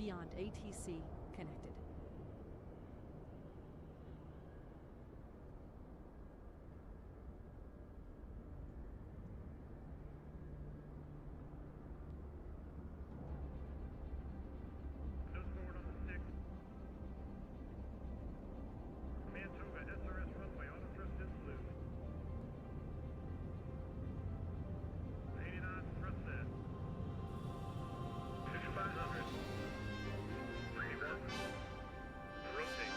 beyond ATC connected. Nose forward on the stick. Command Toga, SRS runway, auto thrust is blue. 89 thrust set. 5500. Ready that. Rotate.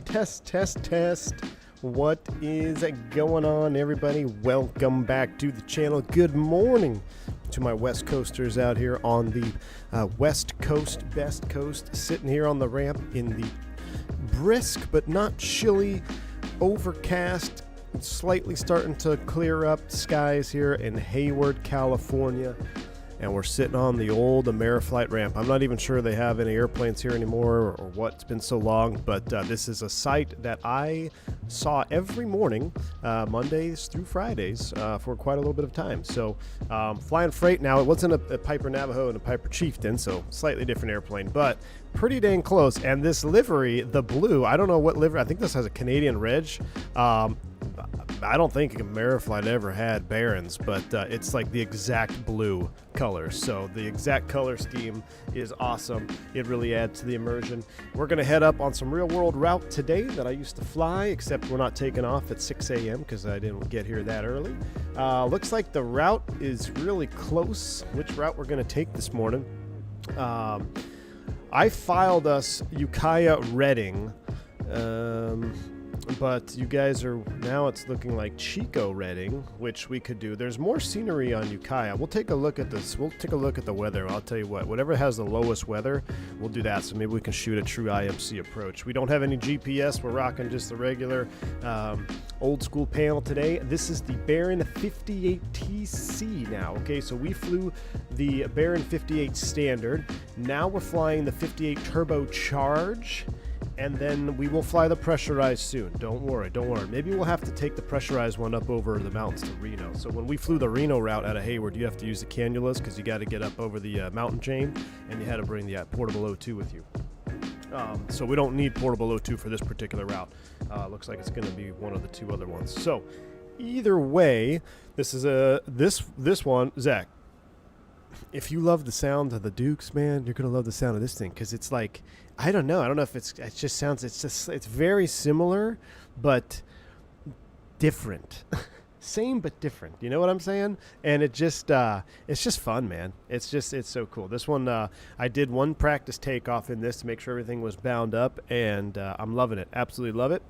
Test, test, test. What is going on, everybody? Welcome back to the channel. Good morning to my West Coasters out here on the West Coast, Best Coast, sitting here on the ramp in the brisk but not chilly, overcast, slightly starting to clear up skies here in Hayward, California. And we're sitting on the old Ameriflight ramp. I'm not even sure they have any airplanes here anymore or what. It's been so long, but this is a site that I saw every morning, Mondays through Fridays, for quite a little bit of time. So flying freight now. It wasn't a Piper Navajo and a Piper Chieftain, so slightly different airplane, but pretty dang close. And this livery, the blue, I don't know what livery. I think this has a Canadian reg. I don't think Ameriflight ever had Barons, but it's like the exact blue color. So the exact color scheme is awesome. It really adds to the immersion. We're going to head up on some real world route today that I used to fly, except we're not taking off at 6 a.m. because I didn't get here that early. Looks like the route is really close, which route we're going to take this morning. I filed us Ukiah Redding. But you guys are, now it's looking like Chico redding, which we could do. There's more scenery on Ukiah. We'll take a look at this. We'll take a look at the weather. I'll tell you what, whatever has the lowest weather, we'll do that. So maybe we can shoot a true IMC approach. We don't have any GPS. We're rocking just the regular old school panel today. This is the Baron 58TC now. Okay, so we flew the Baron 58 standard. Now we're flying the 58 turbocharge. And then we will fly the pressurized soon. Don't worry, don't worry. Maybe we'll have to take the pressurized one up over the mountains to Reno. So when we flew the Reno route out of Hayward, you have to use the cannulas because you got to get up over the mountain chain, and you had to bring the portable O2 with you. So we don't need portable O2 for this particular route. Looks like it's going to be one of the two other ones. So either way, this is this one, Zach. If you love the sound of the Dukes, man, you're gonna love the sound of this thing because it's like, I don't know if it just sounds, it's very similar but different. Same but different, you know what I'm saying? And it's just fun, man. It's so cool. This one, I did one practice takeoff in this to make sure everything was bound up, and I'm loving it, absolutely love it.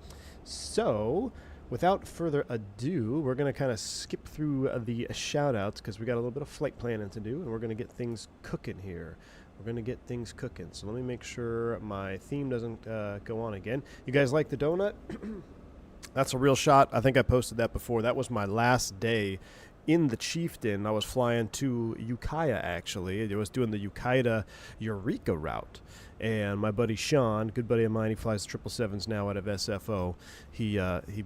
So without further ado, we're going to kind of skip through the shout-outs because we got a little bit of flight planning to do, and we're going to get things cooking here. We're going to get things cooking. So let me make sure my theme doesn't go on again. You guys like the donut? That's a real shot. I think I posted that before. That was my last day in the Chieftain. I was flying to Ukiah, actually. I was doing the Ukiah Eureka route. And my buddy Sean, good buddy of mine, he flies 777s now out of SFO. He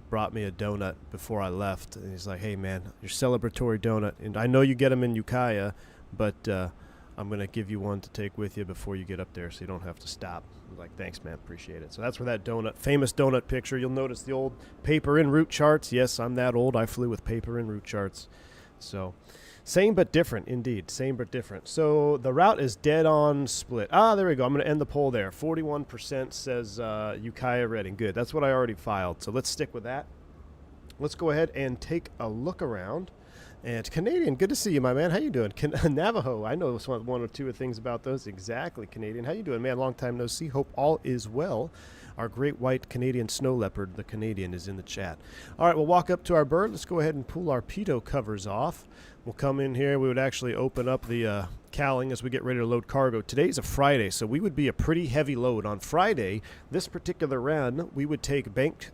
brought me a donut before I left. And he's like, hey, man, your celebratory donut. And I know you get them in Ukiah, but I'm going to give you one to take with you before you get up there so you don't have to stop. I'm like, thanks, man, appreciate it. So that's where that donut, famous donut picture. You'll notice the old paper and route charts. Yes, I'm that old. I flew with paper and route charts. So same but different, indeed. Same but different. So the route is dead on split. There we go. I'm going to end the poll there. 41% says Ukiah Redding. Good. That's what I already filed. So let's stick with that. Let's go ahead and take a look around. And Canadian, good to see you, my man. How you doing? Navajo, I know one or two of things about those. Exactly, Canadian. How you doing, man? Long time no see. Hope all is well. Our great white Canadian snow leopard, the Canadian, is in the chat. All right, we'll walk up to our bird. Let's go ahead and pull our pitot covers off. We'll come in here. We would actually open up the cowling as we get ready to load cargo. Today's a Friday, so we would be a pretty heavy load. On Friday, this particular run, we would take bank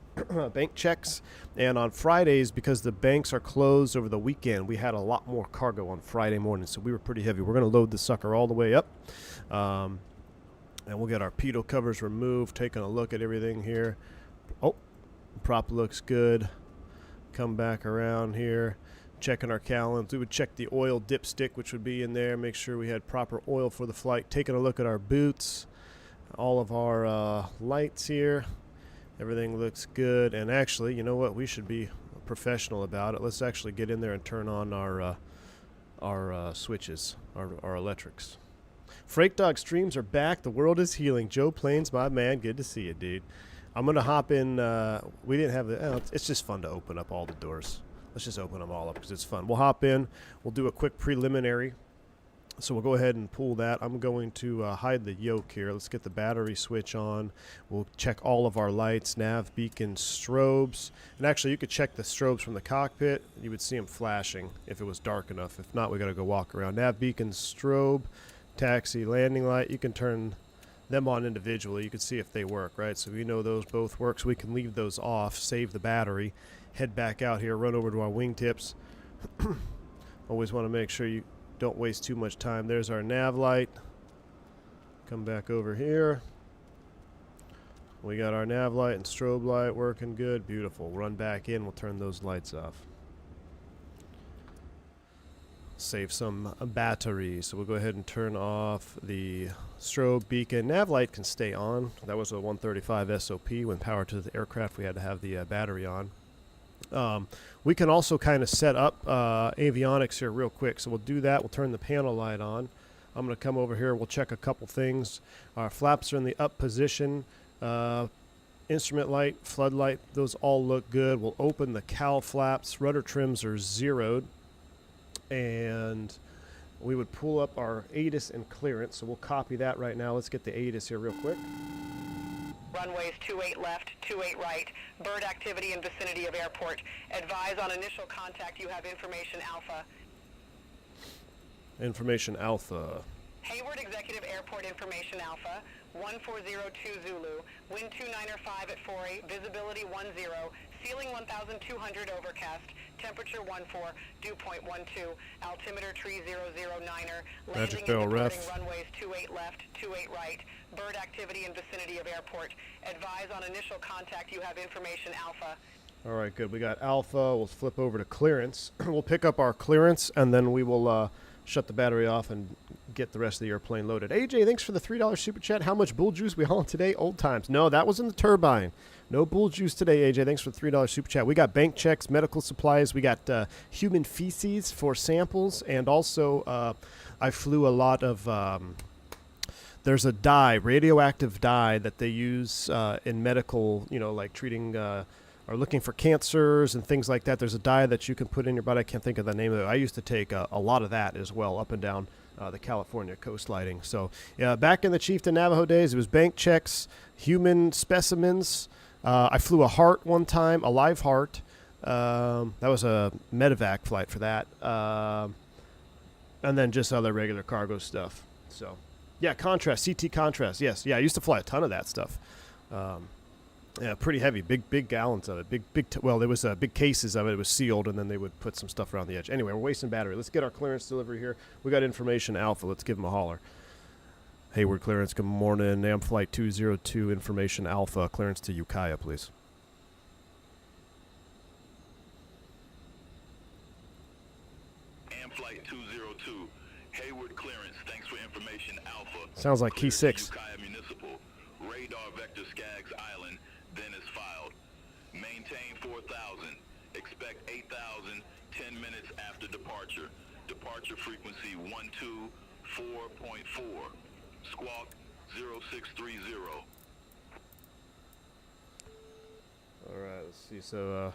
checks, and on Fridays, because the banks are closed over the weekend, we had a lot more cargo on Friday morning, so we were pretty heavy. We're going to load the sucker all the way up. And we'll get our pitot covers removed, taking a look at everything here. Oh, prop looks good. Come back around here, checking our cowlings. We would check the oil dipstick, which would be in there, make sure we had proper oil for the flight. Taking a look at our boots, all of our lights here. Everything looks good. And actually, you know what? We should be professional about it. Let's actually get in there and turn on our switches, our electrics. FreightDawgs streams are back. The world is healing. Joe Plains, my man. Good to see you, dude. I'm going to hop in. We didn't have the... it's just fun to open up all the doors. Let's just open them all up because it's fun. We'll hop in. We'll do a quick preliminary. So we'll go ahead and pull that. I'm going to hide the yoke here. Let's get the battery switch on. We'll check all of our lights, nav, beacon, strobes. And actually, you could check the strobes from the cockpit. You would see them flashing if it was dark enough. If not, we got to go walk around. Nav, beacon, strobe, taxi, landing light. You can turn them on individually. You can see if they work, right? So we know those both work, so we can leave those off, save the battery, head back out here, run over to our wingtips. Always want to make sure you don't waste too much time. There's our nav light. Come back over here. We got our nav light and strobe light working good. Beautiful. Run back in. We'll turn those lights off. Save some battery. So we'll go ahead and turn off the strobe, beacon. Nav light can stay on. That was a 135 SOP. When power to the aircraft, we had to have the battery on. We can also kind of set up avionics here real quick. So we'll do that. We'll turn the panel light on. I'm going to come over here. We'll check a couple things. Our flaps are in the up position. Instrument light, floodlight, those all look good. We'll open the cowl flaps. Rudder trims are zeroed. And we would pull up our ATIS and clearance. So we'll copy that right now. Let's get the ATIS here real quick. Runways 28 left, 28 right. Bird activity in vicinity of airport. Advise on initial contact you have information Alpha. Information Alpha. Hayward Executive Airport Information Alpha, 1402 Zulu, wind 295 at 48, visibility 10, ceiling 1,200 overcast, temperature 14, dew point 12, altimeter tree 009er, landing and departing runways 28 left, 28 right, bird activity in vicinity of airport. Advise on initial contact you have information Alpha. All right, good. We got Alpha. We'll flip over to clearance. We'll pick up our clearance, and then we will shut the battery off and get the rest of the airplane loaded. AJ, thanks for the $3 super chat. How much bull juice we hauling today? Old times. No, that was in the turbine. No bull juice today, AJ. Thanks for the $3 super chat. We got bank checks, medical supplies. We got human feces for samples, and also I flew a lot of. There's a dye, radioactive dye, that they use in medical, like treating or looking for cancers and things like that. There's a dye that you can put in your body. I can't think of the name of it. I used to take a lot of that as well up and down the California coastlining. So back in the Chieftain Navajo days, it was bank checks, human specimens. I flew a heart one time, a live heart. That was a medevac flight for that. And then just other regular cargo stuff. So, yeah, contrast, CT contrast. Yes, yeah, I used to fly a ton of that stuff. Yeah, pretty heavy, big gallons of it. Well, there was big cases of it. It was sealed, and then they would put some stuff around the edge. Anyway, we're wasting battery. Let's get our clearance delivery here. We got information Alpha. Let's give them a holler. Hayward clearance. Good morning. AM flight 202. Information Alpha. Clearance to Ukiah, please. AM flight 202. Hayward clearance. Thanks for information Alpha. Sounds like key 6. Ukiah Municipal. Radar vector Skaggs Island. Then is filed. Maintain 4,000. Expect 8,000 10 minutes after departure. Departure frequency 124.4. Squawk 0630. All right, let's see. So,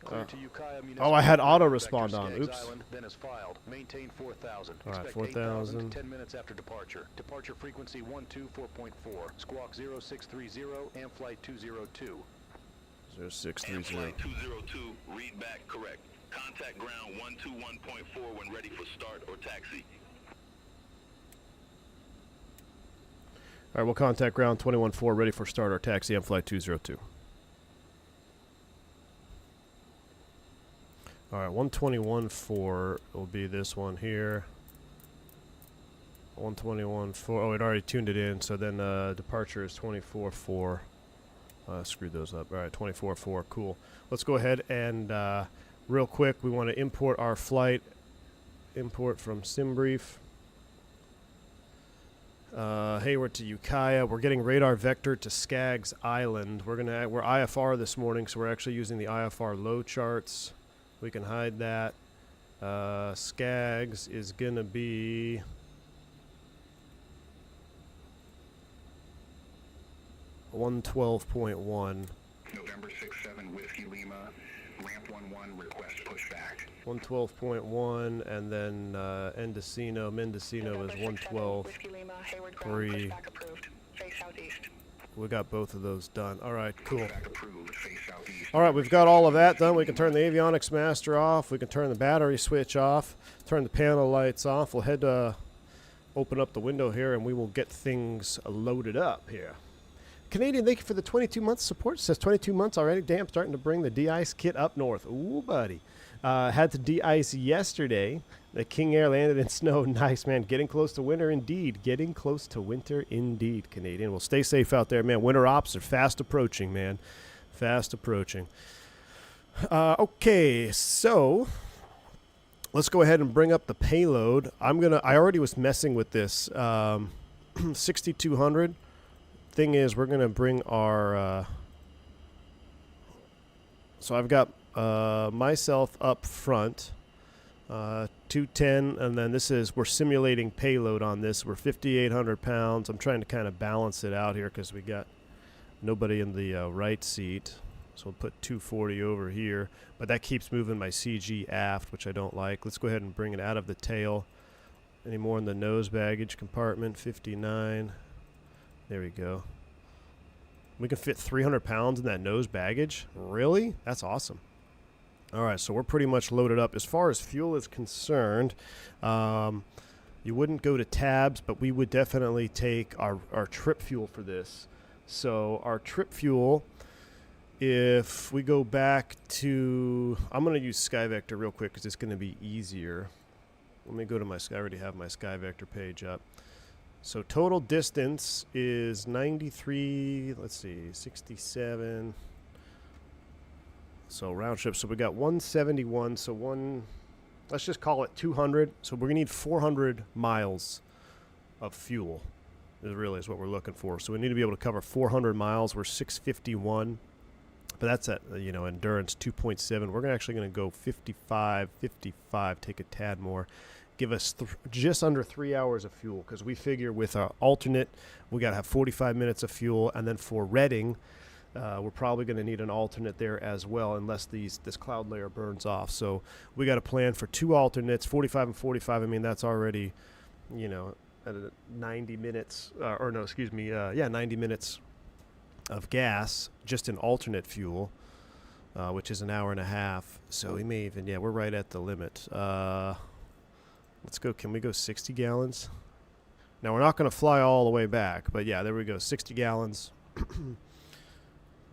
To Ukiah oh, I had auto respond on. Oops. Island, then is filed. Maintain 4,000. All right, Expect 4,000. 10 minutes after departure. Departure frequency 124.4. Squawk 0630 and flight 202. 0630. Flight 202, read back correct. Contact ground 121.4 when ready for start or taxi. All right, we'll contact ground 21-4, ready for start or taxi on flight 202. All right, 121.4 will be this one here. 121.4. Oh, it already tuned it in, so then departure is 24.4. Screwed those up. All right, 24.4. Cool. Let's go ahead and real quick, we want to import our flight. Import from SimBrief. Hayward to Ukiah. We're getting radar vector to Skaggs Island. We're IFR this morning, so we're actually using the IFR low charts. We can hide that. Skaggs is gonna be 112.1. November 6-7 Whiskey Lima, ramp 11, request pushback. 112.1, and then Mendocino is 112.3. We got both of those done. All right, cool. All right, we've got all of that done. We can turn the avionics master off. We can turn the battery switch off, turn the panel lights off. We'll head open up the window here, and we will get things loaded up here. Canadian, thank you for the 22 months support. It says 22 months already. Damn, starting to bring the de-ice kit up north. Ooh, buddy. Had to de-ice yesterday. The King Air landed in snow. Nice, man. Getting close to winter indeed. Getting close to winter indeed, Canadian. Well, stay safe out there, man. Winter ops are fast approaching, man. Fast approaching. Okay, so let's go ahead and bring up the payload. I already was messing with this. 6,200. Thing is, we're going to bring our... so I've got myself up front. 210, and then we're simulating payload on this. We're 5,800 pounds. I'm trying to kind of balance it out here because we got nobody in the right seat. So we'll put 240 over here, but that keeps moving my CG aft, which I don't like. Let's go ahead and bring it out of the tail. Any more in the nose baggage compartment? 59. There we go. We can fit 300 pounds in that nose baggage? Really? That's awesome. All right, so we're pretty much loaded up. As far as fuel is concerned, you wouldn't go to tabs, but we would definitely take our trip fuel for this. So our trip fuel, if we go back to, I'm going to use SkyVector real quick because it's going to be easier. Let me go to my, I already have my SkyVector page up. So total distance is 93, let's see, 67. So round trip, so we got 171, so let's just call it 200. So we're gonna need 400 miles of fuel, is what we're looking for. So we need to be able to cover 400 miles. We're 651, but that's at, endurance 2.7. We're actually gonna go 55, take a tad more. Give us just under 3 hours of fuel, because we figure with our alternate, we got to have 45 minutes of fuel, and then for Reading, we're probably going to need an alternate there as well, unless this cloud layer burns off. So we got a plan for 2 alternates, 45 and 45. I mean, that's already, at 90 minutes, 90 minutes of gas, just in alternate fuel, which is an hour and a half. So we may even, we're right at the limit. Let's go. Can we go 60 gallons? Now, we're not going to fly all the way back, but yeah, there we go. 60 gallons.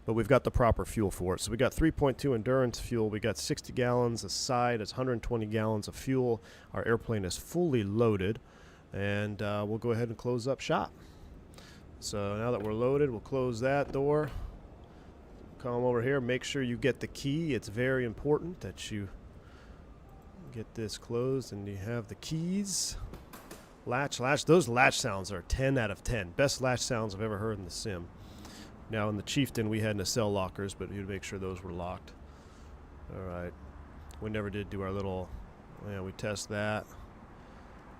But we've got the proper fuel for it. So we got 3.2 endurance fuel. We got 60 gallons aside. It's 120 gallons of fuel. Our airplane is fully loaded. And we'll go ahead and close up shop. So now that we're loaded, we'll close that door. Come over here. Make sure you get the key. It's very important that you get this closed and you have the keys. Latch. Those latch sounds are 10 out of 10. Best latch sounds I've ever heard in the sim. Now in the Chieftain we had nacelle lockers, but you'd make sure those were locked. Alright. We never did do our little, we test that.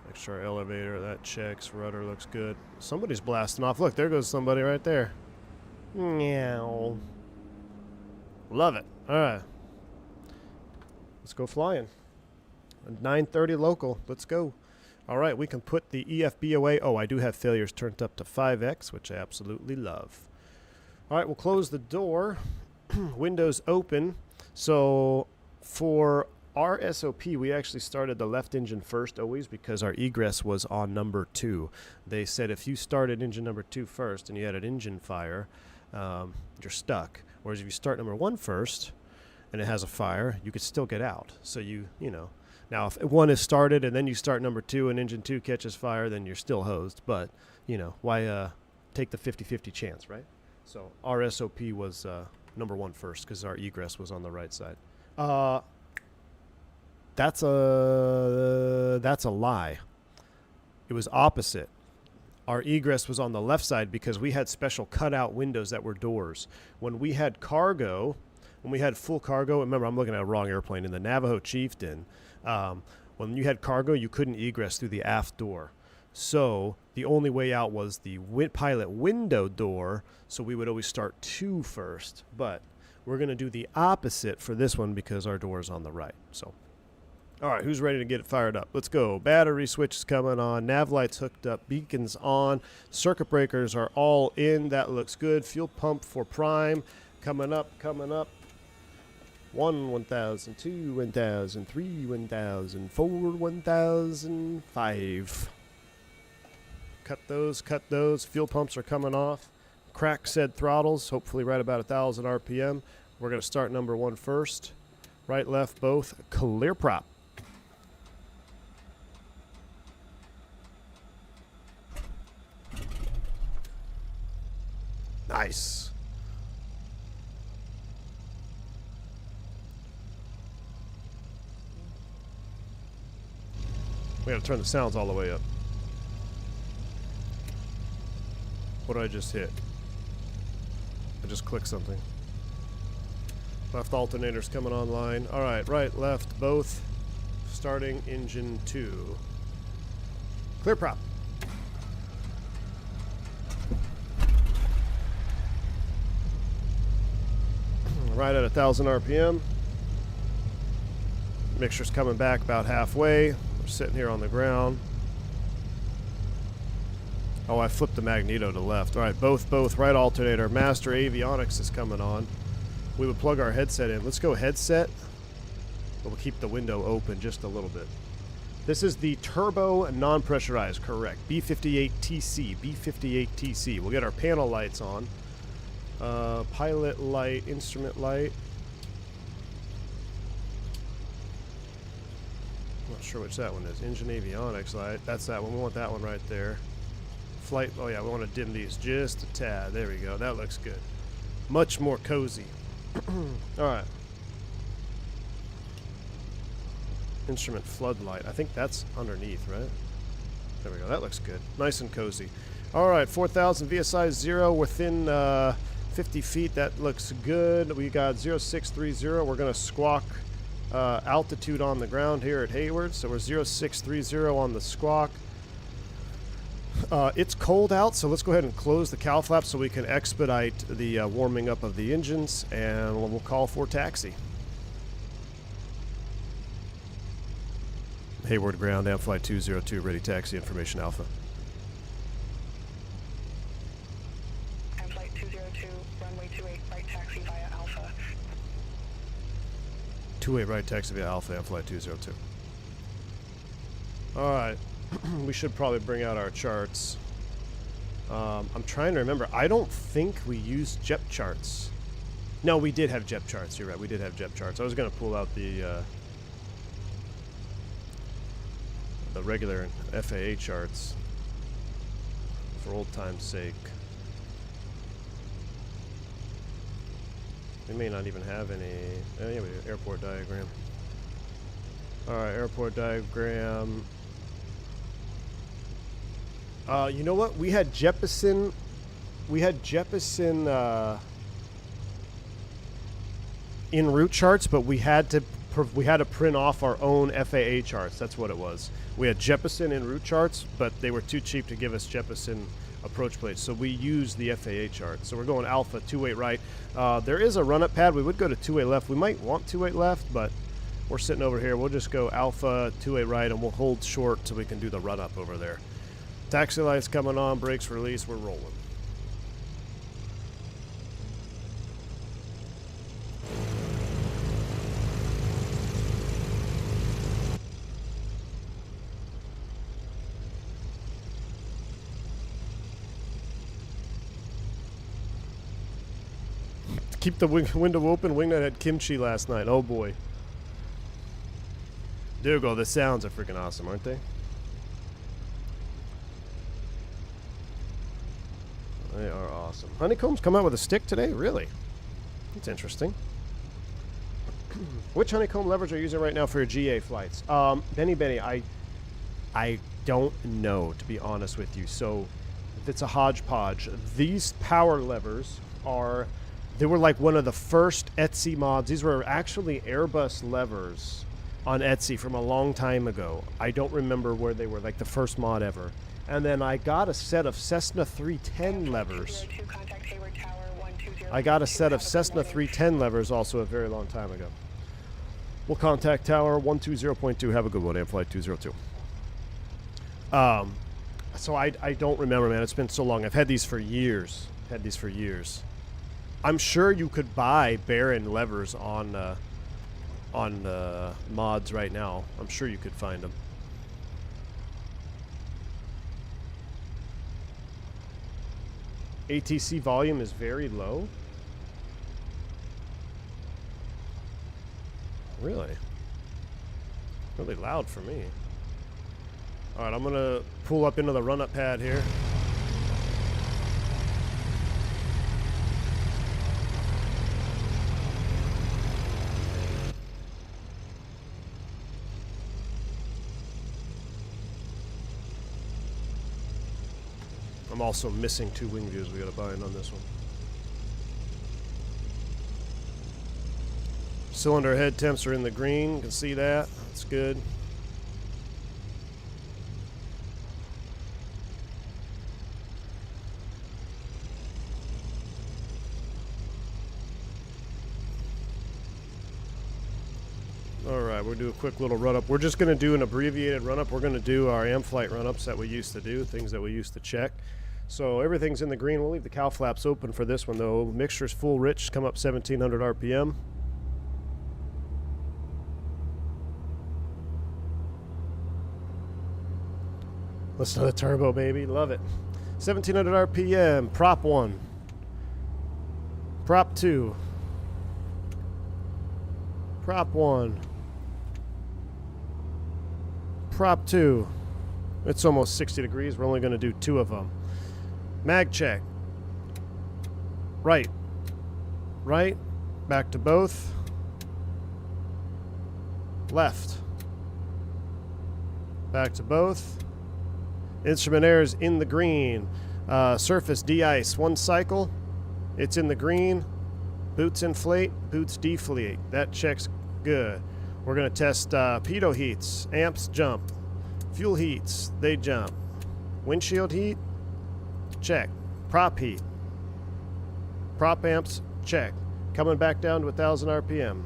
Make sure our elevator, that checks. Rudder looks good. Somebody's blasting off. Look, there goes somebody right there. Meow. Love it. Alright. Let's go flying. 9:30 local. Let's go. All right, we can put the EFB away. Oh, I do have failures turned up to 5x, which I absolutely love. All right, we'll close the door. Windows open. So for our SOP, we actually started the left engine first always because our egress was on number 2. They said if you started engine number 2 first and you had an engine fire, you're stuck. Whereas if you start number 1 first and it has a fire, you could still get out. So now, if 1 is started and then you start number 2 and engine 2 catches fire, then you're still hosed. But, why take the 50-50 chance, right? So our SOP was number 1 first because our egress was on the right side. That's a lie. It was opposite. Our egress was on the left side because we had special cutout windows that were doors. When we had cargo, when we had full cargo, remember I'm looking at a wrong airplane, in the Navajo Chieftain, when you had cargo, you couldn't egress through the aft door. So the only way out was the pilot window door, so we would always start 2 first. But we're going to do the opposite for this one because our door is on the right. So, all right, who's ready to get it fired up? Let's go. Battery switch is coming on. Nav lights hooked up. Beacons on. Circuit breakers are all in. That looks good. Fuel pump for prime. Coming up. 1, 1,000, 2, 1,000, 3, 1,000, 4, 1,005. Cut those. Fuel pumps are coming off. Crack said throttles, hopefully right about 1,000 RPM. We're going to start number 1 first. Right, left, both. Clear prop. Nice. We gotta turn the sounds all the way up. What did I just hit? I just clicked something. Left alternator's coming online. Alright, right, left, both. Starting engine 2. Clear prop. Right at 1,000 RPM. Mixture's coming back about halfway. We're sitting here on the ground. Oh, I flipped the magneto to left. All right, both, right alternator. Master avionics is coming on. We would plug our headset in. Let's go headset. But we'll keep the window open just a little bit. This is the turbo non-pressurized, correct. B58TC, B58TC. We'll get our panel lights on. Pilot light, instrument light. Not sure which that one is. Engine avionics light. That's that one. We want that one right there. Flight. Oh yeah, we want to dim these just a tad. There we go. That looks good. Much more cozy. All right. Instrument floodlight. I think that's underneath, right? There we go. That looks good. Nice and cozy. All right, 4,000 VSI 0 within 50 feet. That looks good. We got 0630. We're going to squawk altitude on the ground here at Hayward. So we're 0630 on the squawk. It's cold out, so let's go ahead and close the cowl flap so we can expedite the warming up of the engines, and we'll call for taxi. Hayward ground, Flight 202, ready taxi, information Alpha. Flight 202, runway 28, right taxi via Alpha. 28 right taxi via Alpha, Flight 202. Alright, we should probably bring out our charts. I'm trying to remember. I don't think we used JEP charts. No, we did have JEP charts. You're right, we did have JEP charts. I was going to pull out the regular FAA charts for old time's sake. We may not even have any. Oh, yeah, we do. Airport diagram. Alright, airport diagram. You know what? We had Jeppesen. We had Jeppesen in route charts, but we had to print off our own FAA charts. That's what it was. We had Jeppesen in route charts, but they were too cheap to give us Jeppesen approach plates, so we used the FAA chart. So we're going Alpha 28 right. There is a run-up pad. We would go to 28 left. We might want 28 left, but we're sitting over here. We'll just go Alpha 28 right, and we'll hold short so we can do the run-up over there. Taxi lights coming on, brakes released, we're rolling. Keep the window open. Wingnut had kimchi last night. Oh boy. There you go. The sounds are freaking awesome, aren't they? They are awesome. Honeycomb's come out with a stick today? Really? That's interesting. Which honeycomb levers are you using right now for your GA flights? Benny, I don't know, to be honest with you. So it's a hodgepodge. These power levers are... They were like one of the first Etsy mods. These were actually Airbus levers on Etsy from a long time ago. I don't remember where they were, like the first mod ever. And then I got a set of Cessna 310 levers. I got a set of Cessna 310 levers also a very long time ago. We'll contact tower 120.2. Have a good one, Flight 202. So I don't remember, man. It's been so long. I've had these for years. I'm sure you could buy Baron levers on mods right now. I'm sure you could find them. ATC volume is very low. Really? Really loud for me. Alright, I'm gonna pull up into the run-up pad here. I'm also missing 2 wing views we gotta bind on this one. Cylinder head temps are in the green. You can see that. That's good. Alright, we'll do a quick little run-up. We're just going to do an abbreviated run-up. We're going to do our M-Flight run-ups that we used to do, things that we used to check. So everything's in the green. We'll leave the cow flaps open for this one, though. Mixture's full rich, come up 1,700 RPM. Listen to the turbo, baby. Love it. 1,700 RPM. Prop 1. Prop 2. Prop 1. Prop 2. It's almost 60 degrees. We're only going to do 2 of them. Mag check. Right. Right. Back to both. Left. Back to both. Instrument air is in the green. Surface de-ice. 1 cycle. It's in the green. Boots inflate. Boots deflate. That checks good. We're going to test pitot heats. Amps jump. Fuel heats. They jump. Windshield heat. Check. Prop heat. Prop amps. Check. Coming back down to 1,000 RPM.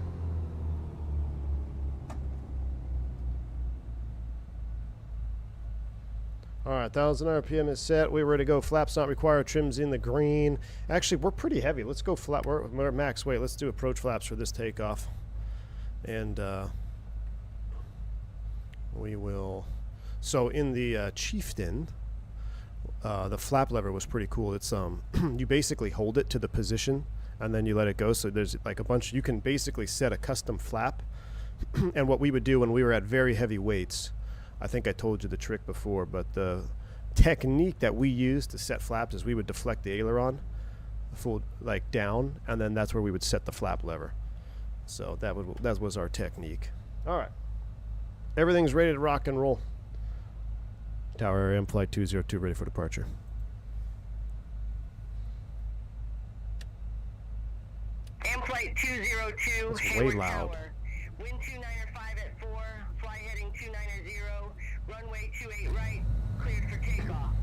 Alright, 1,000 RPM is set. We're ready to go. Flaps not required. Trim's in the green. Actually, we're pretty heavy. Let's go flat. We're at max weight. Let's do approach flaps for this takeoff. And we will... So in the Chieftain, the flap lever was pretty cool. It's you basically hold it to the position and then you let it go. So there's like a bunch... You can basically set a custom flap. And what we would do when we were at very heavy weights... I think I told you the trick before, but the technique that we used to set flaps is we would deflect the aileron full like down, and then that's where we would set the flap lever. So that was our technique. All right, everything's ready to rock and roll. Tower area, M-Flight 202 ready for departure. M-Flight 202, It's way Hayward loud. Tower. Wind 295 at 4, fly heading 290, runway 28 right, cleared for takeoff.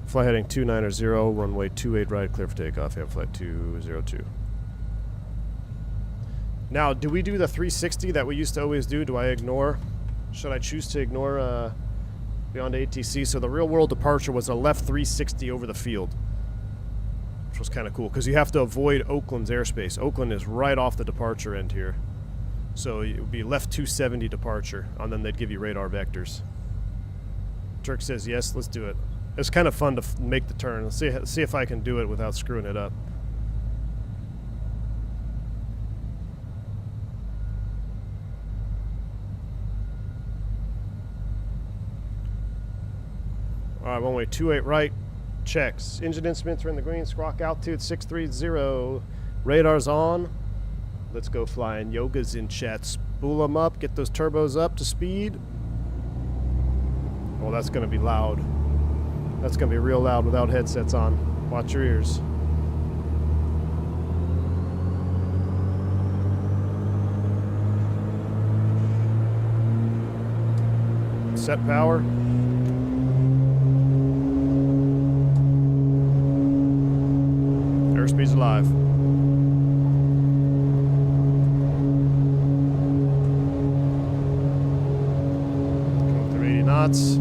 Fly heading 290, runway 28 right, clear for takeoff, M-Flight 202. Now, do we do the 360 that we used to always do? Do I ignore? Should I choose to ignore beyond ATC? So the real world departure was a left 360 over the field, which was kind of cool because you have to avoid Oakland's airspace. Oakland is right off the departure end here. So it would be left 270 departure, and then they'd give you radar vectors. Turk says yes, let's do it. It's kind of fun to make the turn. Let's see if I can do it without screwing it up. All right, runway 28 right, checks. Engine instruments are in the green, squawk altitude 630. Radar's on. Let's go flying. Yoga's in chat. Spool them up, get those turbos up to speed. Oh, that's going to be loud. That's going to be real loud without headsets on. Watch your ears. Set power. Airspeed's alive. 380 knots.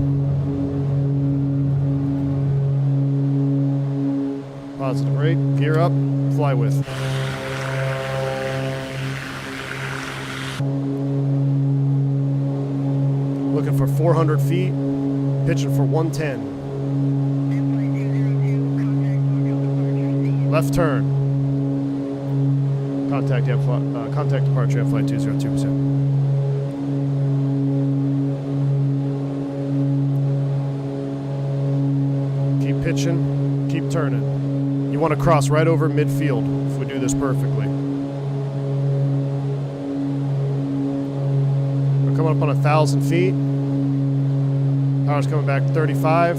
Positive rate. Gear up. Fly with. Looking for 400 feet. Pitching for 110. Left turn. Contact departure at flight 202%. Keep pitching, keep turning. You want to cross right over midfield if we do this perfectly. We're coming up on 1,000 feet. Power's coming back 35,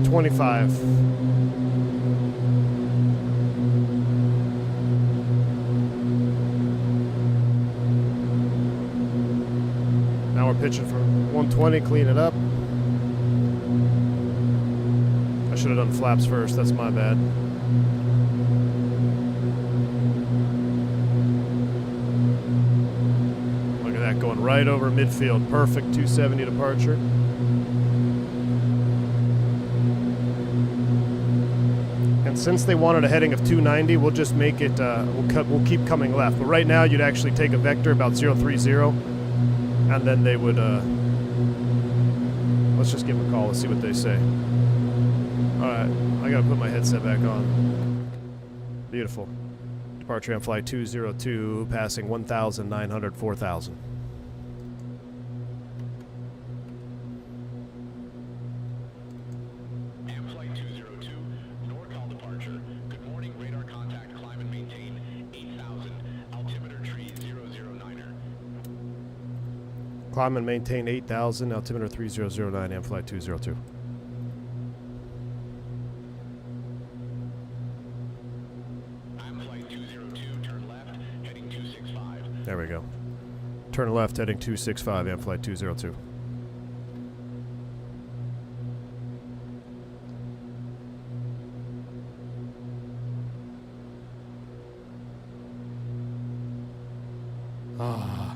25. Now we're pitching for 120, clean it up. I should have done flaps first, that's my bad. right over midfield. Perfect 270 departure. And since they wanted a heading of 290, we'll just make it, we'll keep coming left. But right now, you'd actually take a vector about 030, and then they would, let's just give them a call. Let's see what they say. All right, I gotta put my headset back on. Beautiful. Departure on flight 202, passing 1,900, 4,000. Am flight 202, NorCal departure. Good morning, radar contact, climb and maintain 8,000, altimeter tree 009er. Climb and maintain 8,000, altimeter 3009, and flight 202. I'm flight 202, turn left, heading 265. There we go. Turn left, heading 265, and flight 202. Ah.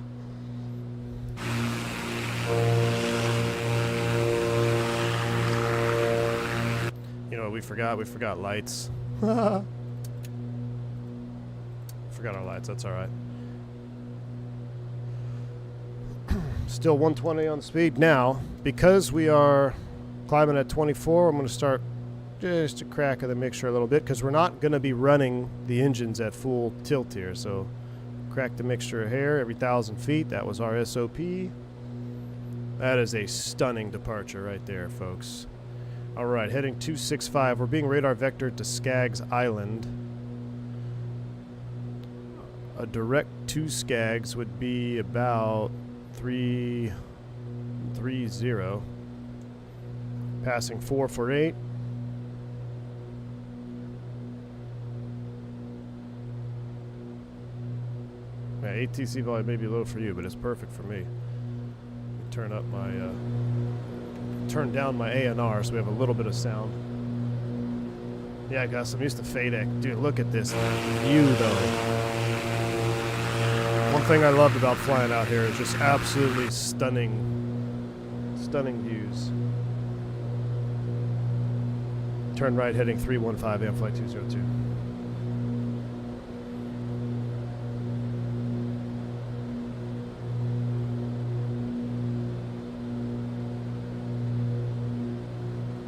You know what we forgot? We forgot lights. Forgot our lights, that's alright. Still 120 on the speed. Now, because we are climbing at 24, I'm going to start just a crack of the mixture a little bit, because we're not going to be running the engines at full tilt here. So, crack the mixture here every 1,000 feet. That was our SOP. That is a stunning departure right there, folks. Alright, heading 265. We're being radar vectored to Skaggs Island. A direct to Skaggs would be about 330. Passing 448. Yeah, ATC volume may be low for you, but it's perfect for me. Turn up my, turn down my ANR so we have a little bit of sound. Yeah, Gus, I'm used to FADEC. Dude, look at this view, though. One thing I loved about flying out here is just absolutely stunning views. Turn right, heading 315, and flight 202.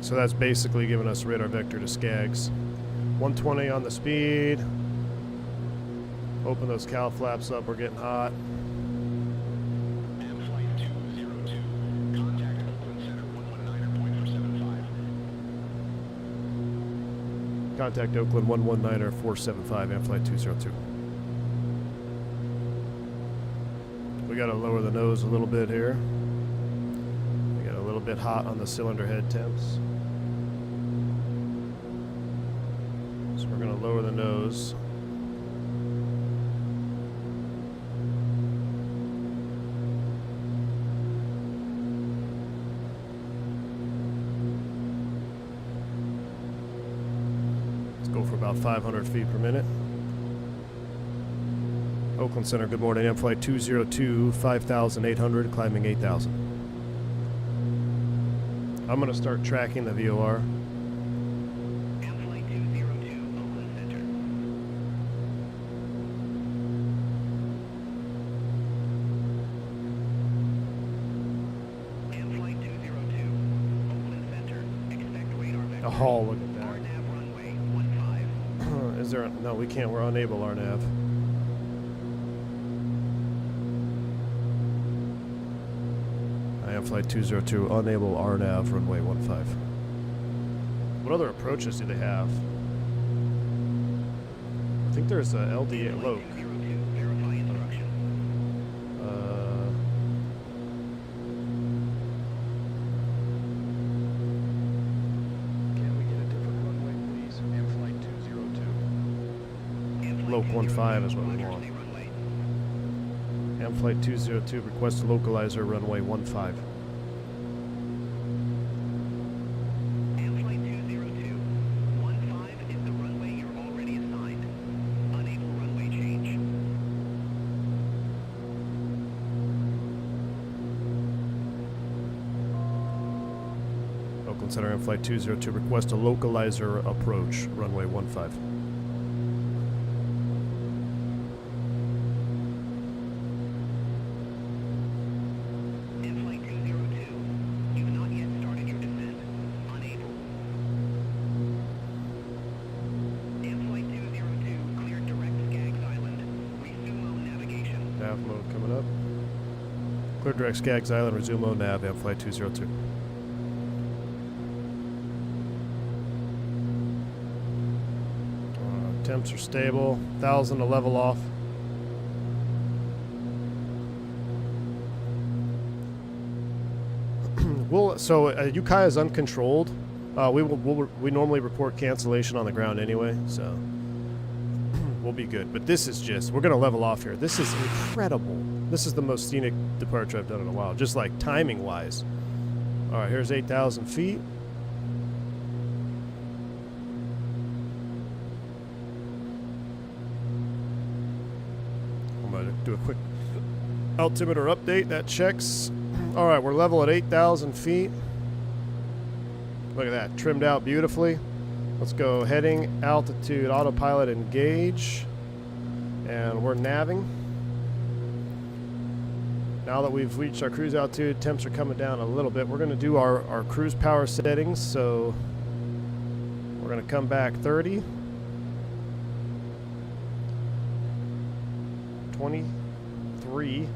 So that's basically giving us radar vector to Skaggs. 120 on the speed. Open those cowl flaps up, we're getting hot. Am flight 202, contact Oakland Center 119er, point for 75. Contact Oakland 119er 475 and flight 202. We gotta lower the nose a little bit here. We got a little bit hot on the cylinder head temps. So we're gonna lower the nose. For about 500 feet per minute. Oakland Center, good morning. M flight 202, 5,800, climbing 8,000. I'm going to start tracking the VOR. M flight 202, Oakland Center. M flight 202, Oakland Center. Expect radar vector. Oh, look at that. RNAV runway 15. Is there a, no, we can't. We're unable RNAV. I am flight 202, unable RNAV, runway 15. What other approaches do they have? I think there's a LDA Loke. 202, verify instruction. Can we get a different runway, please? Am flight 202. Loke 15 is what we want. Am flight 202, request localizer, runway 15. Am flight 202, 15 is the runway you're already assigned. Unable runway change. Oakland Center and Flight 202 request a localizer approach, runway 15. In Flight 202, you've not yet started your descent. Unable. In Flight 202, clear direct Skaggs Island. Resume navigation. Nav mode coming up. Clear direct Skaggs Island, resume nav and Flight 202. Temps are stable. 1,000 to level off. Ukiah is uncontrolled. We normally report cancellation on the ground anyway, so we'll be good. But this is just, we're gonna level off here. This is incredible. This is the most scenic departure I've done in a while, just like timing wise. All right, here's 8,000 feet. I'm gonna do a quick altimeter update. That checks. All right, we're level at 8,000 feet. Look at that, trimmed out beautifully. Let's go heading, altitude, autopilot engage. And we're navving. Now that we've reached our cruise altitude, temps are coming down a little bit. We're gonna do our cruise power settings. So we're gonna come back 30. 23.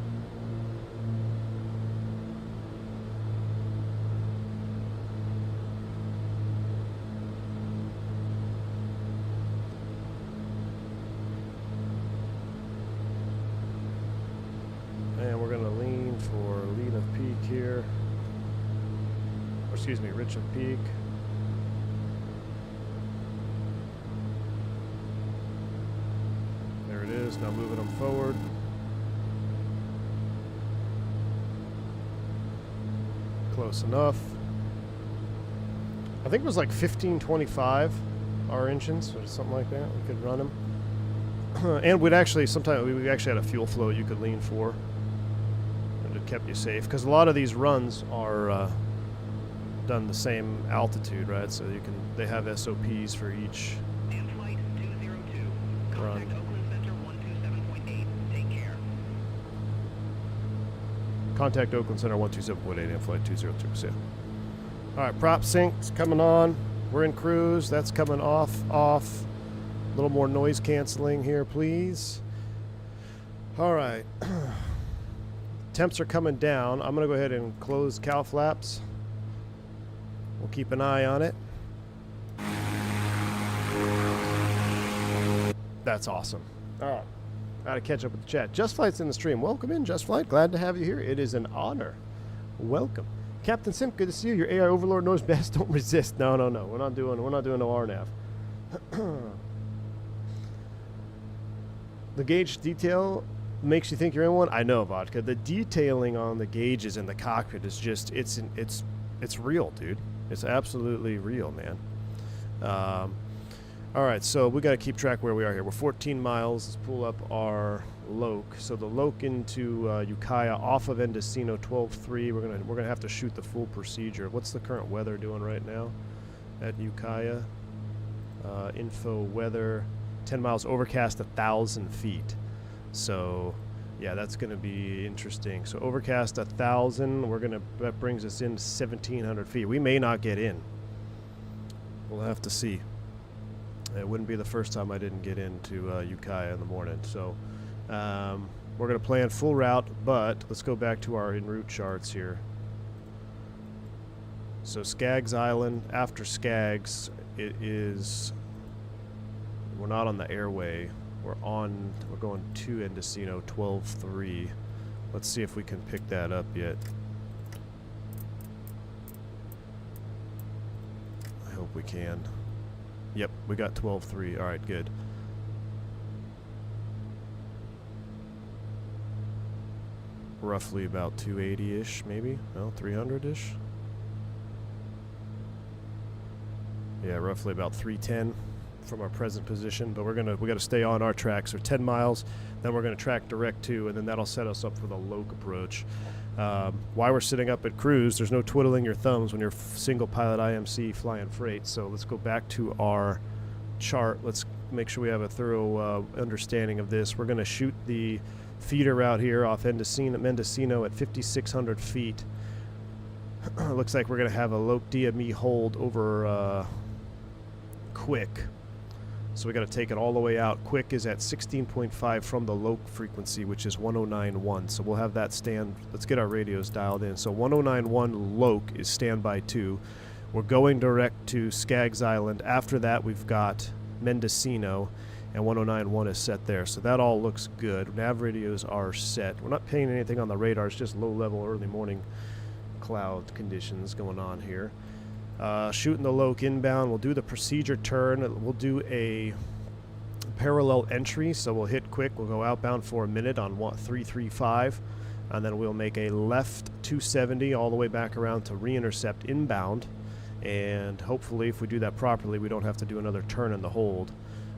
And we're going to lean for lead of peak here. Or excuse me, rich of peak. There it is. Now moving them forward. Close enough. I think it was like 1525 our engines or something like that. We could run them. And we'd actually, sometimes we actually had a fuel flow you could lean for. Kept you safe because a lot of these runs are done the same altitude, right? So you can, they have SOPs for each In Flight 202, run. contact Oakland Center 127.8. Take care. Contact Oakland Center 127.8 and Flight 202. So, all right, prop sync's coming on. We're in cruise. That's coming off. A little more noise canceling here, please. All right. Temps are coming down. I'm going to go ahead and close cow flaps. We'll keep an eye on it. That's awesome. All right. Got to catch up with the chat. Just Flight's in the stream. Welcome in, Just Flight. Glad to have you here. It is an honor. Welcome. Captain Simp, good to see you. Your AI overlord knows best. Don't resist. No. We're not doing no RNAV. The gauge detail makes you think you're in one. I know, Vodka. The detailing on the gauges in the cockpit is just it's real, dude. It's absolutely real, man. All right, so we got to keep track where we are here. We're 14 miles. Let's pull up our loc. So the loc into Ukiah off of Endocino 12.3. We're gonna have to shoot the full procedure. What's the current weather doing right now at Ukiah? Info weather. 10 miles overcast, 1,000 feet. So, yeah, that's going to be interesting. So overcast 1,000. That brings us in 1,700 feet. We may not get in. We'll have to see. It wouldn't be the first time I didn't get into Ukiah in the morning. So we're going to plan full route, but let's go back to our en route charts here. So Skaggs Island, after Skaggs, it is, we're not on the airway. We're going to Endocino 12.3. Let's see if we can pick that up yet. I hope we can. Yep, we got 12.3. All right, good. Roughly about 280-ish, maybe? No, 300-ish? Yeah, roughly about 310. From our present position, but we got to stay on our track. So 10 miles, then we're going to track direct to, and then that'll set us up for the loc approach. While we're sitting up at cruise, there's no twiddling your thumbs when you're single pilot IMC flying freight. So let's go back to our chart. Let's make sure we have a thorough understanding of this. We're going to shoot the feeder route here off Mendocino at 5,600 feet. Looks like we're going to have a low DME hold over Quick. So we got to take it all the way out. Quick is at 16.5 from the low frequency, which is 109.1. So we'll have that stand. Let's get our radios dialed in. So 109.1 loc is standby 2. We're going direct to Skaggs Island. After that, we've got Mendocino, and 109.1 is set there. So that all looks good. Nav radios are set. We're not paying anything on the radar. It's just low-level early morning cloud conditions going on here. Shooting the loc inbound. We'll do the procedure turn. We'll do a parallel entry. So we'll hit Quick. We'll go outbound for a minute on 335. And then we'll make a left 270 all the way back around to re-intercept inbound. And hopefully, if we do that properly, we don't have to do another turn in the hold.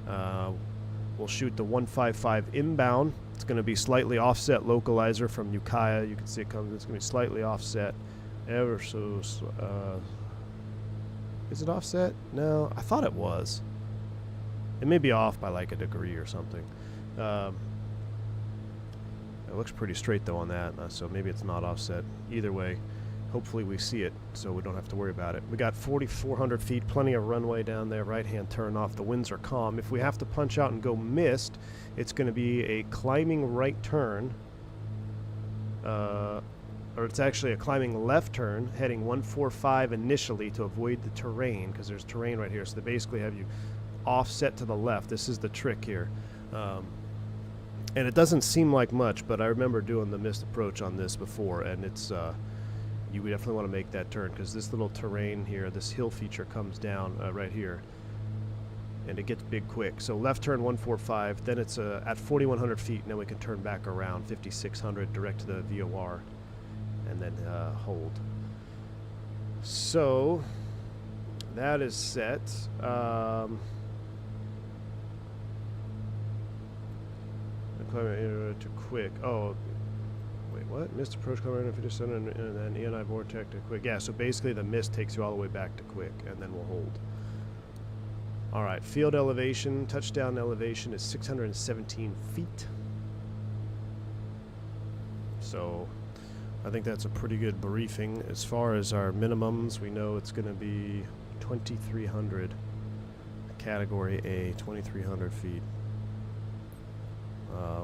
We'll shoot the 155 inbound. It's going to be slightly offset localizer from Ukiah. You can see it comes. It's going to be slightly offset. Ever so. Is it offset? No, I thought it was. It may be off by like a degree or something. It looks pretty straight though on that, so maybe it's not offset. Either way, hopefully we see it so we don't have to worry about it. We got 4,400 feet, plenty of runway down there, right-hand turn off. The winds are calm. If we have to punch out and go mist, it's going to be a climbing right turn, or it's actually a climbing left turn, heading 145 initially to avoid the terrain, because there's terrain right here. So they basically have you offset to the left. This is the trick here. And it doesn't seem like much, but I remember doing the missed approach on this before, and it's you definitely want to make that turn, because this little terrain here, this hill feature comes down right here, and it gets big quick. So left turn 145, then it's at 4,100 feet, and then we can turn back around 5,600 direct to the VOR, and then hold. So that is set. To Quick. Oh, wait, what? Mist approach coming in 50% and then ENI vortex to Quick. Yeah, so basically the mist takes you all the way back to Quick, and then we'll hold. All right, field elevation, touchdown elevation is 617 feet. So I think that's a pretty good briefing. As far as our minimums, we know it's going to be 2,300, category A, 2,300 feet.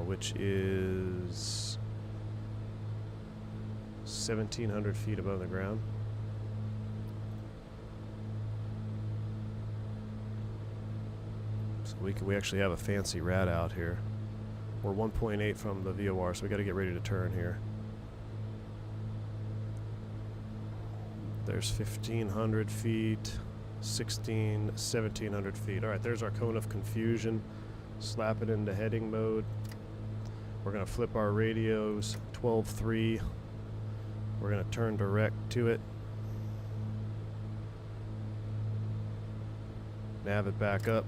Which is 1,700 feet above the ground. So we actually have a fancy rat out here. We're 1.8 from the VOR, so we got to get ready to turn here. There's 1,500 feet, 1,700 feet. All right, there's our cone of confusion. Slap it into heading mode. We're going to flip our radios 12.3. We're going to turn direct to it. Nav it back up.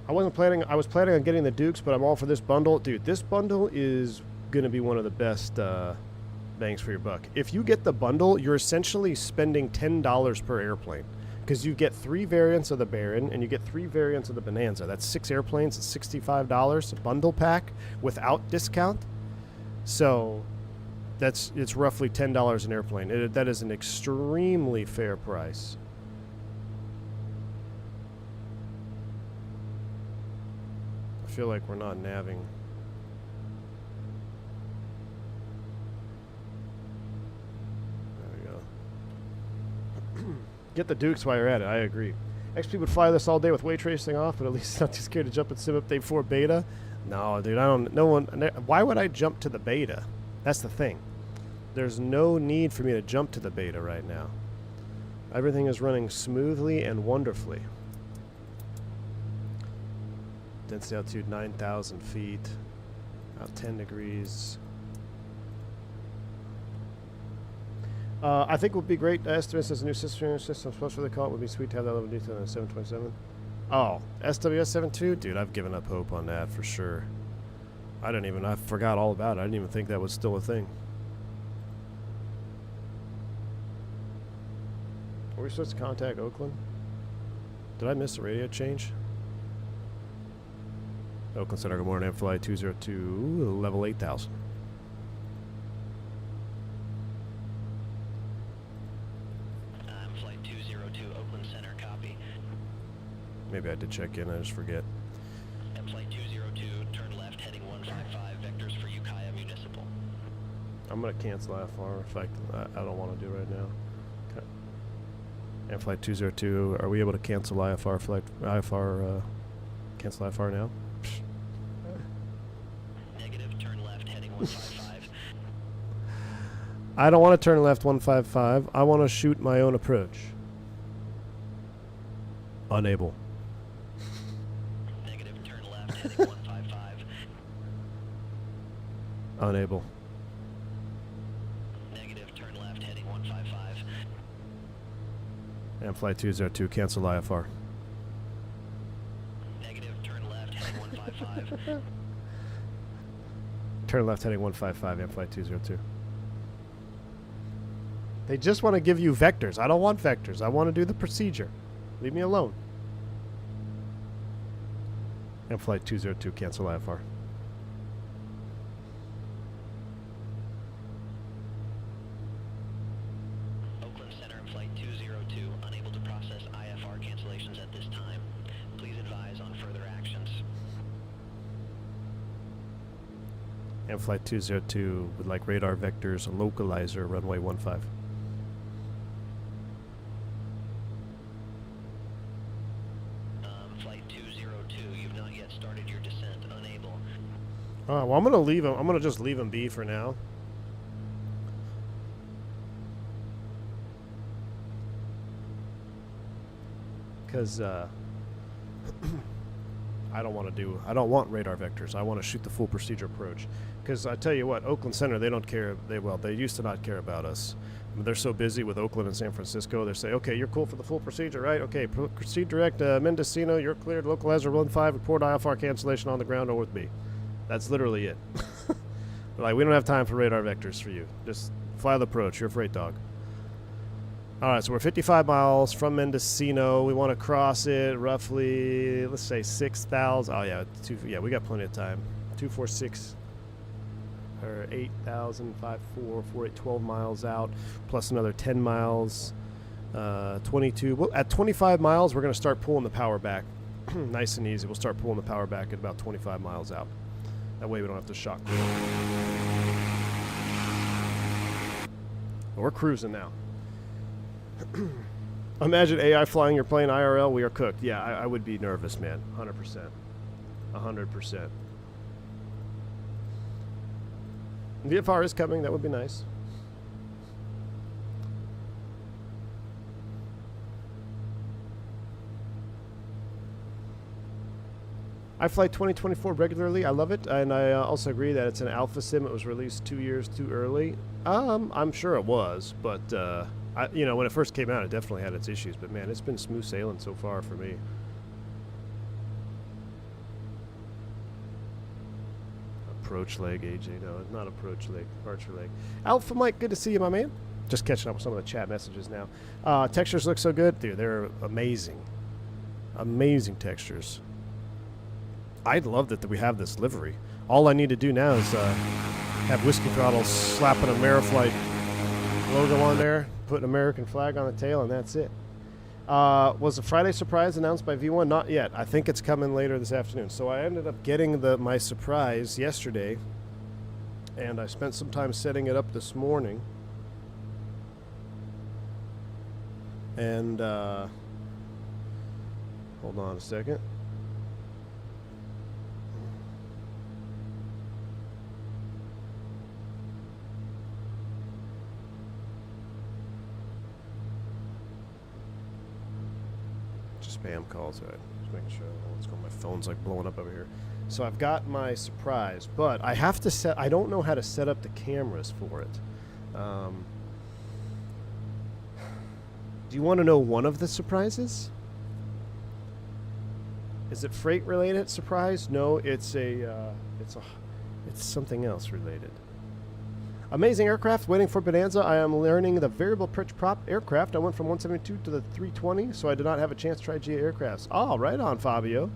I was planning on getting the Dukes, but I'm all for this bundle. Dude, this bundle is going to be one of the best bangs for your buck. If you get the bundle, you're essentially spending $10 per airplane, because you get 3 variants of the Baron and you get 3 variants of the Bonanza. That's 6 airplanes at $65, a bundle pack without discount. So it's roughly $10 an airplane. That is an extremely fair price. I feel like we're not navving. Get the Dukes while you're at it. I agree. XP would fly this all day with way tracing off, but at least not too scared to jump at sim update 4 beta. No, dude, I don't. No one. Why would I jump to the beta? That's the thing. There's no need for me to jump to the beta right now. Everything is running smoothly and wonderfully. Density altitude 9,000 feet. About 10 degrees. I think would be great. Estimates as a new system supposed to call it would be sweet to have that level of detail in 727. Oh, SWS-72? Dude, I've given up hope on that for sure. I forgot all about it. I didn't even think that was still a thing. Were we supposed to contact Oakland? Did I miss the radio change? Oakland Center, good morning. Flight 202, level 8000. Flight 202, Oakland Center, copy. Maybe I did check in, I just forget. Flight 202, turn left, heading 155, vectors for Ukiah Municipal. I'm going to cancel IFR if I don't want to do right now. Okay. And Flight 202, are we able to cancel cancel IFR now? Negative, turn left, heading 155. I don't want to turn left 155. I want to shoot my own approach. Unable. Negative, turn left, heading 155. Unable. Negative, turn left, heading 155. And Flight 202, cancel IFR. Negative, turn left, heading 155. Turn left heading 155 and Flight 202. They just want to give you vectors. I don't want vectors. I want to do the procedure. Leave me alone. And Flight 202, cancel IFR. Oakland Center and Flight 202, unable to process IFR cancellations at this time. Please advise on further actions. And Flight 202 would like radar vectors and localizer runway 15. Flight 202, you've not yet started your descent, unable. Well, I'm going to leave him. I'm going to just leave him be for now. Because I don't want radar vectors. I want to shoot the full procedure approach. Because I tell you what, Oakland Center, they don't care. They used to not care about us. I mean, they're so busy with Oakland and San Francisco. They say, okay, you're cool for the full procedure, right? Okay, proceed direct, Mendocino, you're cleared. Localizer 15, report IFR cancellation on the ground or with me. That's literally it. Like, we don't have time for radar vectors for you. Just fly the approach. You're a freight dog. All right, so we're 55 miles from Mendocino. We want to cross it roughly, let's say 6,000. Oh, yeah, we got plenty of time. 246 or 8,054, 12 miles out, plus another 10 miles, 22. Well, at 25 miles, we're going to start pulling the power back. Nice and easy. We'll start pulling the power back at about 25 miles out. That way we don't have to shock. We're cruising now. Imagine AI flying your plane IRL. We are cooked. Yeah, I would be nervous, man. 100%. 100%. VFR is coming. That would be nice. I fly 2024 regularly. I love it, and I also agree that it's an alpha sim. It was released 2 years too early. I'm sure it was, but when it first came out, it definitely had its issues. But man, it's been smooth sailing so far for me. Approach leg, AJ. No, not approach leg. Departure leg. Alpha Mike, good to see you, my man. Just catching up with some of the chat messages now. Textures look so good, dude. They're amazing. Amazing textures. I love that we have this livery. All I need to do now is have Whiskey Throttle slap an Ameriflight logo on there, put an American flag on the tail, and that's it. Was the Friday surprise announced by V1? Not yet. I think it's coming later this afternoon. So I ended up getting my surprise yesterday, and I spent some time setting it up this morning. And hold on a second. Spam calls. Right. Just making sure I don't know what's going on. My phone's like blowing up over here. So I've got my surprise, but I have to I don't know how to set up the cameras for it. Do you want to know one of the surprises? Is it freight related surprise? No, it's something else related. Amazing aircraft waiting for Bonanza. I am learning the variable pitch prop aircraft. I went from 172 to the 320, so I did not have a chance to try GA aircrafts. Oh, right on, Fabio.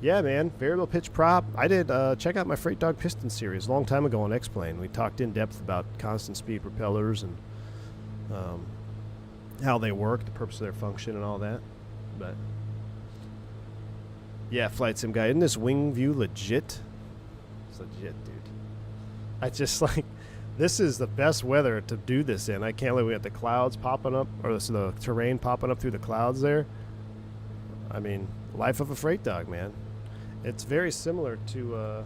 Yeah, man, variable pitch prop. I did check out my FreightDawg piston series a long time ago on X-Plane. We talked in depth about constant speed propellers and how they work, the purpose of their function, and all that. But yeah, flight sim guy, isn't this wing view legit? It's legit, dude. I just like. This is the best weather to do this in. I can't believe we have the clouds popping up, or the terrain popping up through the clouds there. I mean, life of a FreightDawg, man. It's very similar to,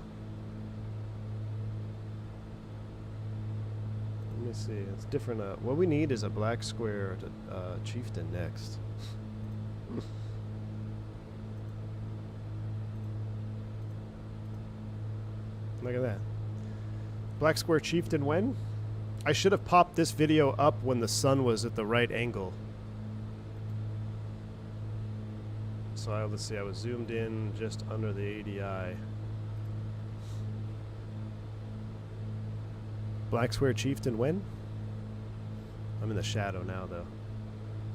let me see, it's different. What we need is a Blackquare Chieftain next. Look at that. Blackquare Chieftain when? I should have popped this video up when the sun was at the right angle. So let's see, I was zoomed in just under the ADI. Blackquare Chieftain when? I'm in the shadow now though.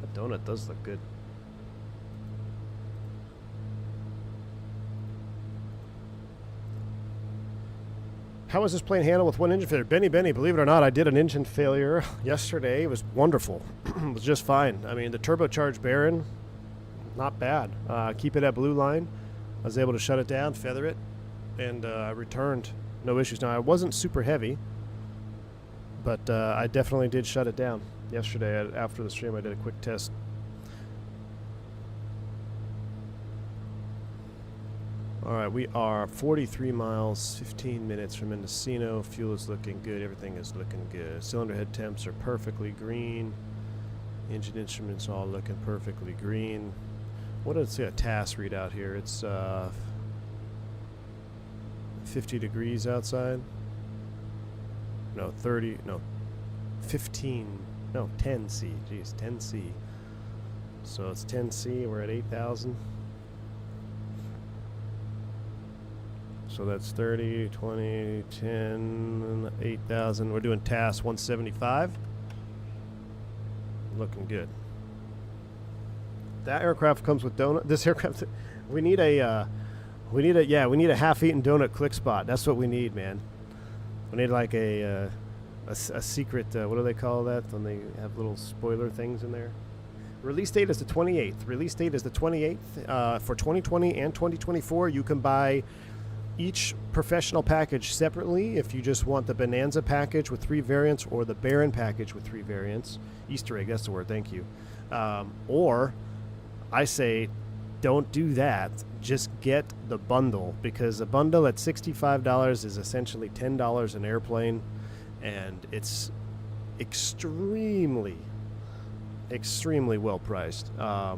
That donut does look good. How was this plane handled with one engine failure? Benny, believe it or not, I did an engine failure yesterday. It was wonderful. It was just fine. I mean, the turbocharged Baron, not bad. Keep it at blue line. I was able to shut it down, feather it, and I returned. No issues. Now, I wasn't super heavy, but I definitely did shut it down. Yesterday, after the stream, I did a quick test. All right, we are 43 miles, 15 minutes from Mendocino. Fuel is looking good. Everything is looking good. Cylinder head temps are perfectly green. Engine instruments all looking perfectly green. What does a TAS read out here? It's 50 degrees outside. No, 30. No, 15. No, 10 C. Jeez, 10 C. So it's 10 C. We're at 8,000. So that's 30, 20, 10, 8,000. We're doing TAS 175. Looking good. That aircraft comes with donut. This aircraft, we need a half-eaten donut click spot. That's what we need, man. We need like a secret. What do they call that when they have little spoiler things in there? Release date is the 28th. Release date is the 28th for 2020 and 2024. You can buy each professional package separately if you just want the Bonanza package with 3 variants or the Baron package with 3 variants. Easter egg, that's the word, thank you. Or I say don't do that. Just get the bundle, because a bundle at $65 is essentially $10 an airplane, and it's extremely well priced. I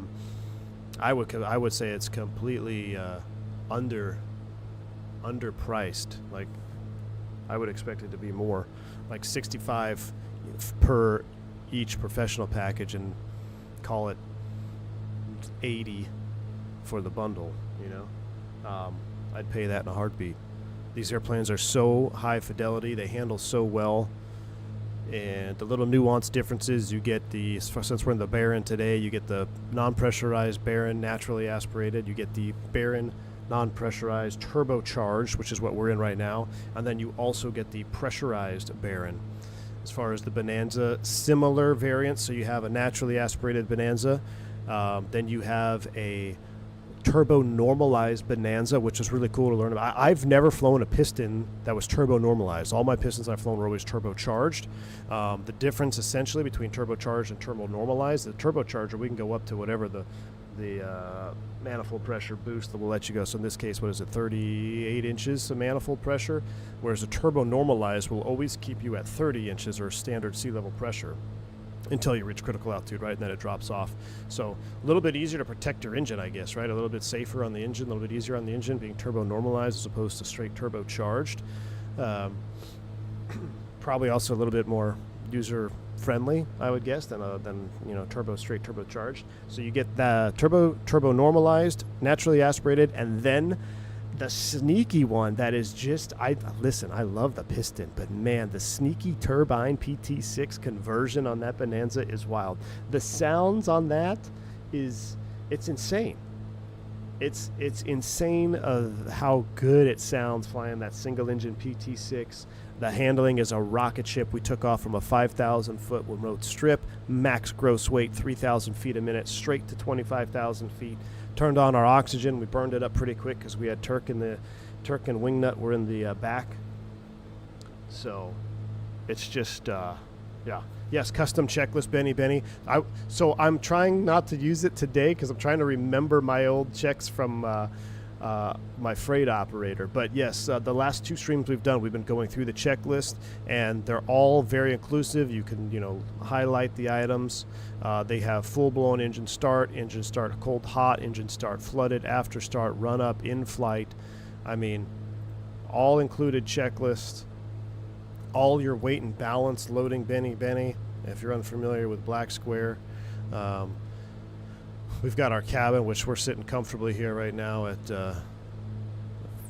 would say it's completely underpriced. Like, I would expect it to be more, like $65 per each professional package, and call it $80 for the bundle. You know, I'd pay that in a heartbeat. These airplanes are so high fidelity, they handle so well, and the little nuanced differences you get, since we're in the Baron today, you get the non-pressurized Baron naturally aspirated, you get the Baron non-pressurized turbocharged, which is what we're in right now, and then you also get the pressurized Baron. As far as the Bonanza, similar variants, so you have a naturally aspirated Bonanza, then you have a turbo normalized Bonanza, which is really cool to learn about. I've never flown a piston that was turbo normalized. All my pistons I've flown were always turbocharged. The difference essentially between turbocharged and turbo normalized, the turbocharger, we can go up to whatever the manifold pressure boost that will let you go. So in this case, what is it, 38 inches of manifold pressure, whereas a turbo normalized will always keep you at 30 inches or standard sea level pressure until you reach critical altitude, right? And then it drops off. So a little bit easier to protect your engine, I guess, right? A little bit safer on the engine, a little bit easier on the engine, being turbo normalized as opposed to straight turbocharged. Probably also a little bit more user friendly, I would guess, than you know, straight turbocharged. So you get the turbo normalized, naturally aspirated, and then the sneaky one that is just, listen, I love the piston, but man, the sneaky turbine PT6 conversion on that Bonanza is wild. The sounds on that it's insane. It's insane of how good it sounds flying that single engine PT6. The handling is a rocket ship. We took off from a 5,000 foot remote strip, max gross weight 3,000 feet a minute, straight to 25,000 feet. Turned on our oxygen. We burned it up pretty quick because we had Turk and Wingnut were in the back. So it's just, yeah. Yes, custom checklist, Benny. So I'm trying not to use it today because I'm trying to remember my old checks from my freight operator. But yes, the last 2 streams we've done, we've been going through the checklist, and they're all very inclusive. You can, you know, highlight the items. They have full-blown engine start cold hot, engine start flooded, after start, run up, in flight. I mean, all included checklist. All your weight and balance loading, Benny. If you're unfamiliar with Blackquare, we've got our cabin, which we're sitting comfortably here right now at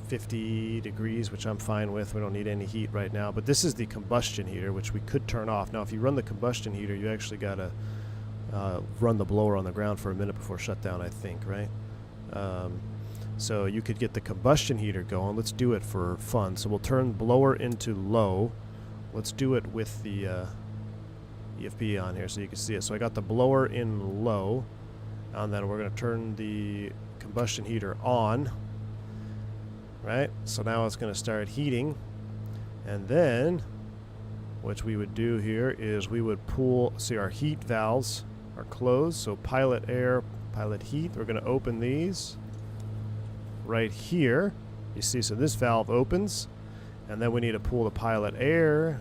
50 degrees, which I'm fine with. We don't need any heat right now. But this is the combustion heater, which we could turn off. Now, if you run the combustion heater, you actually got to run the blower on the ground for a minute before shutdown, I think, right? So you could get the combustion heater going. Let's do it for fun. So we'll turn blower into low. Let's do it with the EFP on here so you can see it. So I got the blower in low, and then we're going to turn the combustion heater on, right? So now it's going to start heating, and then what we would do here is we would pull, see, our heat valves are closed, so pilot air, pilot heat. We're going to open these right here. You see, so this valve opens, and then we need to pull the pilot air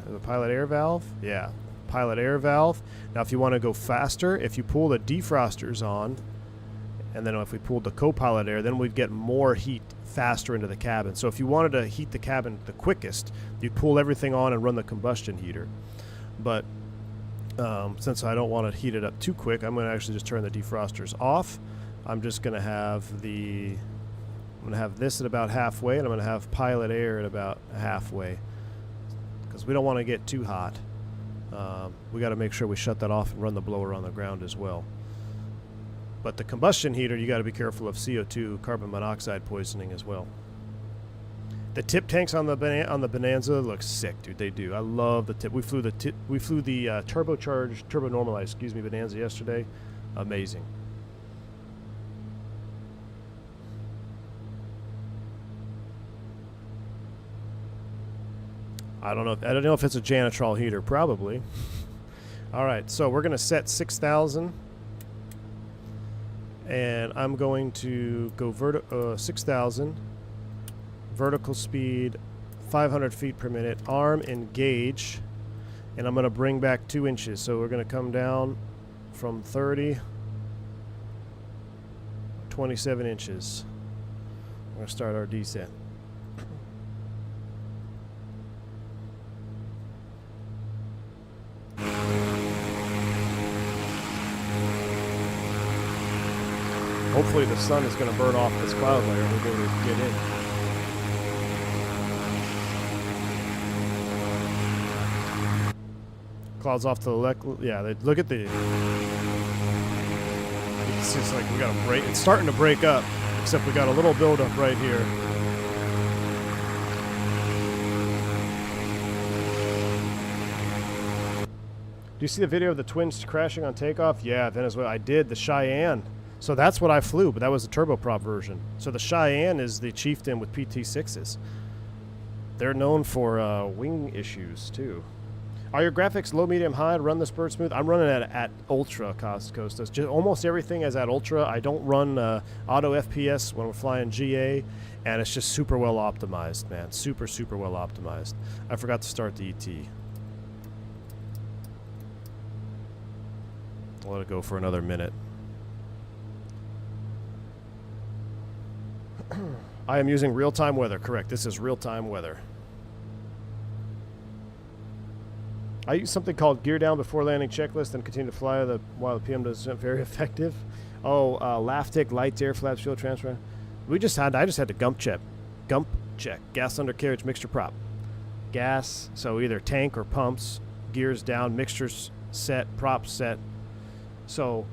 valve. Yeah, pilot air valve. Now, if you want to go faster, if you pull the defrosters on, and then if we pulled the co-pilot air, then we'd get more heat faster into the cabin. So if you wanted to heat the cabin the quickest, you'd pull everything on and run the combustion heater. But since I don't want to heat it up too quick, I'm going to actually just turn the defrosters off. I'm just going to have I'm going to have this at about halfway, and I'm going to have pilot air at about halfway, because we don't want to get too hot. We got to make sure we shut that off and run the blower on the ground as well. But the combustion heater, you got to be careful of CO2, carbon monoxide poisoning as well. The tip tanks on the Bonanza look sick, dude. They do. I love the tip. We flew the turbocharged, turbo normalized, Bonanza yesterday. Amazing. I don't know if it's a Janitrol heater. Probably. All right, so we're going to set 6,000. And I'm going to go 6,000. Vertical speed, 500 feet per minute. Arm engage. And I'm going to bring back 2 inches. So we're going to come down from 30, 27 inches. We're going to start our descent. Hopefully the sun is going to burn off this cloud layer and we'll be able to get in. Clouds off to the left. Yeah, look at the... It's just like we got a break. It's starting to break up, except we got a little buildup right here. Do you see the video of the twins crashing on takeoff? Yeah, Venezuela. I did. The Cheyenne. So that's what I flew, but that was the turboprop version. So the Cheyenne is the Chieftain with PT6s. They're known for wing issues, too. Are your graphics low, medium, high to run this bird smooth? I'm running at Ultra, Costas. Just almost everything is at Ultra. I don't run auto FPS when we're flying GA, and it's just super well optimized, man. Super, super well optimized. I forgot to start the ET. I'll let it go for another minute. I am using real-time weather. Correct. This is real-time weather. I use something called gear down before landing checklist and continue to fly while the PM does very effective. Oh, Laftic, lights, air flaps, fuel transfer. I just had to gump check. Gas undercarriage mixture prop. Gas, so either tank or pumps, gears down, mixtures set, props set. So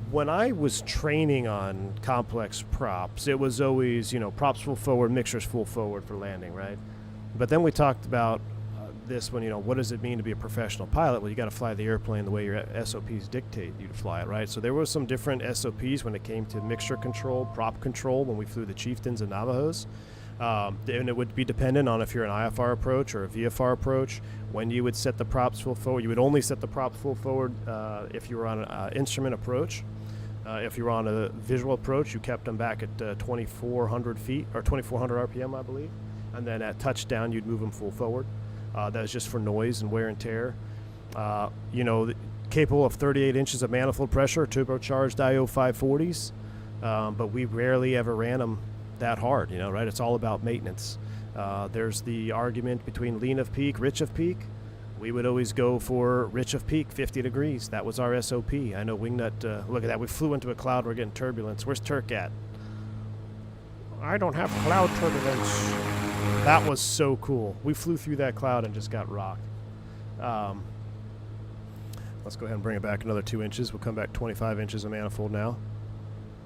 when I was training on complex props, it was always, props full forward, mixtures full forward for landing, right? But then we talked about this when, what does it mean to be a professional pilot? Well, you got to fly the airplane the way your SOPs dictate you to fly it, right? So there was some different SOPs when it came to mixture control, prop control when we flew the Chieftains and Navajos. And it would be dependent on if you're an IFR approach or a VFR approach, when you would set the props full forward. You would only set the props full forward if you were on an instrument approach. If you were on a visual approach, you kept them back at 2,400 feet, or 2,400 RPM, I believe. And then at touchdown, you'd move them full forward. That was just for noise and wear and tear. Capable of 38 inches of manifold pressure, turbocharged IO 540s. But we rarely ever ran them that hard, right? It's all about maintenance. There's the argument between lean of peak, rich of peak. We would always go for rich of peak, 50 degrees. That was our SOP. I know Wingnut, look at that. We flew into a cloud. We're getting turbulence. Where's Turk at? I don't have cloud turbulence. That was so cool. We flew through that cloud and just got rocked. Let's go ahead and bring it back another 2 inches. We'll come back 25 inches of manifold now.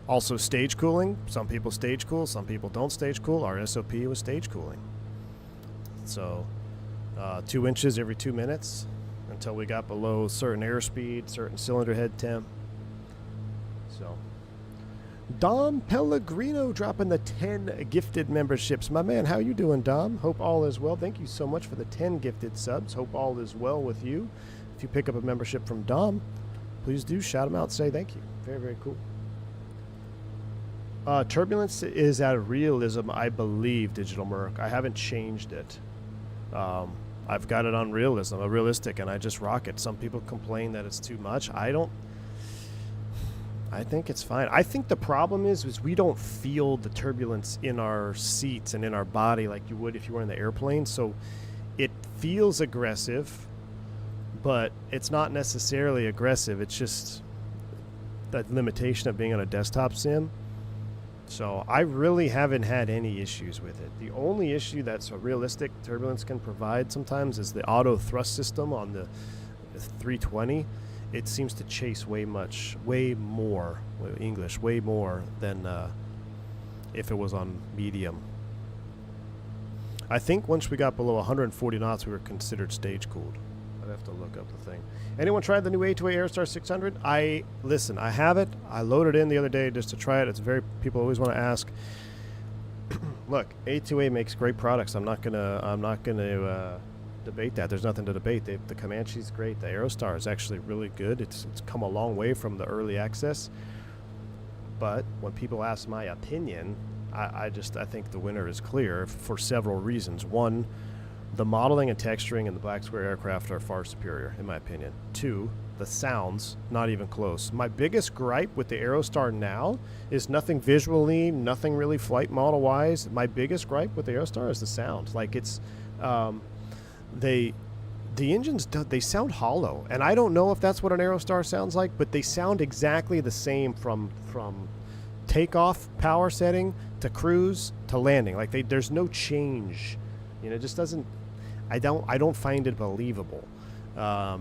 Also stage cooling. Some people stage cool, some people don't stage cool. Our SOP was stage cooling. So 2 inches every 2 minutes until we got below certain airspeed, certain cylinder head temp. So Dom Pellegrino dropping the 10 gifted memberships. My man, how you doing, Dom? Hope all is well. Thank you so much for the 10 gifted subs. Hope all is well with you. If you pick up a membership from Dom, please do shout him out. Say thank you. Very, very cool. Turbulence is at realism, I believe, Digital Merc. I haven't changed it. I've got it on realism, a realistic, and I just rock it. Some people complain that it's too much. I think it's fine. I think the problem is we don't feel the turbulence in our seats and in our body like you would if you were in the airplane. So it feels aggressive, but it's not necessarily aggressive. It's just the limitation of being on a desktop sim. So I really haven't had any issues with it. The only issue that's a realistic turbulence can provide sometimes is the auto thrust system on the 320. It seems to chase way more than if it was on medium. I think once we got below 140 knots, we were considered stage cooled. I'd have to look up the thing. Anyone tried the new A2A Airstar 600? I have it. I loaded in the other day just to try it. People always want to ask. Look, A2A makes great products. I'm not gonna debate that. There's nothing to debate. The Comanche's great. The Aerostar is actually really good. It's come a long way from the early access. But when people ask my opinion, I think the winner is clear for several reasons. One, the modeling and texturing in the Blackquare aircraft are far superior, in my opinion. Two, the sounds, not even close. My biggest gripe with the Aerostar now is nothing visually, nothing really flight model-wise. My biggest gripe with the Aerostar is the sound. Like, it's, the engines, they sound hollow. And I don't know if that's what an Aerostar sounds like, but they sound exactly the same from takeoff power setting to cruise to landing. Like, there's no change. It just doesn't. I don't find it believable. I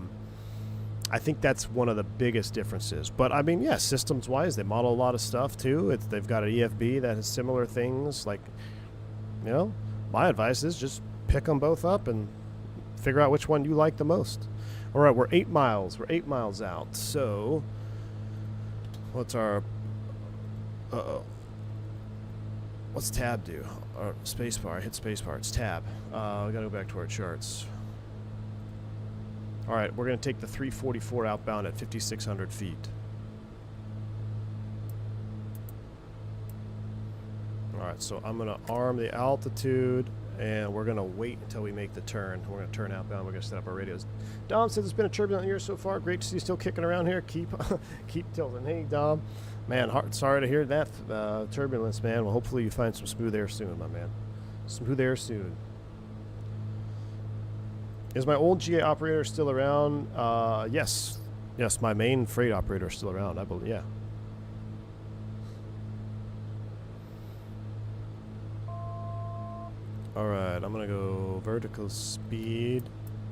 think that's one of the biggest differences. But I mean, yeah, systems wise, they model a lot of stuff too. They've got an EFB that has similar things. Like, my advice is just pick them both up and figure out which one you like the most. All right, we're 8 miles. We're 8 miles out. So, what's our? What's tab do? Or spacebar. Hit spacebar. It's tab. We gotta go back to our charts. All right, we're gonna take the 344 outbound at 5,600 feet. All right, so I'm gonna arm the altitude, and we're gonna wait until we make the turn. We're gonna turn outbound. We're gonna set up our radios. Dom says it's been a turbulent year so far. Great to see you still kicking around here. Keep tilting. Hey, Dom. Man, sorry to hear that turbulence, man. Well, hopefully you find some smooth air soon, my man. Smooth air soon. Is my old GA operator still around? Yes. Yes, my main freight operator is still around, I believe. Yeah. Alright, I'm going to go vertical speed.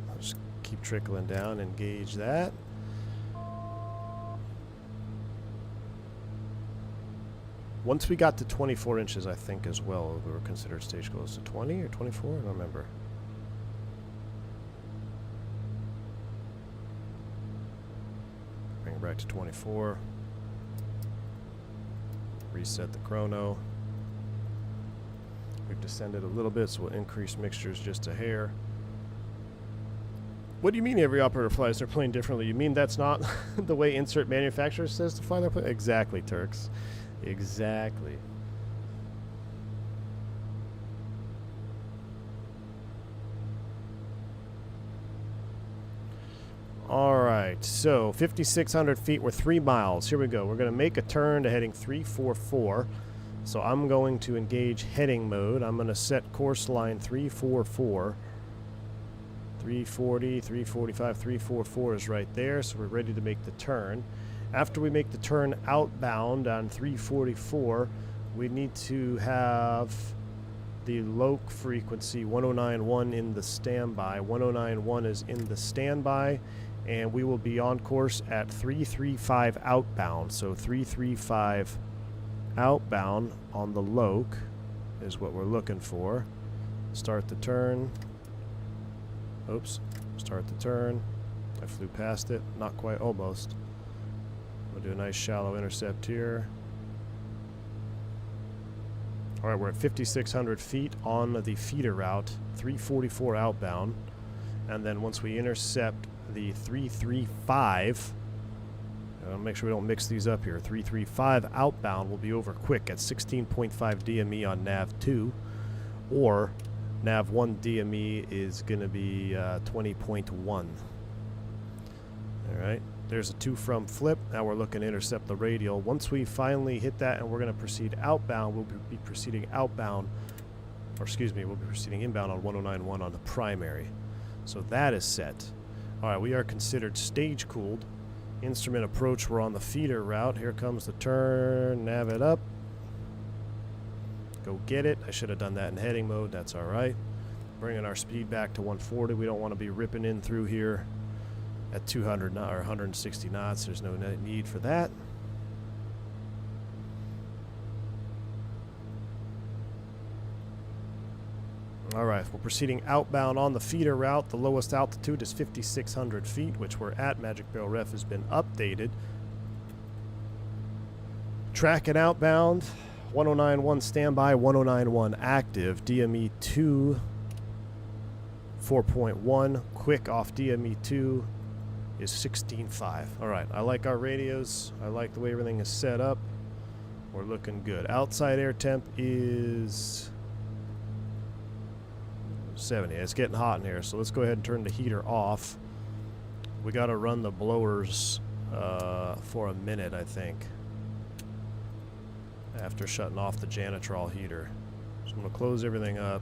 I'll just keep trickling down and gauge that. Once we got to 24 inches, I think, as well, we were considered stage goals. To 20 or 24? I don't remember. Bring it back to 24. Reset the chrono. We've descended a little bit, so we'll increase mixtures just a hair. What do you mean every operator flies their plane differently? You mean that's not the way insert manufacturer says to fly their plane? Exactly, Turks. Exactly. Alright, so 5,600 feet, we're 3 miles. Here we go. We're going to make a turn to heading 344. So I'm going to engage heading mode. I'm going to set course line 344. 340, 345, 344 is right there. So we're ready to make the turn. After we make the turn outbound on 344, we need to have the LOC frequency 1091 in the standby. 1091 is in the standby, and we will be on course at 335 outbound. So 335 outbound on the LOC is what we're looking for. Start the turn. Oops. Start the turn. I flew past it. Not quite. Almost. We'll do a nice shallow intercept here. Alright, we're at 5,600 feet on the feeder route, 344 outbound. And then once we intercept the 335, make sure we don't mix these up here. 335 outbound will be over quick at 16.5 DME on nav 2, or nav 1 DME is going to be 20.1. All right, there's a 2 from flip. Now we're looking to intercept the radial. Once we finally hit that and we're going to proceed outbound, we'll be proceeding outbound, or excuse me, we'll be proceeding inbound on 1091 on the primary. So that is set. All right, we are considered stage cooled. Instrument approach, we're on the feeder route. Here comes the turn, nav it up. Go get it. I should have done that in heading mode. That's all right. Bringing our speed back to 140. We don't want to be ripping in through here at 200 or 160 knots. There's no need for that. All right, we're proceeding outbound on the feeder route. The lowest altitude is 5,600 feet, which we're at. Magic Barrel Ref has been updated. Tracking outbound, 1091 standby, 1091 active. DME 2, 4.1. Quick off DME 2 is 16.5. All right, I like our radios. I like the way everything is set up. We're looking good. Outside air temp is 70. It's getting hot in here, so let's go ahead and turn the heater off. We got to run the blowers for a minute, I think, after shutting off the Janitrol heater. So I'm going to close everything up,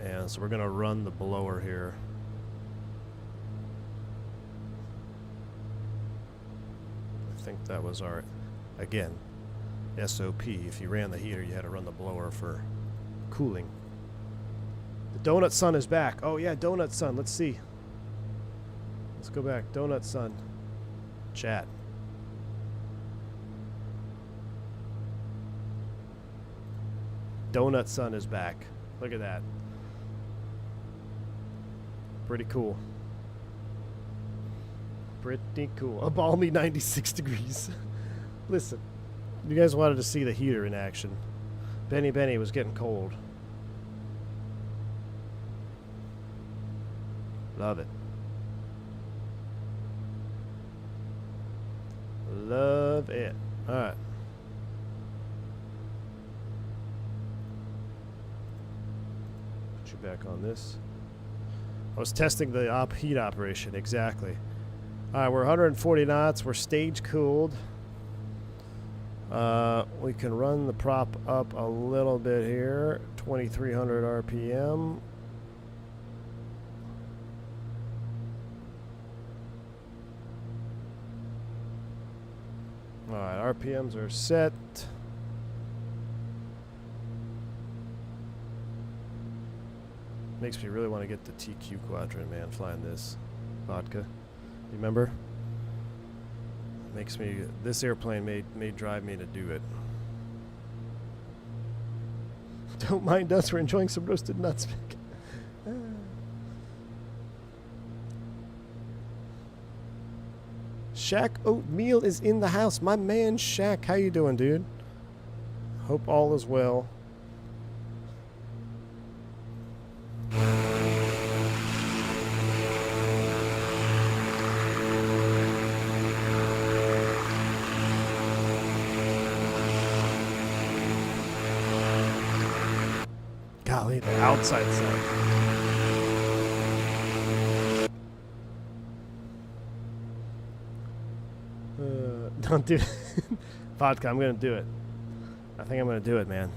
and so we're going to run the blower here. I think that was our, again, SOP. If you ran the heater, you had to run the blower for cooling. The Donut Sun is back. Oh yeah, Donut Sun. Let's see. Let's go back. Donut Sun. Chat. Donut Sun is back. Look at that. Pretty cool. Pretty cool. A balmy 96 degrees. Listen, you guys wanted to see the heater in action. Benny was getting cold. Love it. Love it. All right. Put you back on this. I was testing the heat operation. Exactly. All right, we're 140 knots. We're stage cooled. We can run the prop up a little bit here. 2,300 RPM. RPMs are set. Makes me really want to get the TQ Quadrant, man, flying this vodka. You remember? Makes me, this airplane may drive me to do it. Don't mind us, we're enjoying some roasted nuts. Shaq Oatmeal is in the house. My man Shaq, how you doing, dude? Hope all is well. Golly, the outside side. Don't do it. Vodka, I'm going to do it. I think I'm going to do it, man.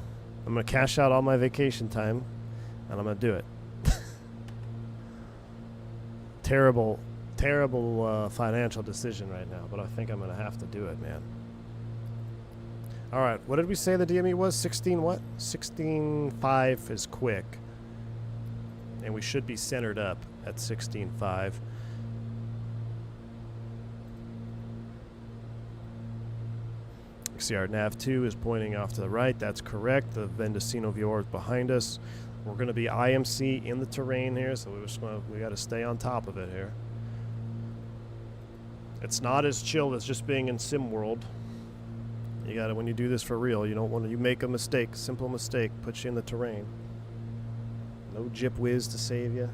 I'm going to cash out all my vacation time, and I'm going to do it. Terrible financial decision right now, but I think I'm going to have to do it, man. All right, what did we say the DME was? 16 what? 16.5 is quick. And we should be centered up at 16.5. See, our nav2 is pointing off to the right. That's correct. The Mendocino Vior is behind us. We're going to be IMC in the terrain here, so we got to stay on top of it here. It's not as chill as just being in Sim World. You got to, when you do this for real, you don't want to, you make a mistake, simple mistake, puts you in the terrain. No Jip Whiz to save you.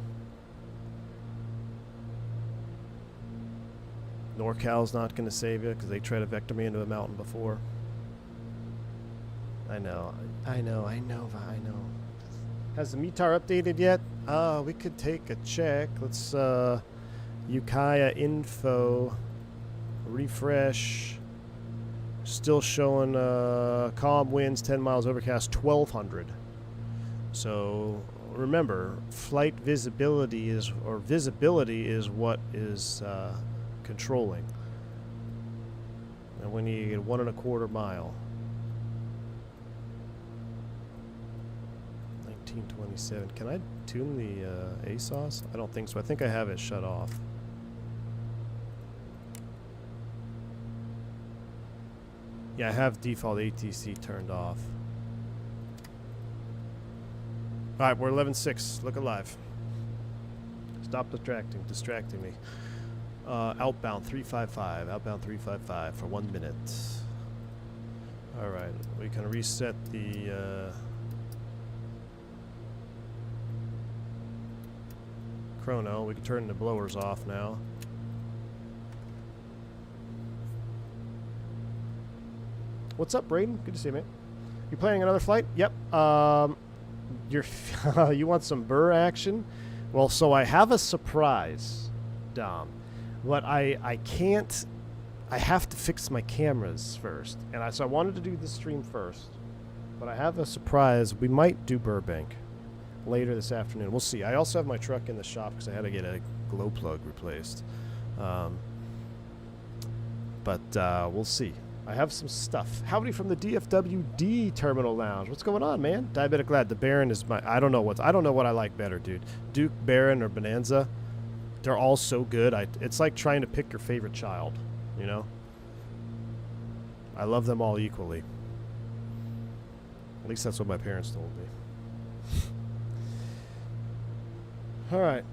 NorCal's not going to save you because they tried to vector me into a mountain before. I know. Has the METAR updated yet? We could take a check. Let's, Ukiah info, refresh. Still showing calm winds, 10 miles overcast, 1200. So remember, flight visibility is, or visibility is what is controlling. And when you get 1 1/4 mile. 1927. Can I tune the ASOS? I don't think so. I think I have it shut off. Yeah, I have default ATC turned off. Alright, we're 11.6. Look alive. Stop distracting me. Outbound 355. Outbound 355 for 1 minute. Alright, we can reset the chrono. We can turn the blowers off now. What's up, Braden? Good to see you, man. You planning another flight? Yep. You want some Burr action? Well, so I have a surprise, Dom. But I can't. I have to fix my cameras first, and so I wanted to do the stream first. But I have a surprise. We might do Burbank later this afternoon. We'll see. I also have my truck in the shop because I had to get a glow plug replaced. But we'll see. I have some stuff. Howdy from the DFWD Terminal Lounge. What's going on, man? Diabetic Lad. The Baron is my... I don't know what I like better, dude. Duke, Baron, or Bonanza. They're all so good. It's like trying to pick your favorite child, you know? I love them all equally. At least that's what my parents told me. All right.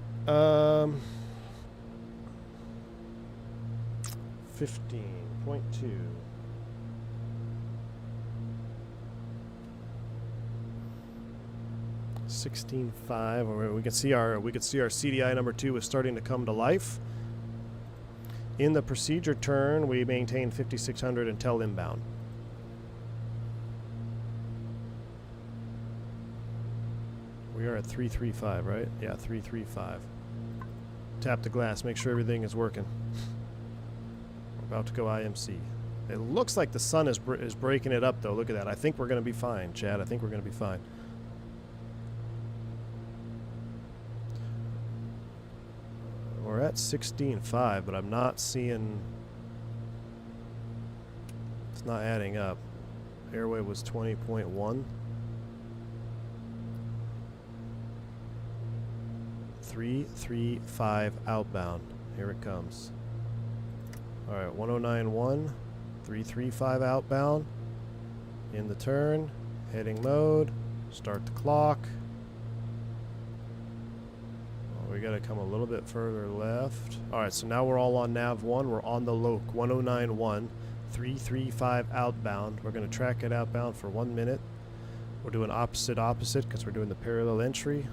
15.2. 16.5. We can see our CDI number 2 is starting to come to life. In the procedure turn, we maintain 5600 until inbound. We are at 335, right? Yeah, 335. Tap the glass, make sure everything is working. We're about to go IMC. It looks like the sun is breaking it up, though. Look at that. I think we're going to be fine, Chad. I think we're going to be fine. We're at 16.5, but I'm not seeing It's not adding up. Airway was 20.1. 335 outbound. Here it comes. Alright, 1091. 335 outbound. In the turn. Heading mode. Start the clock. Oh, we gotta come a little bit further left. Alright, so now we're all on nav 1. We're on the Loke. 1091. 335 outbound. We're going to track it outbound for 1 minute. We're doing opposite because we're doing the parallel entry.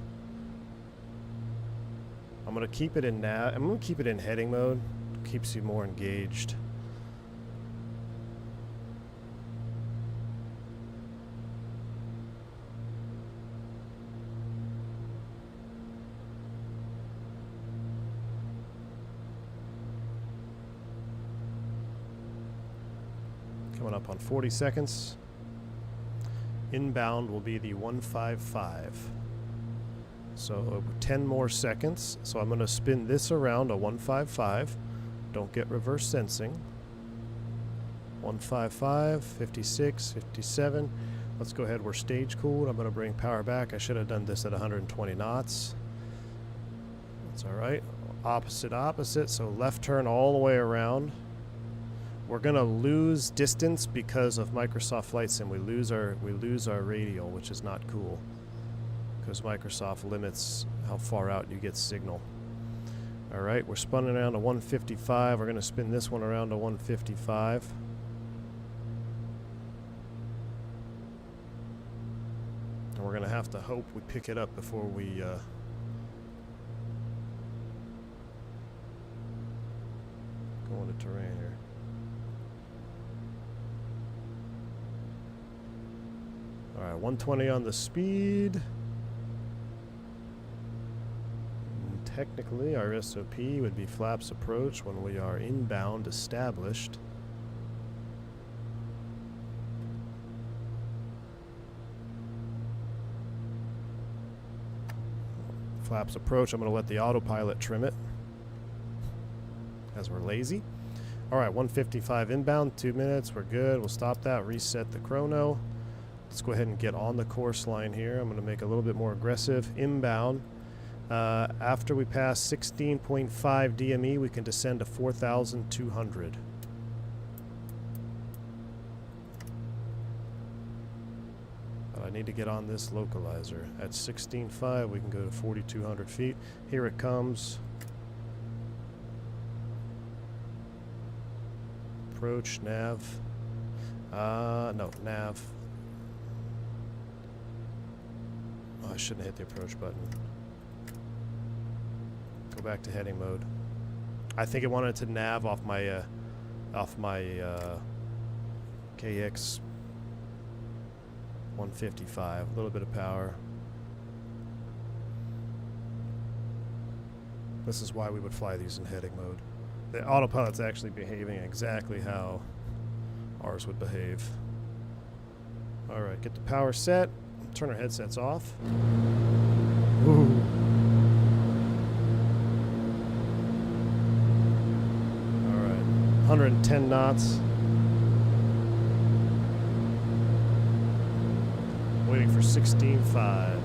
I'm going to keep it in nav. I'm going to keep it in heading mode. Keeps you more engaged. Coming up on 40 seconds. Inbound will be the 155. So 10 more seconds. So I'm going to spin this around a 155. Don't get reverse sensing. 155, 56, 57. Let's go ahead. We're stage cooled. I'm going to bring power back. I should have done this at 120 knots. That's all right. Opposite. So left turn all the way around. We're gonna lose distance because of Microsoft Flight Sim. We lose our radial, which is not cool, because Microsoft limits how far out you get signal. All right, we're spinning around to 155. We're gonna spin this one around to 155. And we're gonna have to hope we pick it up before we go into terrain here. Alright, 120 on the speed. And technically, our SOP would be flaps approach when we are inbound established. Flaps approach, I'm going to let the autopilot trim it, as we're lazy. Alright, 155 inbound, 2 minutes, we're good. We'll stop that, reset the chrono. Let's go ahead and get on the course line here. I'm going to make a little bit more aggressive. Inbound. After we pass 16.5 DME, we can descend to 4,200. But I need to get on this localizer. At 16.5, we can go to 4,200 feet. Here it comes. Approach, nav. No, nav. I shouldn't hit the approach button. Go back to heading mode. I think it wanted to nav off my KX 155. A little bit of power. This is why we would fly these in heading mode. The autopilot's actually behaving exactly how ours would behave. All right, get the power set. Turn our headsets off. Ooh. All right, 110 knots. Waiting for 16.5.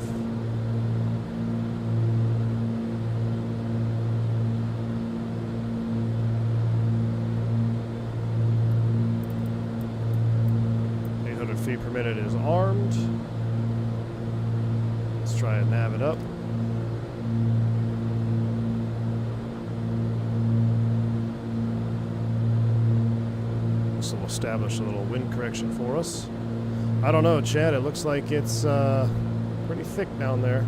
Feet per minute is armed. Let's try and nav it up. This will establish a little wind correction for us. I don't know, Chad. It looks like it's pretty thick down there.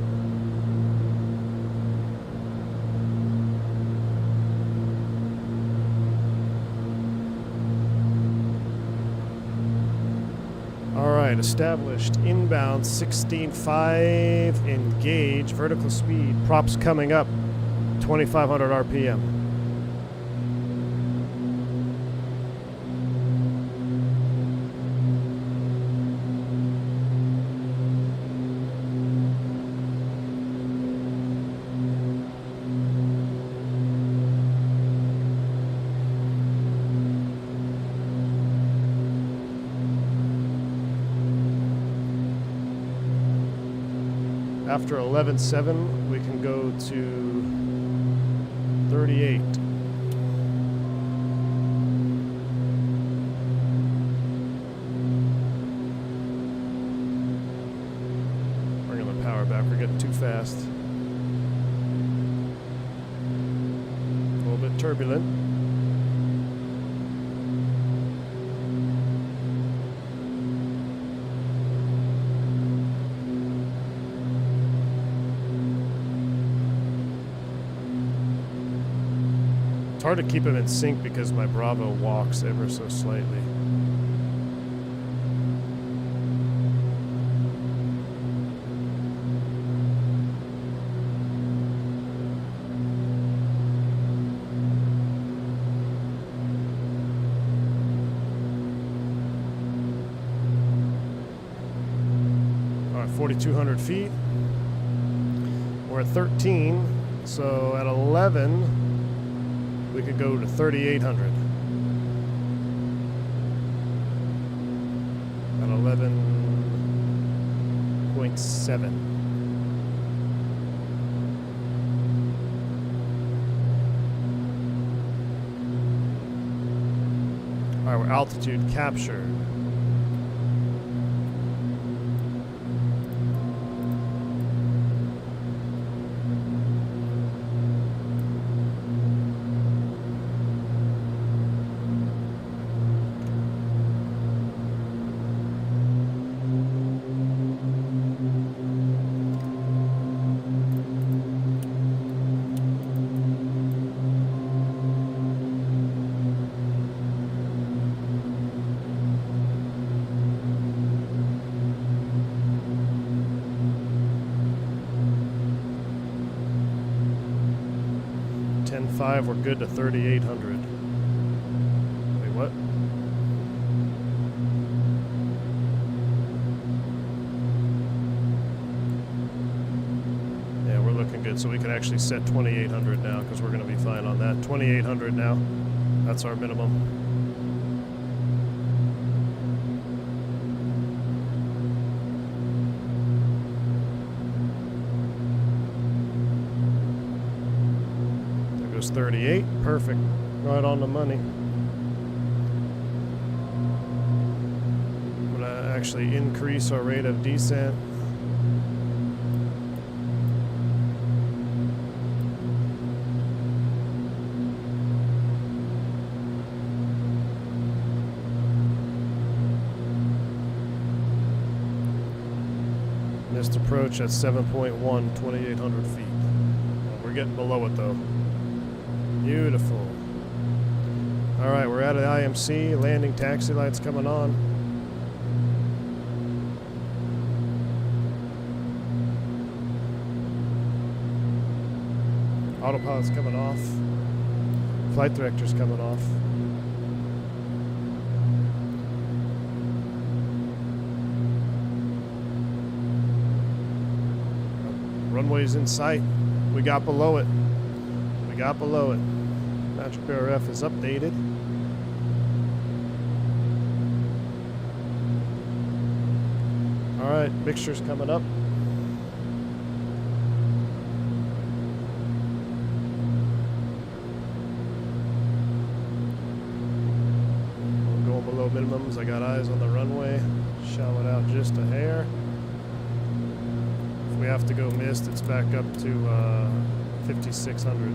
Alright, established. Inbound 16.5. Engage. Vertical speed. Props coming up. 2,500 RPM. after 11.7, we can go to 38. Bringing the power back. We're getting too fast. A little bit turbulent. It's hard to keep them in sync because my Bravo walks ever so slightly. All right, 4,200 feet. We're at 13, so at 11, we could go to 3,800. At 11.7. All right, we're altitude captured. We're good to 3,800. Wait, what? Yeah, we're looking good. So we can actually set 2,800 now because we're going to be fine on that. 2,800 now. That's our minimum. There goes 38. Perfect. Right on the money. I'm going to actually increase our rate of descent. Missed approach at 7.1, 2,800 feet. We're getting below it though. Beautiful. All right, we're at an IMC. Landing taxi lights coming on. Autopilot's coming off. Flight director's coming off. Runway's in sight. We got below it. We got below it. Magic BRF is updated. All right, mixture's coming up. I'm going below minimums. I got eyes on the runway. Shallow it out just a hair. If we have to go missed, it's back up to 5,600.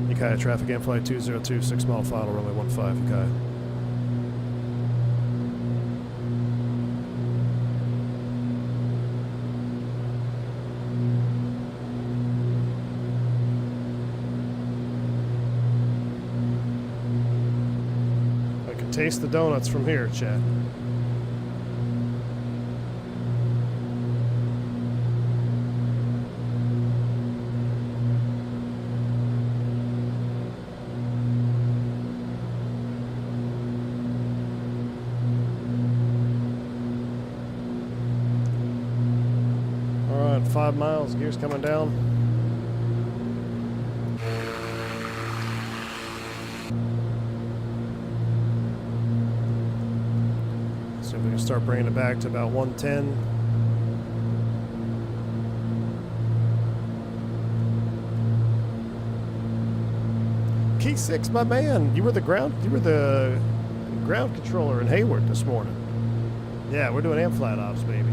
Ukiah traffic and flight 202, 6 mile final, runway 15, Ukiah. I can taste the donuts from here, Chad. 5 miles. Gears coming down. So we can start bringing it back to about 110. Key 6, my man. You were the ground controller in Hayward this morning. Yeah, we're doing flight ops, baby.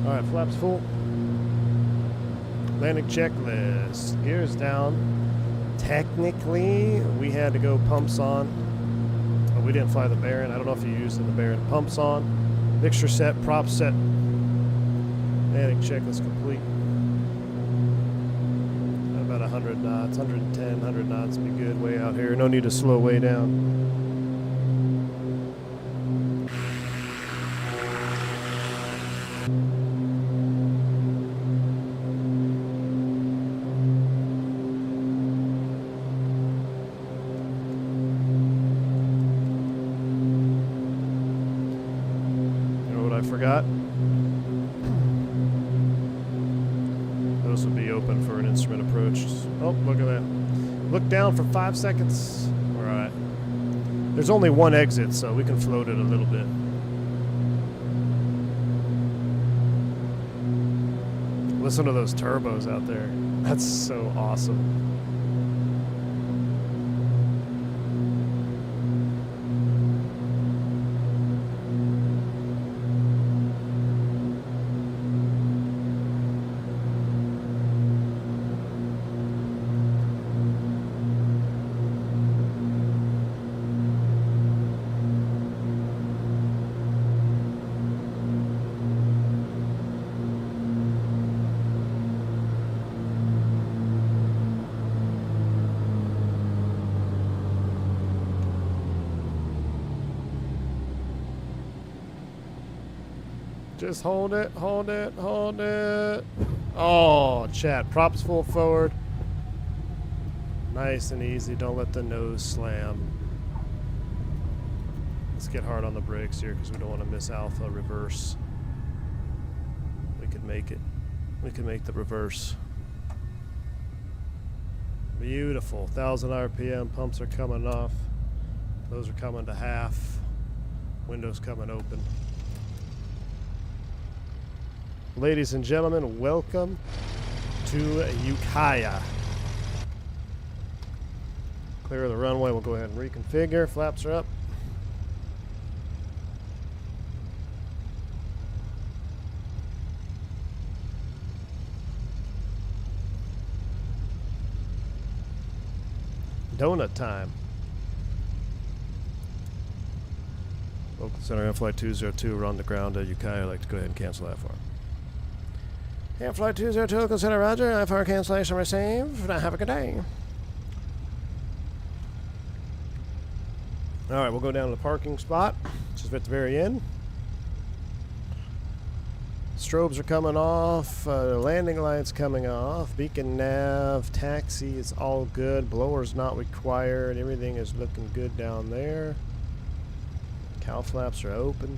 All right, flaps full. Landing checklist. Gears down. Technically, we had to go pumps on, but we didn't fly the Baron. I don't know if you used the Baron. Pumps on. Mixture set. Prop set. Landing checklist complete. About 100 knots. 110, 100 knots would be good way out here. No need to slow way down. Forgot. Those will be open for an instrument approach. Oh, look at that. Look down for 5 seconds. All right. There's only one exit, so we can float it a little bit. Listen to those turbos out there. That's so awesome. Just hold it, hold it, hold it. Oh, chat. Props full forward. Nice and easy. Don't let the nose slam. Let's get hard on the brakes here because we don't want to miss alpha reverse. We could make it. We can make the reverse. Beautiful. 1,000 RPM. Pumps are coming off. Those are coming to half. Windows coming open. Ladies and gentlemen, welcome to Ukiah. Clear the runway. We'll go ahead and reconfigure. Flaps are up. Donut time. Local Center Air Flight 202, we're on the ground at Ukiah. I'd like to go ahead and cancel that for him. Air Flight 202, Local Center, roger. IFR cancellation received. Have a good day. All right, we'll go down to the parking spot, which is at the very end. Strobes are coming off. Landing lights coming off. Beacon nav. Taxi is all good. Blowers not required. Everything is looking good down there. Cow flaps are open.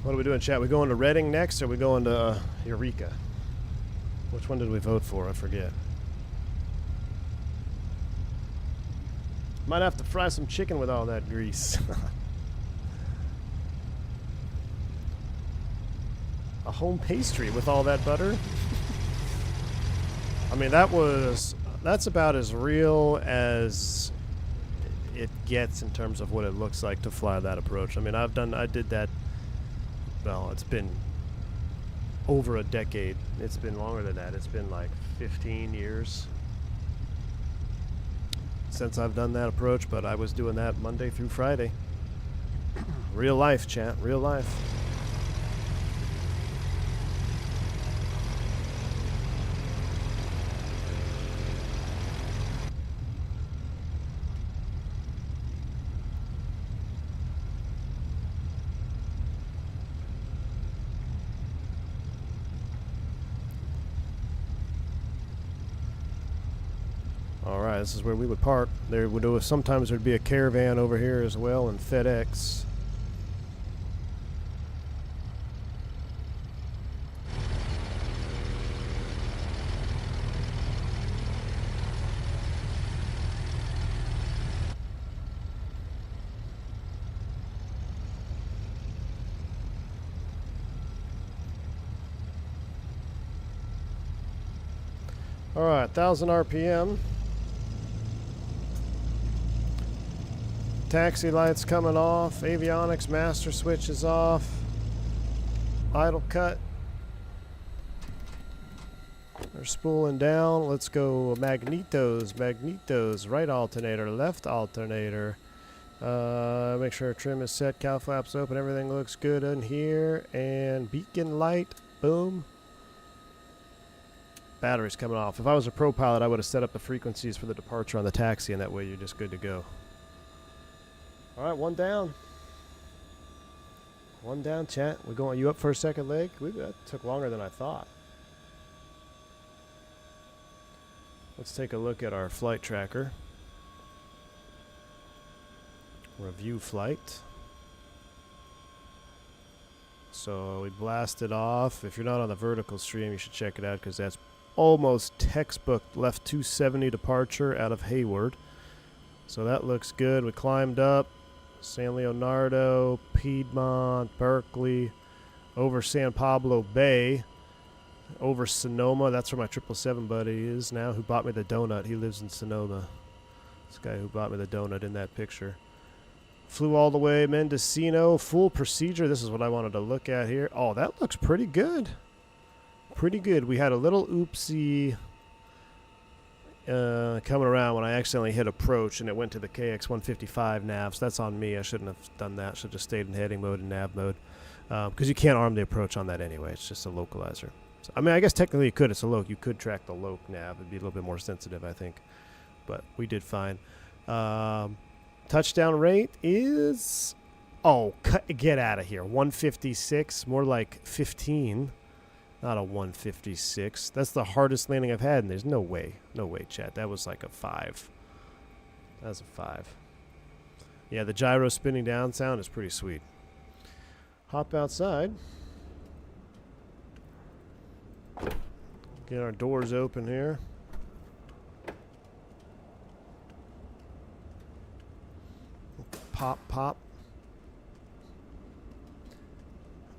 What are we doing, chat? We going to Reading next, or we going to Eureka? Which one did we vote for? I forget. Might have to fry some chicken with all that grease. A home pastry with all that butter? I mean, that's about as real as it gets in terms of what it looks like to fly that approach. I mean, I did that. Well, it's been over a decade. It's been longer than that. It's been like 15 years since I've done that approach, but I was doing that Monday through Friday. Real life, chat. Real life. Alright, this is where we would park. There would sometimes there'd be a caravan over here as well, and FedEx. Alright, 1000 RPM. Taxi lights coming off. Avionics master switch is off. Idle cut. They're spooling down. Let's go magnetos. Magnetos. Right alternator. Left alternator. Make sure our trim is set. Cow flaps open. Everything looks good in here. And beacon light. Boom. Battery's coming off. If I was a pro pilot, I would have set up the frequencies for the departure on the taxi, and that way you're just good to go. Alright, one down. One down, chat. We're going. You up for a second leg? That took longer than I thought. Let's take a look at our flight tracker. Review flight. So we blasted off. If you're not on the vertical stream, you should check it out because that's almost textbook. Left 270 departure out of Hayward. So that looks good. We climbed up San Leonardo, Piedmont, Berkeley, over San Pablo Bay, over Sonoma. That's where my 777 buddy is now, who bought me the donut. He lives in Sonoma. This guy who bought me the donut in that picture. Flew all the way Mendocino, full procedure. This is what I wanted to look at here. Oh, that looks pretty good. Pretty good. We had a little oopsie coming around when I accidentally hit approach and it went to the KX-155 nav. So that's on me. I shouldn't have done that. Should have stayed in heading mode and nav mode. Because you can't arm the approach on that anyway. It's just a localizer. So, I mean, I guess technically you could. It's a loc. You could track the loc nav. It'd be a little bit more sensitive, I think. But we did fine. Touchdown rate is... Oh, get out of here. 156. More like 15. Not a 156. That's the hardest landing I've had, and there's no way. No way, chat. That was like a 5. That was a 5. Yeah, the gyro spinning down sound is pretty sweet. Hop outside. Get our doors open here. Pop, pop.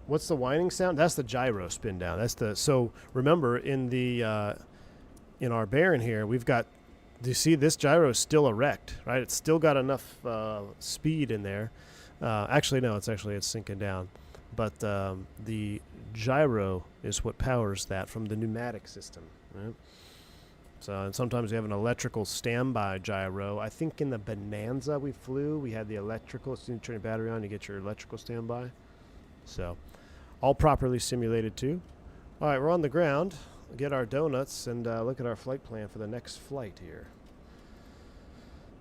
What's the whining sound? That's the gyro spin down. That's the... So remember, in the in our Baron here, we've got... Do you see this gyro is still erect, right? It's still got enough speed in there. Actually, no. It's sinking down. But the gyro is what powers that from the pneumatic system, right? So and sometimes we have an electrical standby gyro. I think in the Bonanza we flew, we had the electrical. So you turn your battery on, you get your electrical standby. So all properly simulated too. All right, we're on the ground. We'll get our donuts and look at our flight plan for the next flight here.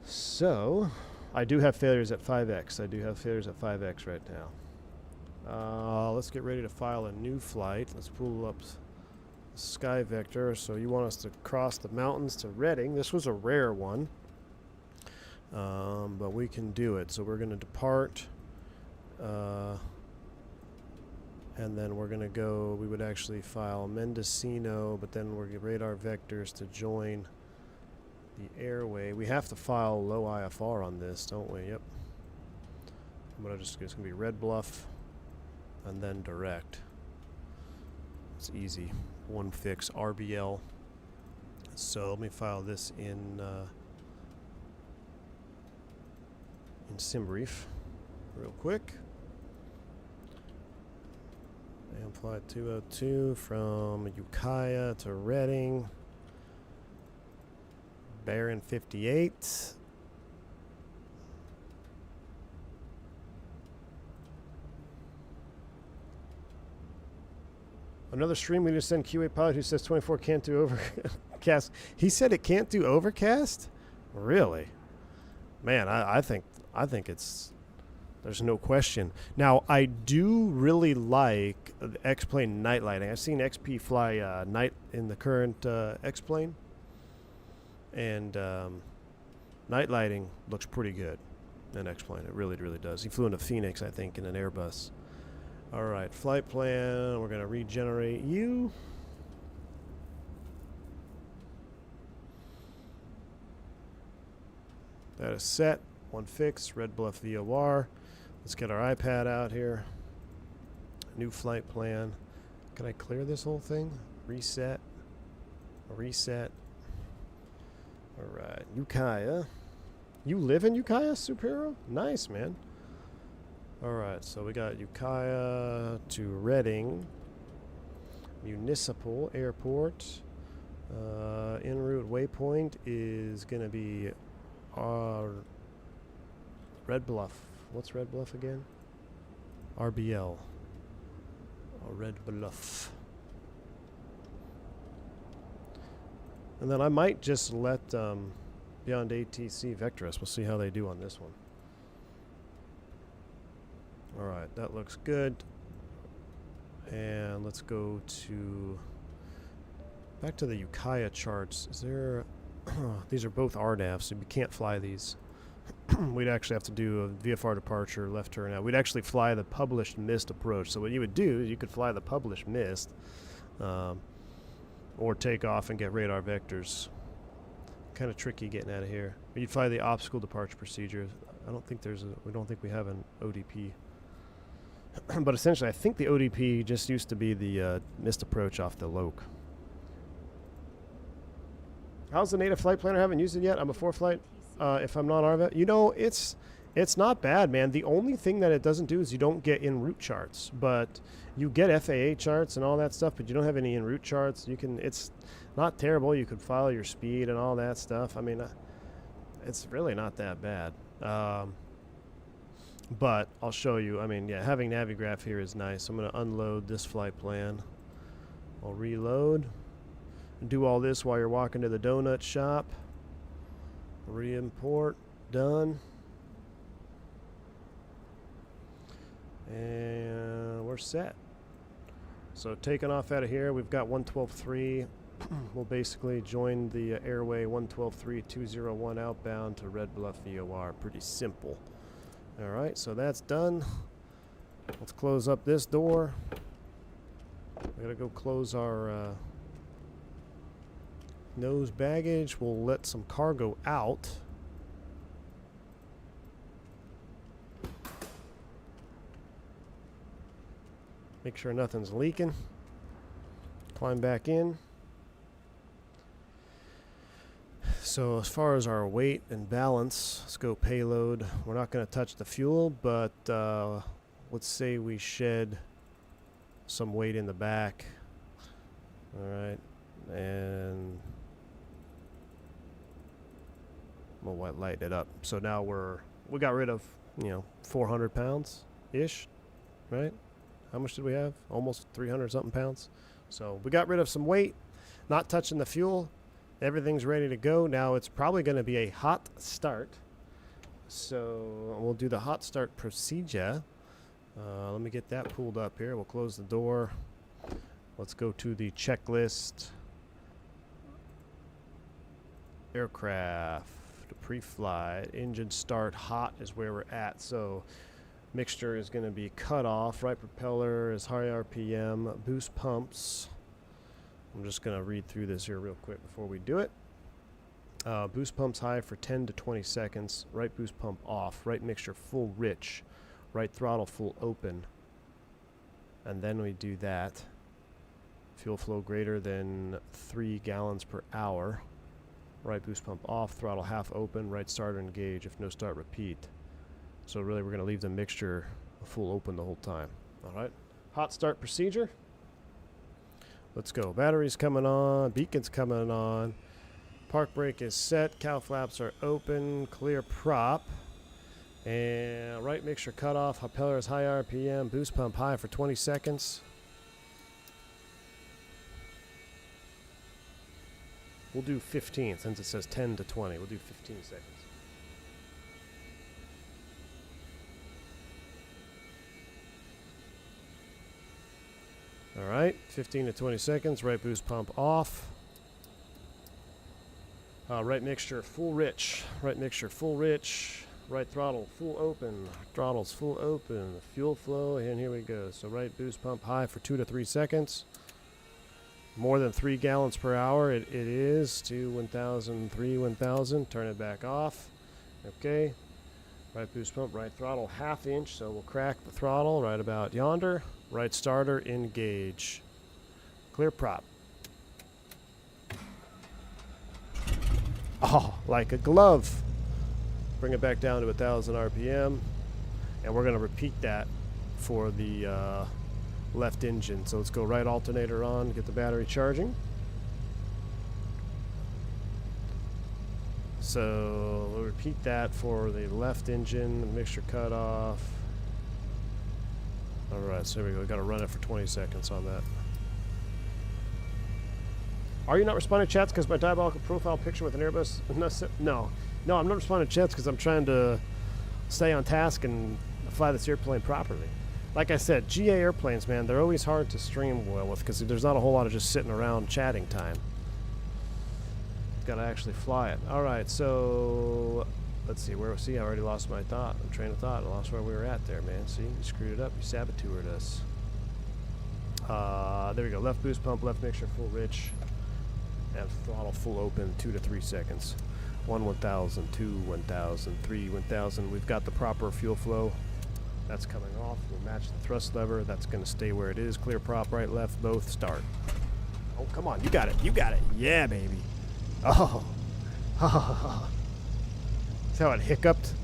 So I do have failures at 5X. I do have failures at 5X right now. Let's get ready to file a new flight. Let's pull up Sky Vector. So you want us to cross the mountains to Reading. This was a rare one, but we can do it. So we're going to depart, and then we're going to go, we would actually file Mendocino, but then we're going to radar vectors to join the airway. We have to file low IFR on this, don't we? Yep. I'm going to just, it's going to be Red Bluff and then direct. It's easy. One fix, RBL. So let me file this in SimBrief real quick. And flight 202 from Ukiah to Reading. Baron 58. Another stream we just sent QA pilot who says 24 can't do overcast. He said it can't do overcast? Really? Man, I think it's, there's no question. Now, I do really like the X-Plane night lighting. I've seen XP fly night in the current X-Plane. And night lighting looks pretty good in X-Plane. It really, really does. He flew into Phoenix, I think, in an Airbus. All right, flight plan. We're going to regenerate you. That is set. One fix. Red Bluff VOR. Let's get our iPad out here. New flight plan. Can I clear this whole thing? Reset. Reset. All right, Ukiah. You live in Ukiah, Superhero? Nice, man. All right, so we got Ukiah to Reading. Municipal Airport. En route waypoint is going to be Red Bluff. What's Red Bluff again? RBL. Red Bluff. And then I might just let Beyond ATC vector us. We'll see how they do on this one. All right, that looks good. And let's go to back to the Ukiah charts. Is there? These are both RNAVs, so we can't fly these. We'd actually have to do a VFR departure, left turn out. We'd actually fly the published missed approach. So what you would do is you could fly the published missed, or take off and get radar vectors. Kind of tricky getting out of here. But you'd fly the obstacle departure procedure. I don't think we don't think we have an ODP. But essentially, I think the ODP just used to be the missed approach off the Loke. How's the native flight planner? I haven't used it yet. I'm a 4-flight. If I'm not RVET, you know, it's not bad, man. The only thing that it doesn't do is you don't get en route charts, but you get FAA charts and all that stuff, but you don't have any en route charts. You can, it's not terrible. You could file your speed and all that stuff. I mean, it's really not that bad. But I'll show you. I mean, yeah, having Navigraph here is nice. I'm going to unload this flight plan. I'll reload. Do all this while you're walking to the donut shop. Re-import. Done. And we're set. So taking off out of here, we've got 112.3. We'll basically join the airway 112.3.201 outbound to Red Bluff VOR. Pretty simple. All right, so that's done. Let's close up this door. We gotta go close our nose baggage. We'll let some cargo out. Make sure nothing's leaking. Climb back in. So as far as our weight and balance, let's go payload. We're not going to touch the fuel, but let's say we shed some weight in the back. All right, and we'll light it up. So now we got rid of 400 pounds ish, right? How much did we have? Almost 300 something pounds. So we got rid of some weight, not touching the fuel. Everything's ready to go. Now it's probably going to be a hot start. So we'll do the hot start procedure. Let me get that pulled up here. We'll close the door. Let's go to the checklist. Aircraft, pre-flight, engine start, hot is where we're at. So mixture is going to be cut off. Right propeller is high RPM. Boost pumps. I'm just going to read through this here real quick before we do it. Boost pumps high for 10 to 20 seconds. Right boost pump off. Right mixture full rich. Right throttle full open. And then we do that. Fuel flow greater than 3 gallons per hour. Right boost pump off. Throttle half open. Right starter engage. If no start, repeat. So really we're going to leave the mixture full open the whole time. All right. Hot start procedure. Let's go. Battery's coming on. Beacon's coming on. Park brake is set. Cow flaps are open. Clear prop. And right mixture cut off. Propeller is high RPM. Boost pump high for 20 seconds. We'll do 15 since it says 10 to 20. We'll do 15 seconds. All right, 15 to 20 seconds. Right boost pump off. Right mixture, full rich. Right mixture, full rich. Right throttle, full open. Throttle's full open. Fuel flow, and here we go. So right boost pump high for 2 to 3 seconds. More than 3 gallons per hour. It is to 1,000, 1,000. Turn it back off. Okay. Right boost pump, right throttle, ½ inch. So we'll crack the throttle right about yonder. Right starter, engage. Clear prop. Oh, like a glove. Bring it back down to 1,000 RPM. And we're going to repeat that for the left engine. So let's go right alternator on, get the battery charging. So we'll repeat that for the left engine, mixture cutoff. Alright, so here we go. We've got to run it for 20 seconds on that. Are you not responding to chats because my diabolical profile picture with an Airbus? No, I'm not responding to chats because I'm trying to stay on task and fly this airplane properly. Like I said, GA airplanes, man, they're always hard to stream well with because there's not a whole lot of just sitting around chatting time. Got to actually fly it. All right, so let's see. See, I already lost my train of thought. I lost where we were at there, man. See, you screwed it up. You saboteured us. There we go. Left boost pump, left mixture, full rich. And throttle full open, 2 to 3 seconds. 1,000, 2, 1,000, 3, 1,000. We've got the proper fuel flow. That's coming off. We'll match the thrust lever. That's going to stay where it is. Clear prop, right, left, both. Start. Oh, come on. You got it. You got it. Yeah, baby. Oh. See how it hiccuped?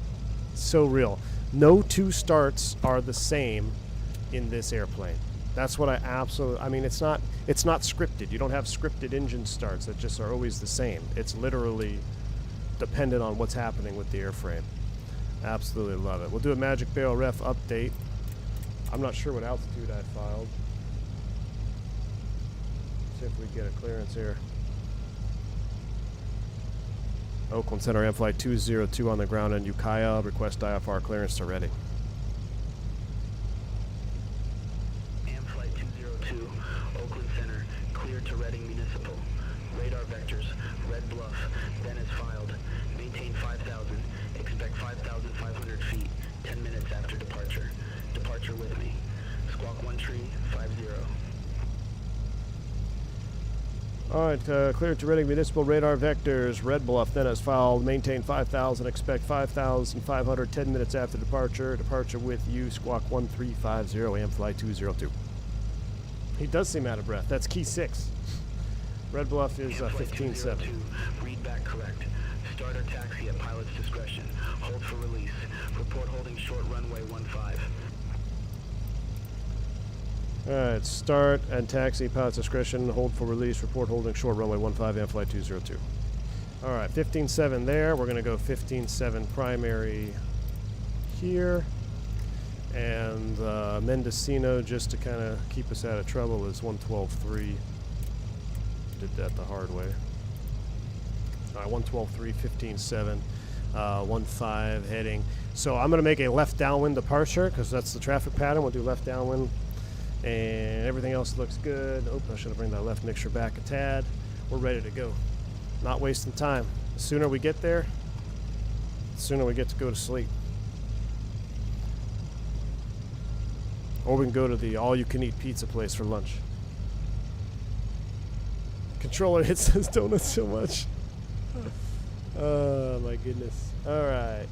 So real. No 2 starts are the same in this airplane. That's what I absolutely... I mean, it's not scripted. You don't have scripted engine starts that just are always the same. It's literally dependent on what's happening with the airframe. Absolutely love it. We'll do a Magic Barrel ref update. I'm not sure what altitude I filed. See if we get a clearance here. Oakland Center, M Flight 202 on the ground in Ukiah. Request IFR clearance to ready. Flight 202, Oakland Center, cleared to Reading Municipal. Radar vectors, Red Bluff, then is filed. Maintain 5,000, expect 5,500 feet, 10 minutes after departure. Departure with me. Squawk 1 tree, 50. Alright, cleared to Reading Municipal, radar vectors, Red Bluff, then as filed. Maintain 5,000, expect 5,500, 10 minutes after departure. Departure with you, Squawk 1350, AM Flight 202. He does seem out of breath. That's key 6. Red Bluff is 15.7. Read back correct. Start or taxi at pilot's discretion. Hold for release. Report holding short runway 15. Alright, start and taxi, pilot's discretion, hold for release, report holding short runway 15, AM Flight 202. Alright, 15.7 there. We're going to go 15.7 primary here. And Mendocino, just to kind of keep us out of trouble, is 112.3. Did that the hard way. Alright, 112.3, 15.7, 15 heading. So I'm going to make a left downwind departure because that's the traffic pattern. We'll do left downwind. And everything else looks good. Oh, I should have bring that left mixture back a tad. We're ready to go. Not wasting time. The sooner we get there, the sooner we get to go to sleep. Or we can go to the all-you-can-eat pizza place for lunch. Controller hits those donuts so much. Oh, my goodness. All right.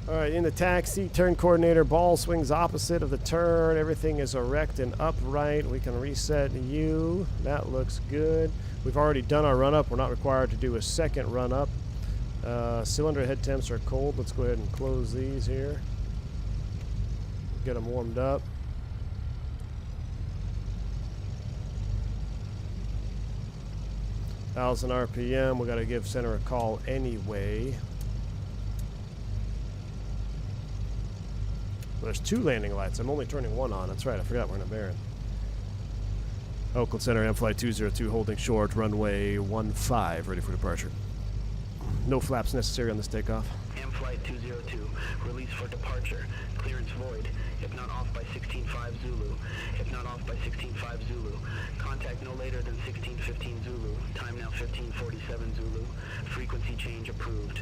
All right, in the taxi, turn coordinator, ball swings opposite of the turn. Everything is erect and upright. We can reset U. That looks good. We've already done our run-up. We're not required to do a second run-up. Cylinder head temps are cold. Let's go ahead and close these here. Get them warmed up. Thousand RPM. We got to give center a call anyway. There's 2 landing lights. I'm only turning 1 on. That's right. I forgot we're in a Baron. Oakland Center, M Flight 202, holding short, runway 15, ready for departure. No flaps necessary on this takeoff. M Flight 202, release for departure. Clearance void. If not off by 16.5 Zulu. If not off by 16.5 Zulu. Contact no later than 16:15 Zulu. Time now 15:47 Zulu. Frequency change approved.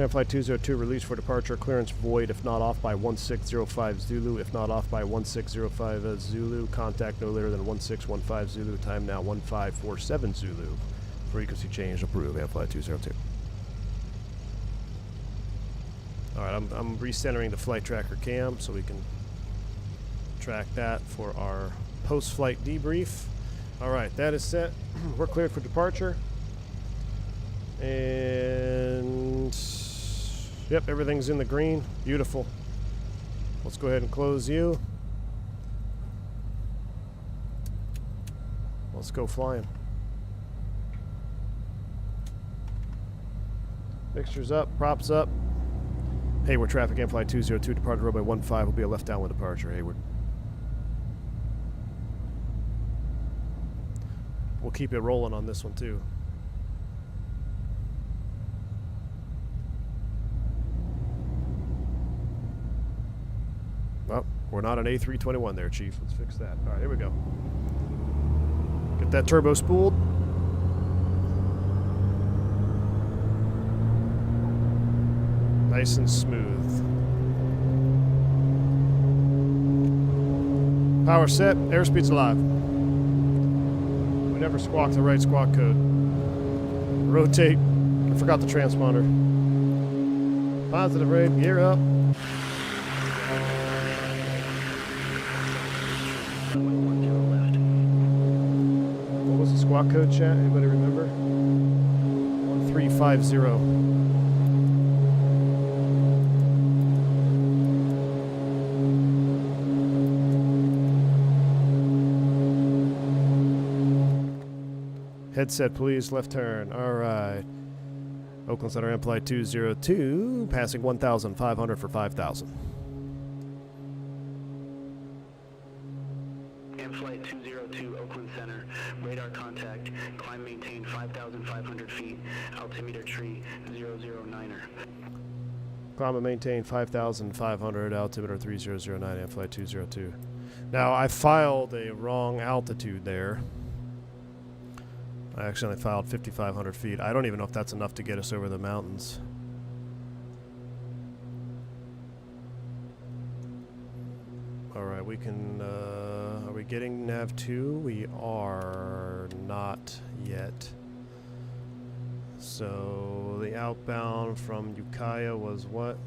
Flight 202, release for departure. Clearance void if not off by 1605 Zulu. If not off by 1605 Zulu. Contact no later than 1615 Zulu. Time now 1547 Zulu. Frequency change approved. Flight 202. Alright, I'm recentering the flight tracker cam so we can track that for our post-flight debrief. Alright, that is set. We're cleared for departure. And yep, everything's in the green. Beautiful. Let's go ahead and close you. Let's go flying. Mixtures up, props up. Hayward traffic and flight 202, departed runway 15 will be a left downwind departure, Hayward. We'll keep it rolling on this one too. Well, we're not an A321 there, Chief. Let's fix that. All right, here we go. Get that turbo spooled. Nice and smooth. Power set. Airspeed's alive. We never squawk the right squawk code. Rotate. I forgot the transponder. Positive rate. Gear up. What was the squawk code, chat? Anybody remember? 1350. Headset, please. Left turn. All right. Oakland Center, flight 202, passing 1,500 for 5,000. Flight 202, Oakland Center, radar contact, climb maintain 5,500 feet, altimeter tree 009er. Climb and maintain 5,500, altimeter 3009, and flight 202. Now, I filed a wrong altitude there. I accidentally filed 5,500 feet. I don't even know if that's enough to get us over the mountains. Alright, we can, are we getting nav 2? We are not yet. So, the outbound from Ukiah was what?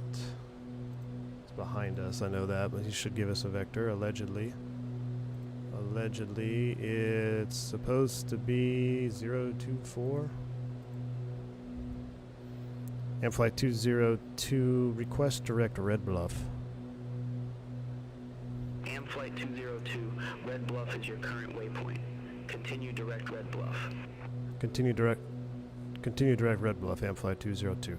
It's behind us, I know that, but he should give us a vector, allegedly. Allegedly, it's supposed to be 024. And flight 202, request direct Red Bluff. Flight 202, Red Bluff is your current waypoint. Continue direct Red Bluff. Continue direct Red Bluff, flight 202.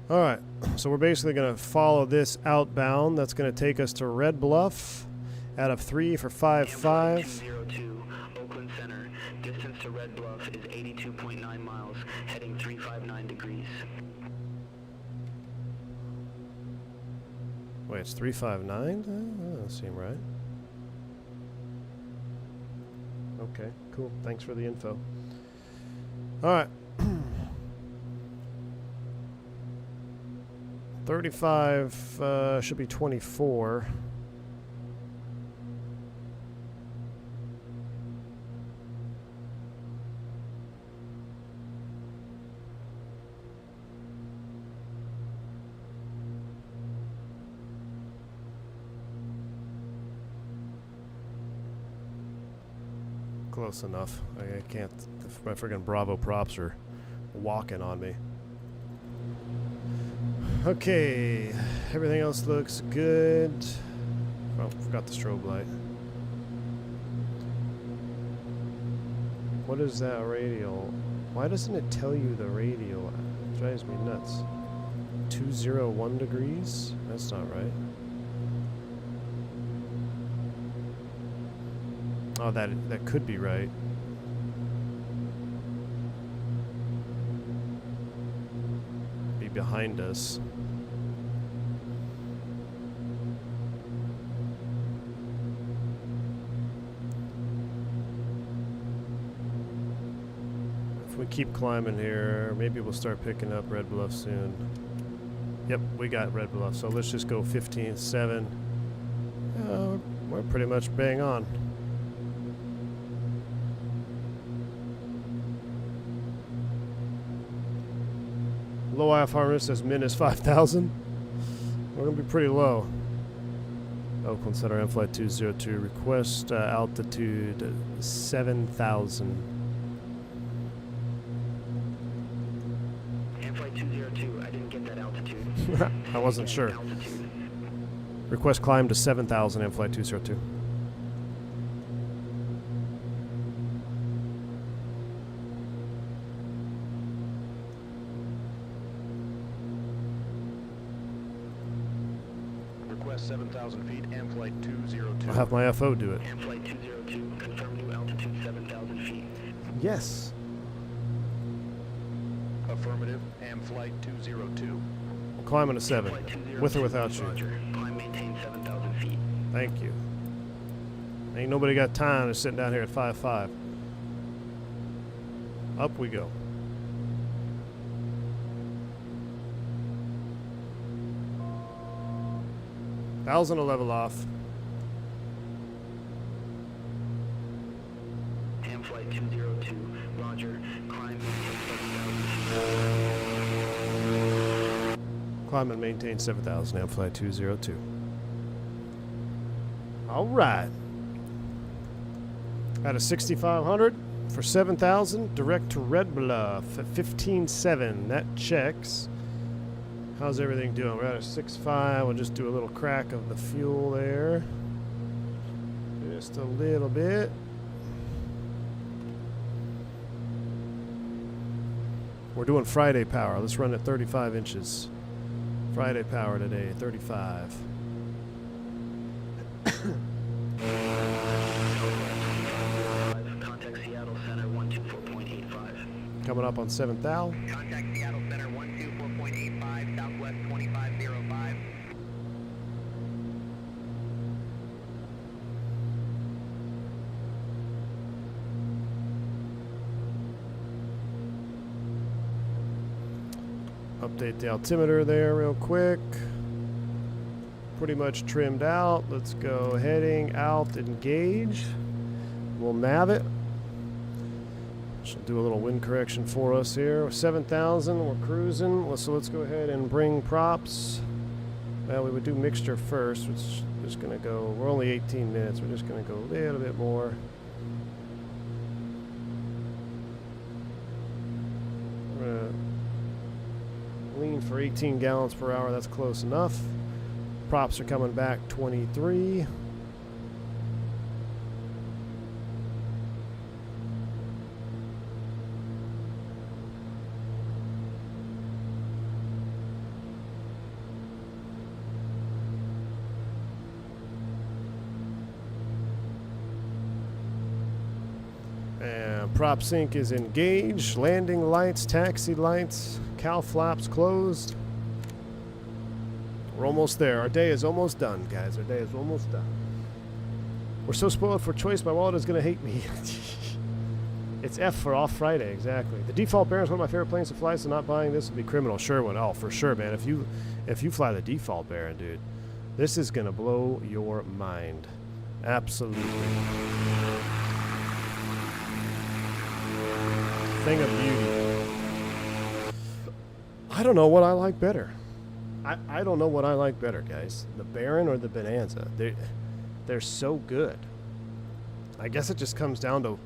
Alright, so we're basically going to follow this outbound. That's going to take us to Red Bluff. Out of 3 for 5.5. 202, Oakland Center. Distance to Red Bluff is 82.9 miles, heading 359 degrees. Wait, it's 359? That doesn't seem right. Okay, cool. Thanks for the info. Alright. 35 should be 24. Close enough. I can't. My friggin' Bravo props are walking on me. Okay, everything else looks good. Oh, forgot the strobe light. What is that radial? Why doesn't it tell you the radial? It drives me nuts. 201 degrees? That's not right. Oh, that could be right. behind us. If we keep climbing here, maybe we'll start picking up Red Bluff soon. Yep, we got Red Bluff, so let's just go 15.7. We're pretty much bang on. Low IF harness as min as 5,000. We're gonna be pretty low. Oakland Center M-Flight 202, request altitude 7,000. M-Flight 202, I didn't get that altitude. I wasn't sure. Altitude. Request climb to 7,000 M-Flight 202. Request 7,000 feet, M-Flight 202. I'll have my FO do it. M-Flight 202, confirm new altitude 7,000 feet. Yes. Affirmative, M-Flight 202. We're climbing to 7, M-Flight 202, with or without you. Roger. Climb maintain 7,000 feet. Thank you. Ain't nobody got time to sit down here at 5.5. Up we go. Thousand to level off. M-Flight 202, roger. Climb maintain 7,000 feet. Climb and maintain 7,000, M-Flight 202. All right. At a 6,500 for 7,000, direct to Red Bluff at 15.7. That checks. How's everything doing? We're at a 6.5. We'll just do a little crack of the fuel there. Just a little bit. We're doing Friday power. Let's run at 35 inches. Friday power today, 35. Contact Seattle Center 124.85. Coming up on 7th Al. Contact Seattle Center 124.85, Southwest 2505. Update the altimeter there real quick. Pretty much trimmed out. Let's go heading out, engage. We'll nav it. She'll do a little wind correction for us here. 7,000, we're cruising. So let's go ahead and bring props. Well, we would do mixture first, which is just gonna go, we're only 18 minutes. We're just gonna go a little bit more. We're gonna lean for 18 gallons per hour. That's close enough. Props are coming back 23. And prop sync is engaged. Landing lights, taxi lights, cow flaps closed. We're almost there. Our day is almost done, guys. Our day is almost done. We're so spoiled for choice, my wallet is going to hate me. It's F for off Friday, exactly. The default Baron is one of my favorite planes to fly, so not buying this would be criminal. Sure one. Oh, for sure, man. If you fly the default Baron, dude, this is going to blow your mind. Absolutely. Thing of beauty. I don't know what I like better. I don't know what I like better, guys. The Baron or the Bonanza. They're so good. I guess it just comes down to,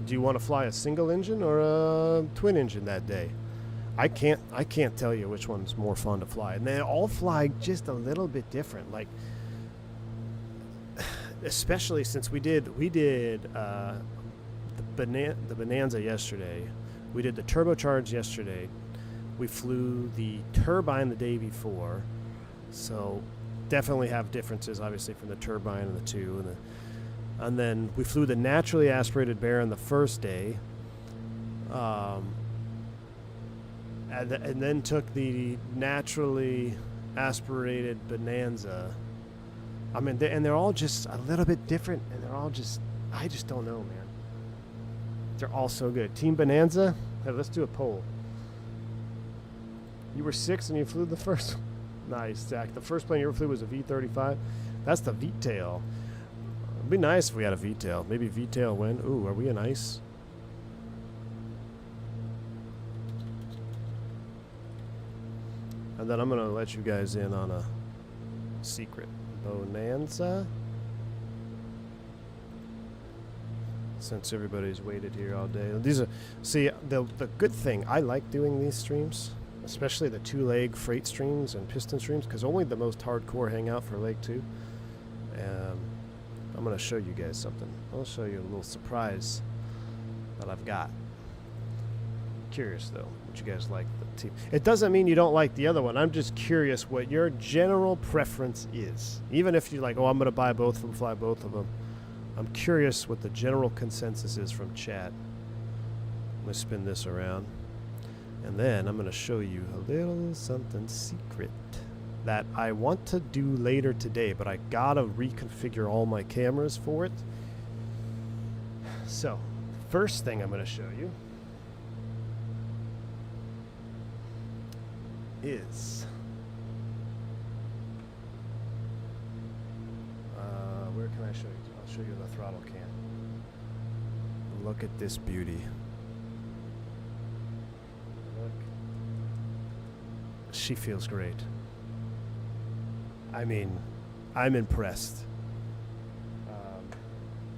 do you want to fly a single engine or a twin engine that day? I can't tell you which one's more fun to fly. And they all fly just a little bit different. Like, especially since we did the Bonanza yesterday. We did the turbocharged yesterday. We flew the turbine the day before, so definitely have differences, obviously, from the turbine and the two. And then we flew the naturally aspirated Baron the first day, and then took the naturally aspirated Bonanza. I mean, and they're all just a little bit different, and they're all just, I just don't know, man. They're all so good. Team Bonanza, hey, let's do a poll. You were 6 and you flew the first one. Nice, Zach. The first plane you ever flew was a V-35. That's the V-tail. It'd be nice if we had a V-tail. Maybe V-tail win. Ooh, are we in ice? And then I'm going to let you guys in on a secret. Bonanza. Since everybody's waited here all day. These are, see, the good thing, I like doing these streams, especially the 2-leg freight streams and piston streams, because only the most hardcore hang out for leg 2. I'm going to show you guys something. I'll show you a little surprise that I've got. Curious, though, what you guys like the team. It doesn't mean you don't like the other one. I'm just curious what your general preference is. Even if you're like, oh, I'm going to buy both of them, fly both of them. I'm curious what the general consensus is from chat. I'm going to spin this around. And then I'm going to show you a little something secret that I want to do later today, but I got to reconfigure all my cameras for it. So, first thing I'm going to show you is where can I show you? I'll show you the throttle cam. Look at this beauty. Look. She feels great. I mean, I'm impressed.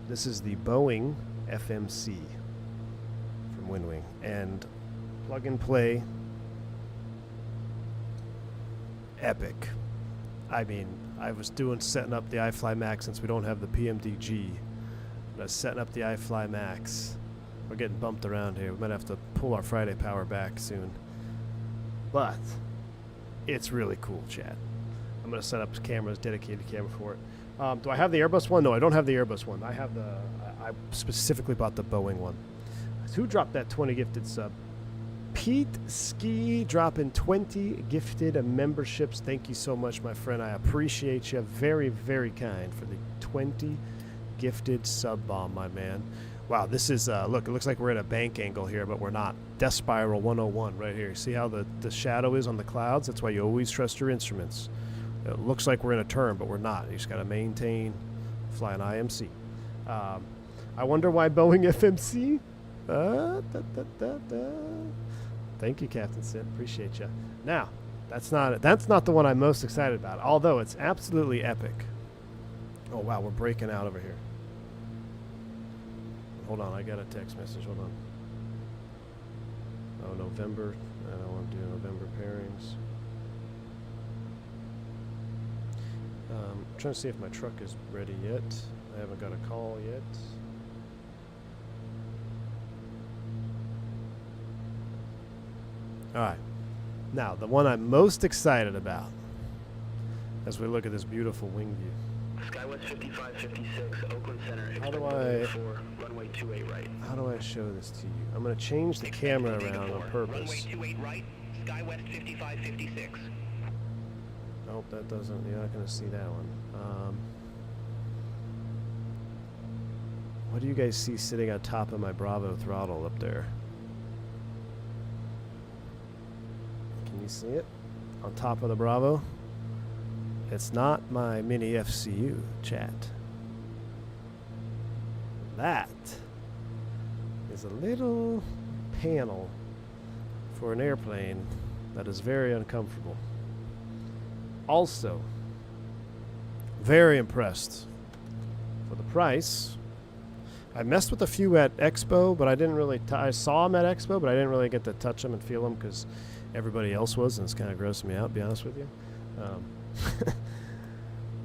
This is the Boeing FMC from Windwing, and plug and play. Epic. I mean, I was setting up the iFly Max since we don't have the PMDG. I was setting up the iFly Max. We're getting bumped around here. We might have to pull our Friday power back soon. But it's really cool, chat. I'm going to set up cameras, dedicated camera for it. Do I have the Airbus one? No, I don't have the Airbus one. I have the. I specifically bought the Boeing one. Who dropped that 20 gifted sub? Pete Ski dropping 20 gifted memberships. Thank you so much, my friend. I appreciate you. Very, very kind for the 20 gifted sub bomb, my man. Wow, this is, look, it looks like we're at a bank angle here, but we're not. Death Spiral 101 right here. See how the shadow is on the clouds? That's why you always trust your instruments. It looks like we're in a turn, but we're not. You just got to maintain, fly an IMC. I wonder why Boeing FMC? Thank you, Captain Sid. Appreciate you. Now, that's not the one I'm most excited about, although it's absolutely epic. Oh, wow, we're breaking out over here. Hold on, I got a text message. Hold on. Oh, November. I don't want to do November pairings. I'm trying to see if my truck is ready yet. I haven't got a call yet. All right. Now, the one I'm most excited about as we look at this beautiful wing view. Skywest 5556, Oakland Center. How do runway 28 right. How do I show this to you? I'm going to change the camera around on purpose. Runway 28 right, Skywest 5556. Nope, that doesn't. You're not going to see that one. What do you guys see sitting on top of my Bravo throttle up there? Can you see it? On top of the Bravo? It's not my mini FCU, chat. That is a little panel for an airplane that is very uncomfortable. Also, very impressed for the price. I messed with a few at Expo, but I didn't really. I saw them at Expo, but I didn't really get to touch them and feel them because everybody else was, and it's kind of grossing me out, to be honest with you.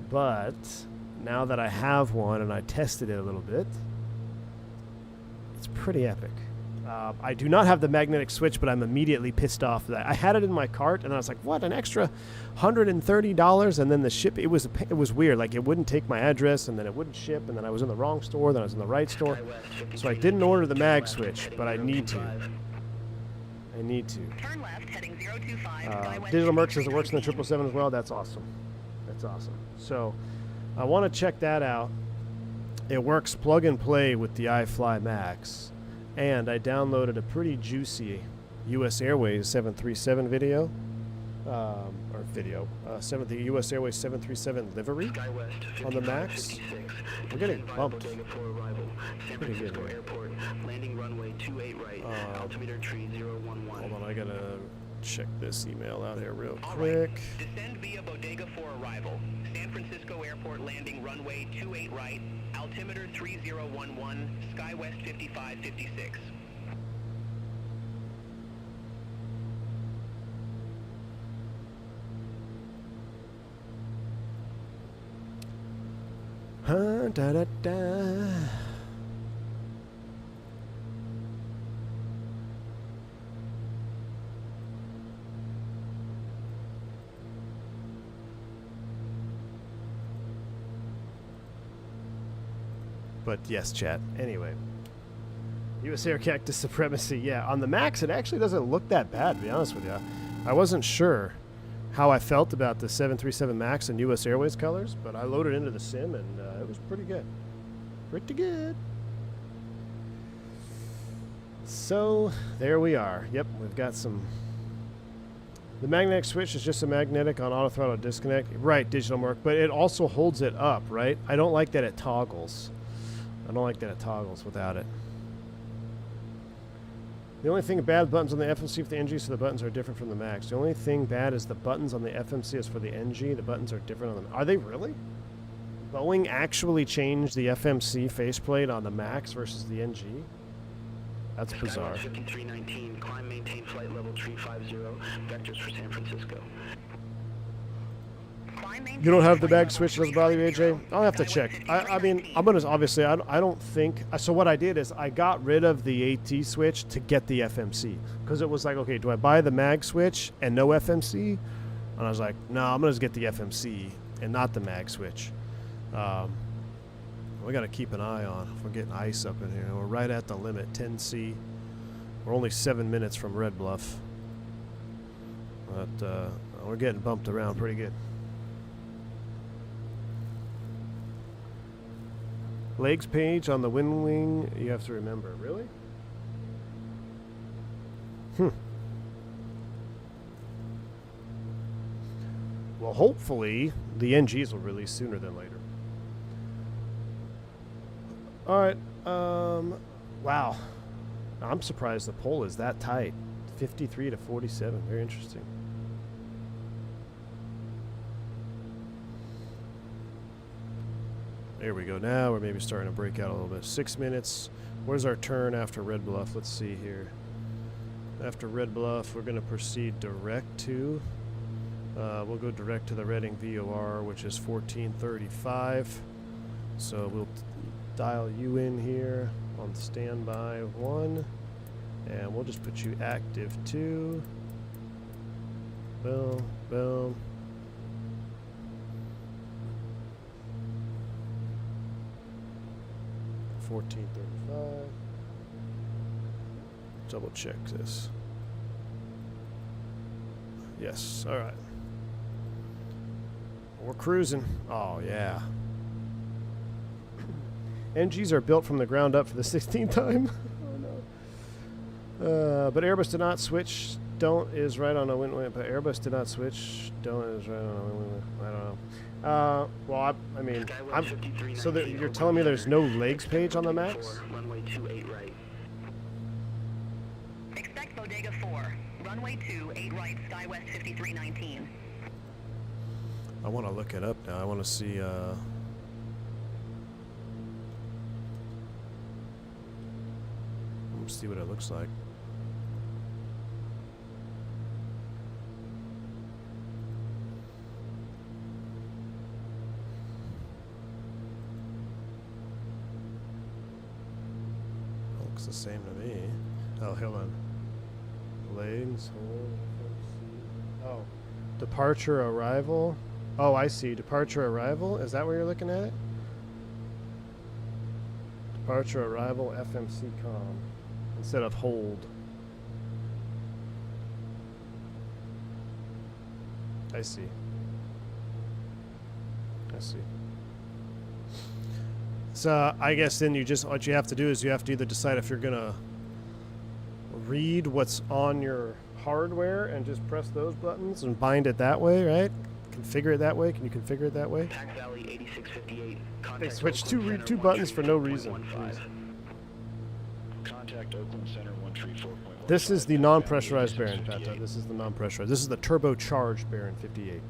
But now that I have one and I tested it a little bit, it's pretty epic. I do not have the magnetic switch, but I'm immediately pissed off that I had it in my cart, and I was like, "What? An extra $130?" And then the ship, it was weird. Like it wouldn't take my address, and then it wouldn't ship, and then I was in the wrong store, then I was in the right store. So I didn't order the mag switch, but I need to. I I need to. Turn left, heading 025. Digital Merc says it works in the 777 as well. That's awesome. That's awesome. So I want to check that out. It works plug and play with the iFly Max. And I downloaded a pretty juicy US Airways 737 video. The US Airways 737 livery on the Max. We're getting bumped. Pretty good here. Airport, landing runway 28 right, altimeter tree 011. Hold on, I gotta check this email out here real quick. Descend via Bodega for arrival. San Francisco Airport landing runway 28 right, altimeter 3011, SkyWest 5556. Da da da. But yes, chat. Anyway, US Air Cactus Supremacy. Yeah, on the Max, it actually doesn't look that bad, to be honest with you. I wasn't sure how I felt about the 737 Max and US Airways colors, but I loaded into the sim and it was pretty good. Pretty good. So there we are. Yep, we've got some. The magnetic switch is just a magnetic on auto throttle disconnect. Right, Digital Merc, but it also holds it up, right? I don't like that it toggles. I don't like that it toggles without it. The only thing bad, buttons on the FMC for the NG, so the buttons are different from the Max. The only thing bad is the buttons on the FMC is for the NG. The buttons are different on the... Are they really? Boeing actually changed the FMC faceplate on the Max versus the NG? That's bizarre. 5319, climb, maintain flight level 350, vectors for San Francisco. You don't have the mag switch, doesn't bother you, AJ? I'll have to check. I mean, I'm gonna obviously. I don't think. So what I did is I got rid of the AT switch to get the FMC because it was like, okay, do I buy the mag switch and no FMC? And I was like, no, I'm gonna just get the FMC and not the mag switch. We got to keep an eye on if we're getting ice up in here. We're right at the limit, 10C. We're only 7 minutes from Red Bluff, but we're getting bumped around pretty good. Legs page on the wind wing, you have to remember. Really? Well, hopefully the NGs will release sooner than later. All right. Wow. I'm surprised the poll is that tight. 53 to 47. Very interesting. There we go. Now we're maybe starting to break out a little bit. 6 minutes. Where's our turn after Red Bluff? Let's see here. After Red Bluff, we're going to proceed direct to. We'll go direct to the Reading VOR, which is 1435. So we'll dial you in here on standby 1. And we'll just put you active 2. Boom, boom. $14.35. Double check this. Yes, all right. We're cruising. Oh, yeah. NGs are built from the ground up for the 16th time. Oh, no. But Airbus did not switch. Don't is right on a win. But Airbus did not switch. Don't is right on a win. I don't know. Well, I mean, so that you're telling me there's no legs page on the Max? Runway 28 right. Expect Bodega 4. Runway 28 right, SkyWest 5319. I want to look it up now. I want to see. Let's see what it looks like. Looks the same to me. Oh, hold on. Legs. Oh, departure arrival. Oh, I see. Departure arrival. Is that where you're looking at it? Departure arrival FMC com instead of hold. I see. I see. So I guess then what you have to do is you have to either decide if you're gonna read what's on your hardware and just press those buttons and bind it that way, right? Configure it that way. Can you configure it that way? Pack Valley 8658. They Contact switched Oakland two Center buttons for no reason. 134.15. Contact Oakland Center 134.15. This is the non-pressurized Baron, Pata. This is the non-pressurized. This is the turbocharged Baron 58.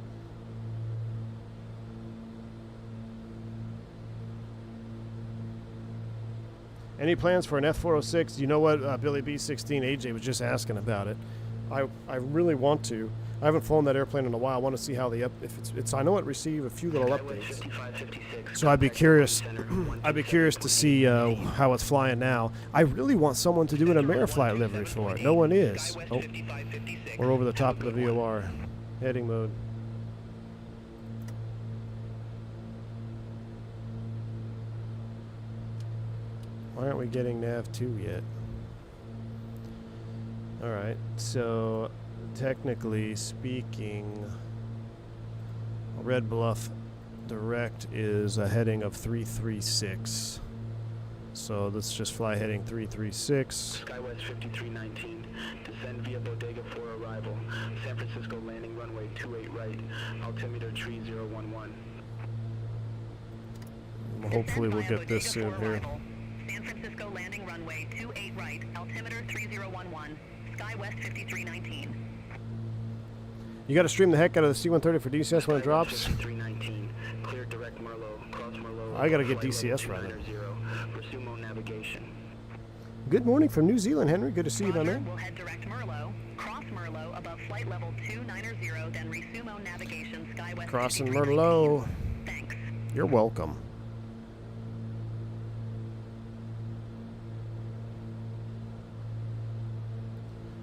Any plans for an F406? You know what, Billy B16 AJ was just asking about it. I really want to. I haven't flown that airplane in a while. I want to see how if it's. I know it received a few little updates. So I'd be curious. I'd be curious to see how it's flying now. I really want someone to do an Ameriflight livery for it. No one is. Oh, we're over the top of the VOR. Heading mode. Why aren't we getting nav 2 yet? Alright, so technically speaking, Red Bluff direct is a heading of 336. So let's just fly heading 336. SkyWest 5319. Descend via Bodega for arrival. San Francisco landing runway 28 right. Altimeter 3011. Hopefully we'll get this soon here. San Francisco landing runway 28 right, altimeter 3011, SkyWest 5319. You got to stream the heck out of the C-130 for DCS when it drops. 5319. Clear direct Merlot. Cross Merlot. I got to get Flight DCS level running. 290. Pursue navigation. Good morning from New Zealand, Henry. Good to see you, my man. We'll head direct Merlot, cross Merlot above flight level 290, then resumo navigation, SkyWest Crossing 5319. Merlot. Thanks. You're welcome.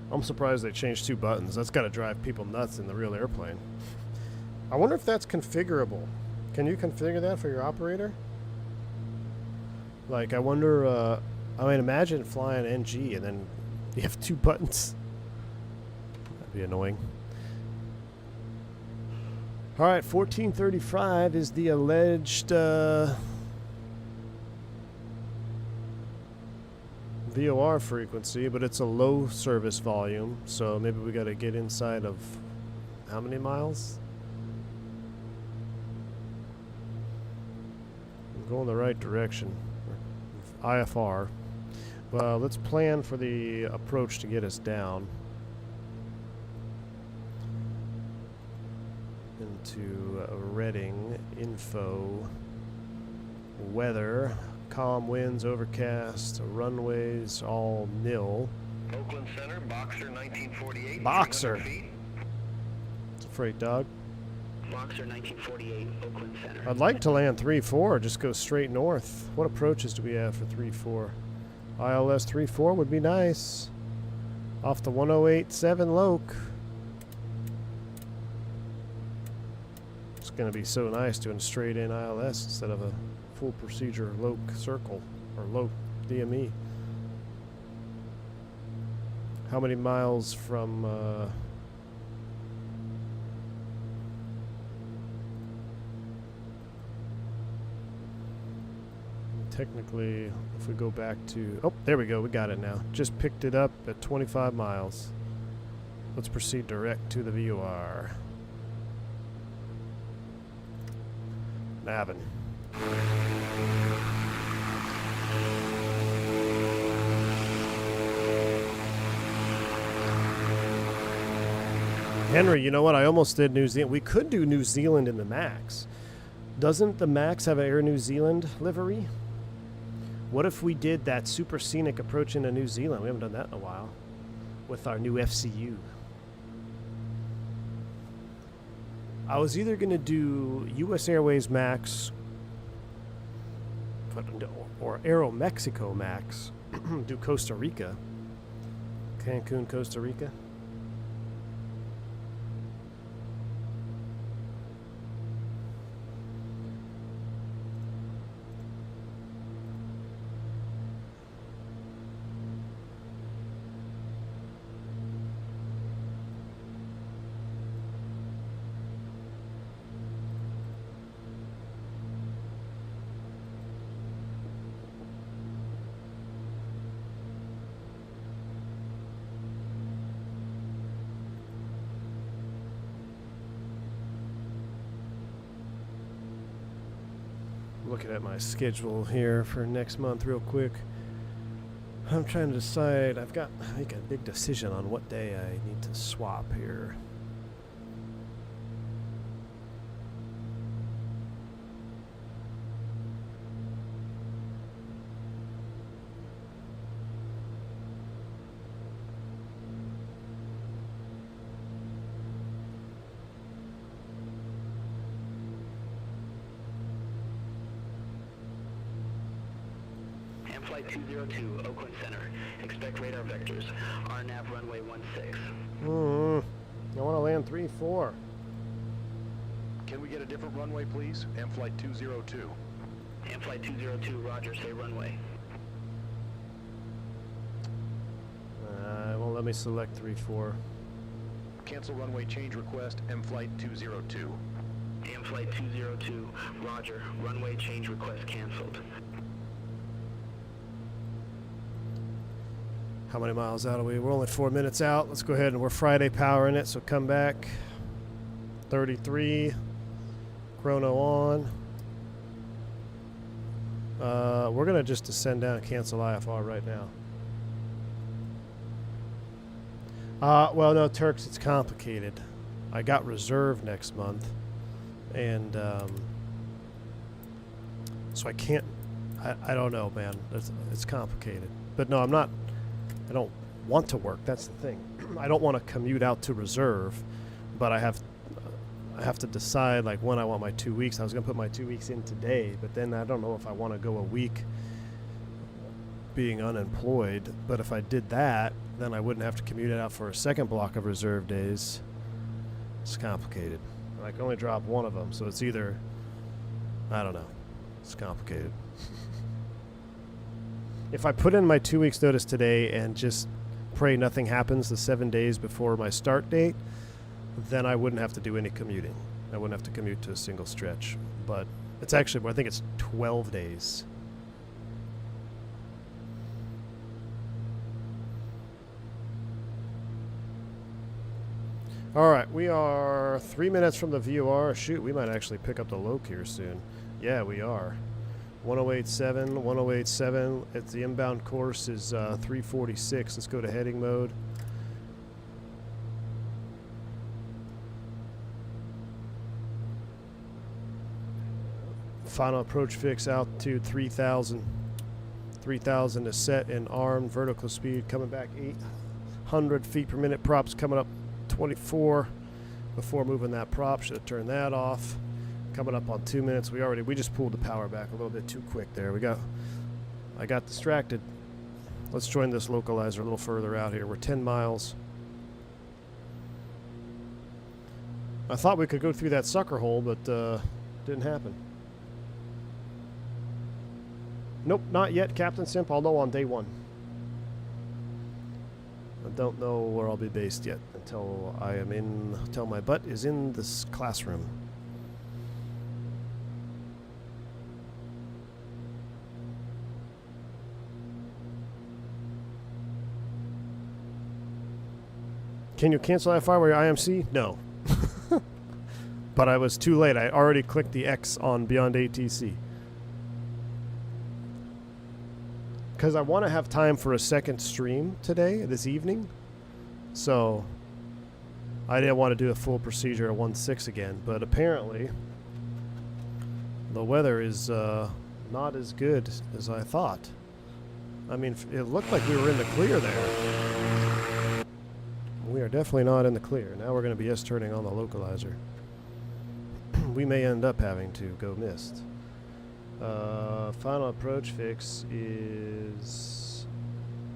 I'm surprised they changed 2 buttons. That's got to drive people nuts in the real airplane. I wonder if that's configurable. Can you configure that for your operator? Like, I wonder, I mean, imagine flying NG and then you have 2 buttons. That'd be annoying. All right, 1435 is the alleged VOR frequency, but it's a low service volume, so maybe we got to get inside of how many miles? I'm going the right direction. IFR. Well, let's plan for the approach to get us down into Reading. Info, weather, calm winds, overcast, runways, all nil. Oakland Center, Boxer 1948. Boxer. It's a freight dog. Boxer 1948, Oakland Center. I'd like to land 3-4, just go straight north. What approaches do we have for 3-4? ILS 3-4 would be nice. Off the 1087 Loke. It's going to be so nice doing straight in ILS instead of a full procedure Loke circle or Loke DME. How many miles from technically, if we go back to, oh, there we go, we got it now. Just picked it up at 25 miles. Let's proceed direct to the VOR. Navin. Henry, you know what? I almost did New Zealand. We could do New Zealand in the MAX. Doesn't the MAX have an Air New Zealand livery? What if we did that super scenic approach into New Zealand? We haven't done that in a while. With our new FCU. I was either going to do US Airways MAX or Aero Mexico MAX. Do Costa Rica. Cancun, Costa Rica. Looking at my schedule here for next month real quick. I'm trying to decide. I've got to make a big decision on what day I need to swap here. Flight 202, Oakland Center. Expect radar vectors. RNAV runway 16. I want to land 3-4. Can we get a different runway, please? Flight 202. Flight 202, roger, say runway. It won't let me select 3-4. Cancel runway change request, Flight 202. Flight 202, roger, runway change request canceled. How many miles out are we? We're only 4 minutes out. Let's go ahead and we're Friday powering it, so come back. 33. Chrono on. We're going to just descend down and cancel IFR right now. Well, no, Turks, it's complicated. I got reserve next month. And so I can't... I don't know, man. It's complicated. But no, I'm not... I don't want to work. That's the thing. I don't want to commute out to reserve, but I have to decide like when I want my 2 weeks. I was going to put my 2 weeks in today, but then I don't know if I want to go a week being unemployed. But if I did that, then I wouldn't have to commute it out for a second block of reserve days. It's complicated. I can only drop one of them, so it's either, I don't know. It's complicated. If I put in my 2 weeks notice today and just pray nothing happens the 7 days before my start date, then I wouldn't have to do any commuting. I wouldn't have to commute to a single stretch. But it's actually, I think it's 12 days. All right, we are 3 minutes from the VOR. Shoot, we might actually pick up the loc here soon. Yeah, we are. 1087, 1087. It's the inbound course is 346. Let's go to heading mode. Final approach fix altitude 3000. 3000 is set and armed. Vertical speed coming back 800 feet per minute. Props coming up 24 before moving that prop. Should have turned that off. Coming up on 2 minutes. We just pulled the power back a little bit too quick there. I got distracted. Let's join this localizer a little further out here. We're 10 miles. I thought we could go through that sucker hole, but didn't happen. Nope, not yet, Captain Simp. I'll know on day one. I don't know where I'll be based yet until my butt is in this classroom. Can you cancel IFR while you're IMC? No. But I was too late. I already clicked the X on Beyond ATC. Because I want to have time for a second stream today, this evening. So I didn't want to do a full procedure at 1.6 again. But apparently the weather is not as good as I thought. I mean, it looked like we were in the clear there. We are definitely not in the clear. Now we're going to be S-turning on the localizer. We may end up having to go missed. Final approach fix is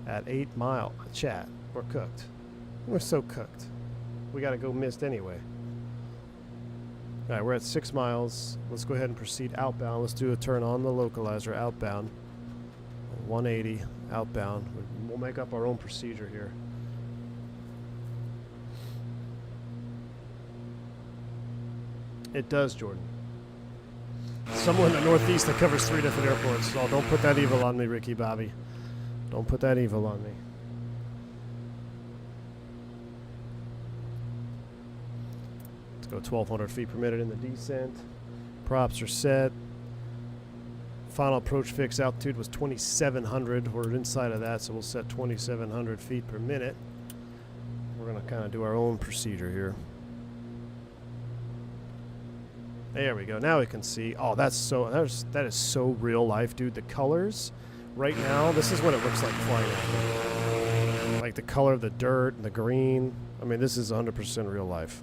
at 8 mile. Chat, we're cooked. We're so cooked. We got to go missed anyway. All right, we're at 6 miles. Let's go ahead and proceed outbound. Let's do a turn on the localizer outbound. 180 outbound. We'll make up our own procedure here. It does, Jordan. Somewhere in the Northeast that covers 3 different airports. So don't put that evil on me, Ricky Bobby. Don't put that evil on me. Let's go 1,200 feet per minute in the descent. Props are set. Final approach fix altitude was 2,700. We're inside of that, so we'll set 2,700 feet per minute. We're going to kind of do our own procedure here. There we go. Now we can see. Oh, that is so real life, dude. The colors right now, this is what it looks like flying out. Like the color of the dirt and the green. I mean, this is 100% real life.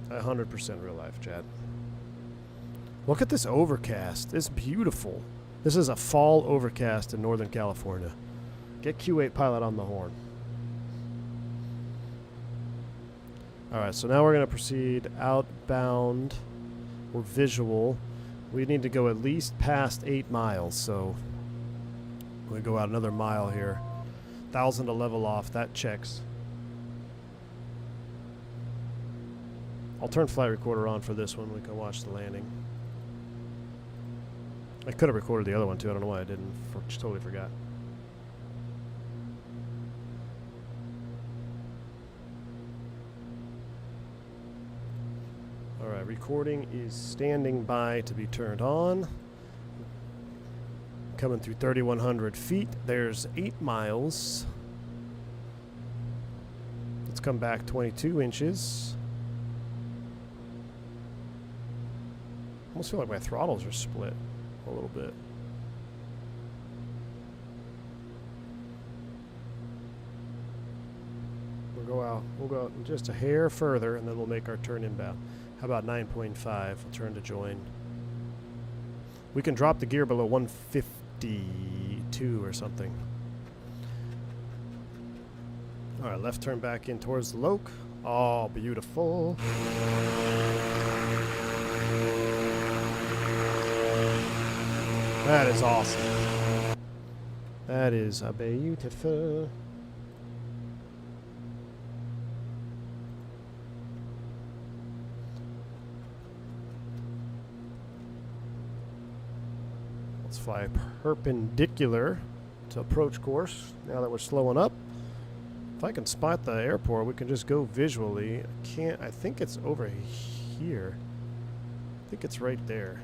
100% real life, Chad. Look at this overcast. It's beautiful. This is a fall overcast in Northern California. Get Q8 pilot on the horn. Alright, so now we're going to proceed outbound or visual. We need to go at least past 8 miles, so we go out another mile here. 1,000 to level off, that checks. I'll turn flight recorder on for this one. We can watch the landing. I could have recorded the other one too. I don't know why I didn't. Totally forgot. Alright, recording is standing by to be turned on. Coming through 3,100 feet. There's 8 miles. Let's come back 22 inches. I almost feel like my throttles are split a little bit. We'll go out just a hair further, and then we'll make our turn inbound. How about 9.5? We'll turn to join. We can drop the gear below 152 or something. All right, left turn back in towards the Loke. Oh, beautiful. That is awesome. That is beautiful. Let's fly perpendicular to approach course now that we're slowing up. If I can spot the airport, we can just go visually. I think it's over here. I think it's right there.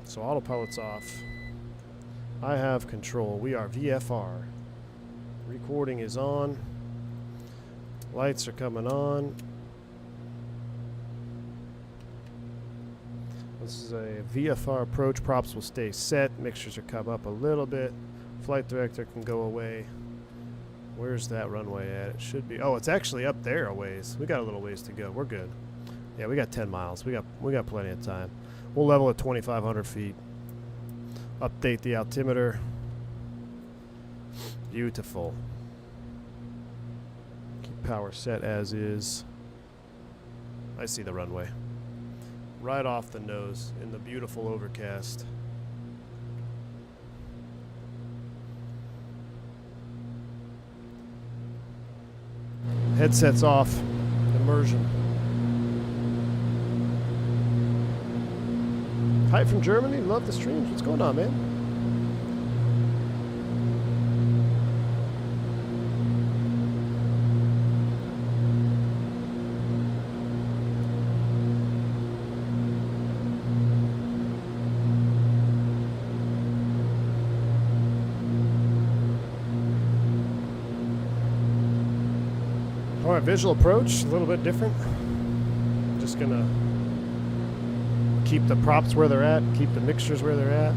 So autopilot's off. I have control. We are VFR. Recording is on. Lights are coming on. This is a VFR approach. Props will stay set. Mixtures are come up a little bit. Flight director can go away. Where's that runway at? It should be. Oh, it's actually up there a ways. We got a little ways to go. We're good. Yeah, we got 10 miles. We got plenty of time. We'll level at 2,500 feet. Update the altimeter. Beautiful. Keep power set as is. I see the runway. Right off the nose in the beautiful overcast. Headsets off. Immersion. Hi from Germany. Love the streams. What's going on, man? All right, visual approach, a little bit different. Just gonna keep the props where they're at, keep the mixtures where they're at.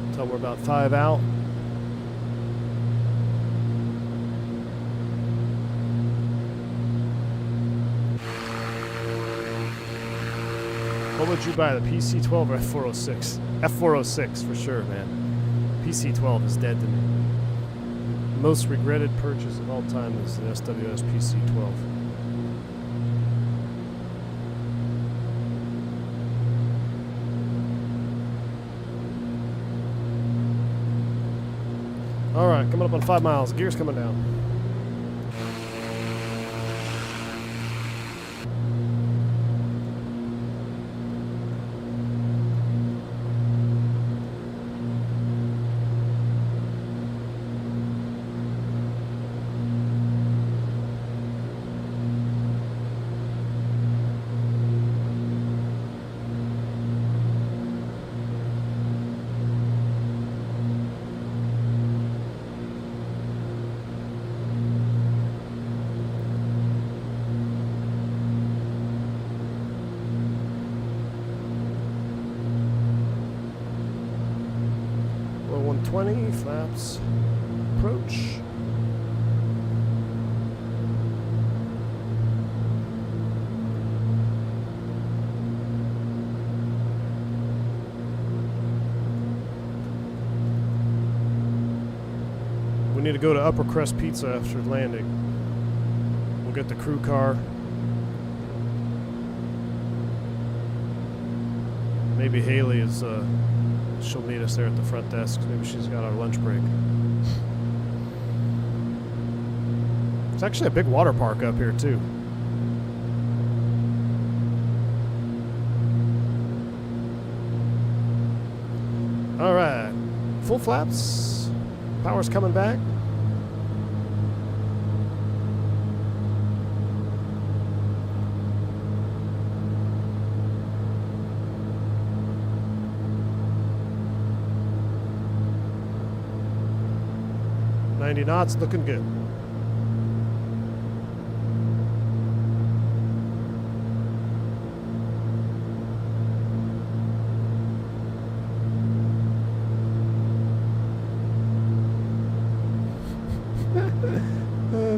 Until we're about 5 out. What would you buy, the PC-12 or F406? F406 for sure, man. PC-12 is dead to me. Most regretted purchase of all time is the SWS PC-12. All right, coming up on 5 miles. Gear's coming down. 20, flaps approach. We need to go to Upper Crust Pizza after landing. We'll get the crew car. Maybe Haley is, she'll meet us there at the front desk. Maybe she's got our lunch break. It's actually a big water park up here, too. All right. Full flaps. Power's coming back. Knots, looking good.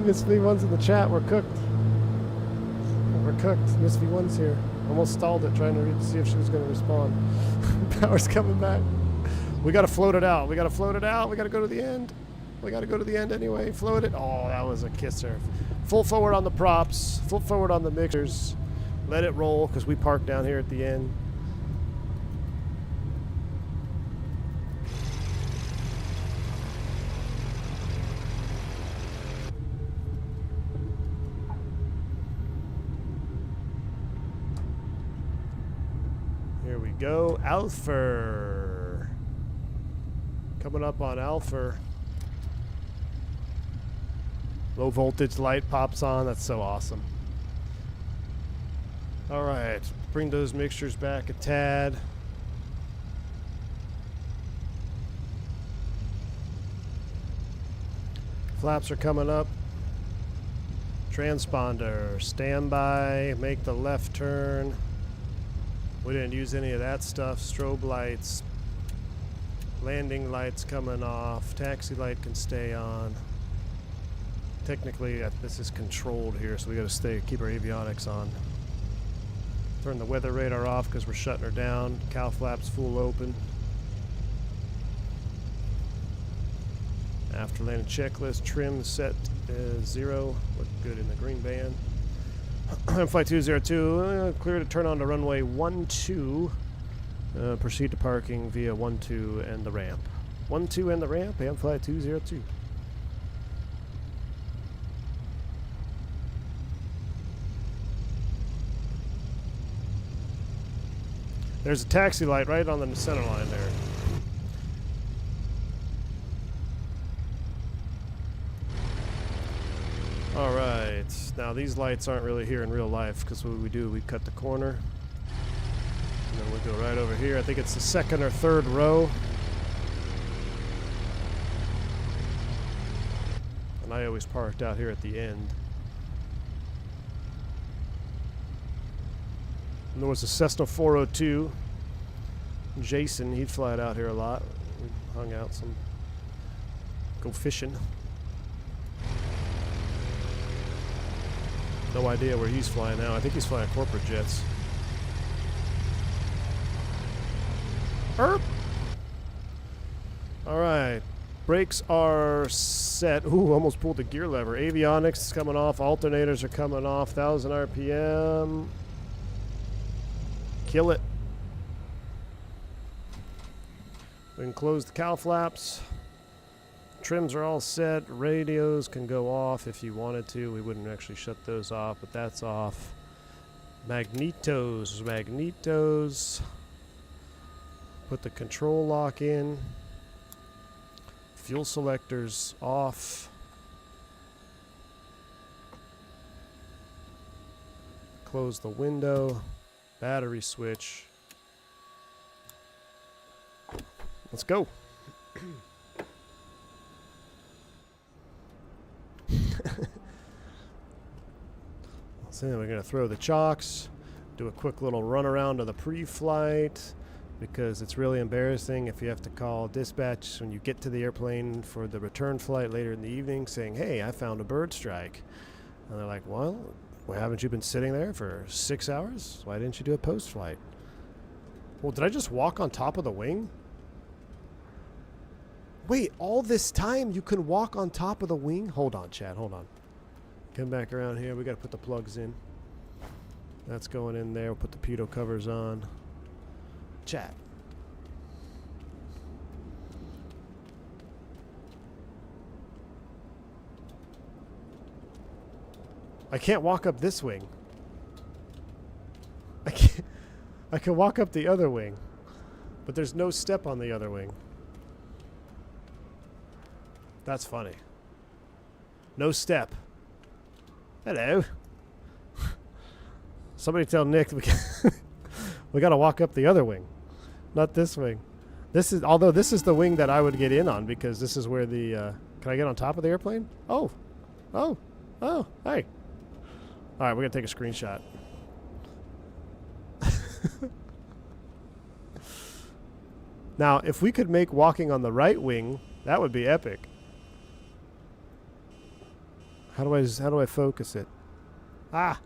Miss V1's in the chat. We're cooked. We're cooked. Miss V1's here. Almost stalled it trying to read to see if she was going to respond. Power's coming back. We got to float it out. We got to float it out. We got to go to the end. We got to go to the end anyway. Float it. Oh, that was a kisser. Full forward on the props. Full forward on the mixers. Let it roll because we parked down here at the end. Here we go. Alpha. Coming up on Alpha. Low voltage light pops on. That's so awesome. All right, bring those mixtures back a tad. Flaps are coming up. Transponder, standby, make the left turn. We didn't use any of that stuff. Strobe lights, landing lights coming off. Taxi light can stay on. Technically, this is controlled here, so we got to keep our avionics on. Turn the weather radar off because we're shutting her down. Cow flaps full open. After landing checklist, trim set is 0. Look good in the green band. Flight 202, clear to turn on to runway 12. Proceed to parking via 12 and the ramp. 12 and the ramp, and flight 202. There's a taxi light right on the center line there. All right, now these lights aren't really here in real life because what we do, we cut the corner and then we go right over here. I think it's the second or third row. And I always parked out here at the end. And there was a Cessna 402. Jason, he'd fly it out here a lot. We hung out some, go fishing. No idea where he's flying now. I think he's flying corporate jets. Erp. All right. Brakes are set. Ooh, almost pulled the gear lever. Avionics is coming off. Alternators are coming off. 1,000 RPM. Kill it. We can close the cow flaps. Trims are all set. Radios can go off if you wanted to. We wouldn't actually shut those off, but that's off. Magnetos. Put the control lock in. Fuel selectors off. Close the window. Battery switch. Let's go. So we're going to throw the chocks, do a quick little run around to the pre-flight, because it's really embarrassing if you have to call dispatch when you get to the airplane for the return flight later in the evening saying, hey, I found a bird strike. And they're like, well, haven't you been sitting there for 6 hours? Why didn't you do a post-flight? Well, did I just walk on top of the wing? Wait, all this time you can walk on top of the wing? Hold on, Chad, hold on. Come back around here. We got to put the plugs in. That's going in there. We'll put the pitot covers on. Chat. I can't walk up this wing. I can walk up the other wing, but there's no step on the other wing. That's funny. No step. Hello. Somebody tell Nick we got to walk up the other wing, not this wing. Although this is the wing that I would get in on because this is where the. Can I get on top of the airplane? Oh, hey. All right, we're gonna take a screenshot. Now, if we could make walking on the right wing, that would be epic. How do I focus it? Ah.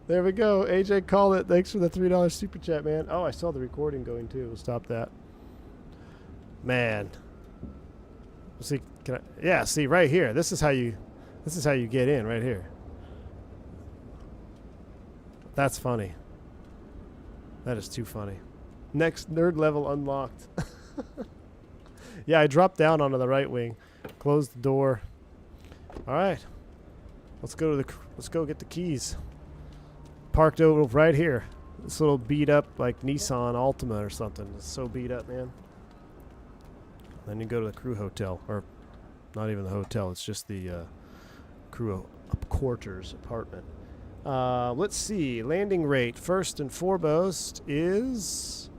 There we go. AJ called it. Thanks for the $3 super chat, man. Oh, I saw the recording going too. We'll stop that. Man. See, yeah, see right here. This is how you get in right here. That's funny. That is too funny. Next nerd level unlocked. Yeah, I dropped down onto the right wing. Closed the door. All right. Let's go get the keys. Parked over right here. This little beat up like Nissan Altima or something. It's so beat up, man. Then you go to the crew hotel, or not even the hotel. It's just the crew quarters apartment. Let's see. Landing rate first and foremost is,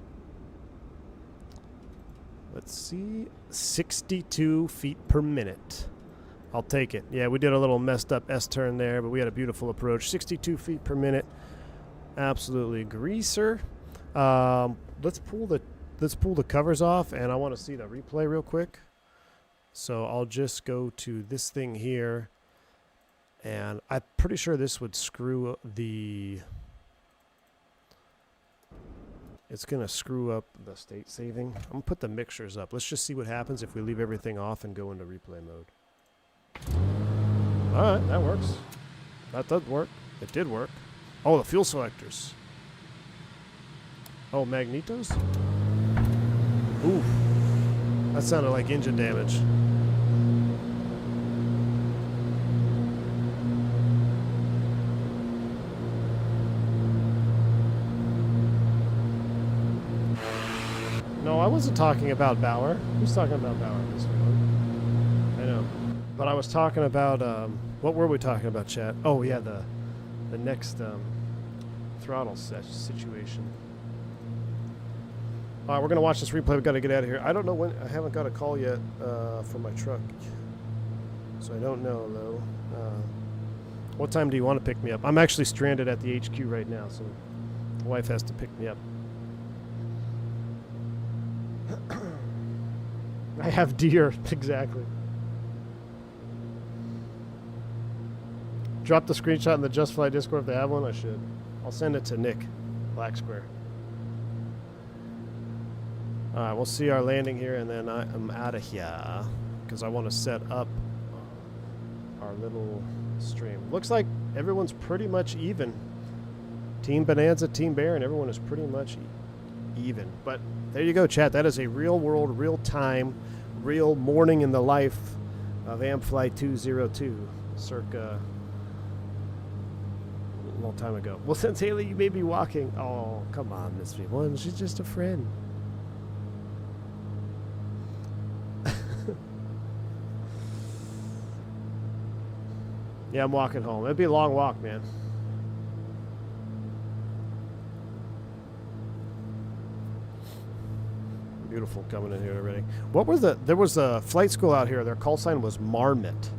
let's see, 62 feet per minute. I'll take it. Yeah, we did a little messed up S-turn there, but we had a beautiful approach. 62 feet per minute. Absolutely greaser. Let's pull the covers off, and I want to see the replay real quick. So I'll just go to this thing here, and I'm pretty sure this would screw the. It's gonna screw up the state saving. I'm gonna put the mixtures up. Let's just see what happens if we leave everything off and go into replay mode. All right, that works. That does work. It did work. Oh, the fuel selectors. Oh, magnetos? Ooh. That sounded like engine damage. No, I wasn't talking about Bauer. Who's talking about Bauer in this one? I know. But I was talking about, what were we talking about, chat? Oh, yeah, the next throttle situation. All right, we're going to watch this replay. We've got to get out of here. I don't know when. I haven't got a call yet from my truck. So I don't know, though. What time do you want to pick me up? I'm actually stranded at the HQ right now, so my wife has to pick me up. I have deer, exactly. Drop the screenshot in the Just Fly Discord if they have one. I should. I'll send it to Nick, Blackquare. All right, we'll see our landing here, and then I'm out of here because I want to set up our little stream. Looks like everyone's pretty much even. Team Bonanza, Team Bear, and everyone is pretty much even. But there you go, chat. That is a real world, real time, real morning in the life of AmFlight 202, circa a long time ago. Well, since Haley, you may be walking. Oh, come on, Miss V1. She's just a friend. Yeah, I'm walking home. It'd be a long walk, man. Beautiful coming in here already. What was there was a flight school out here. Their call sign was Marmot.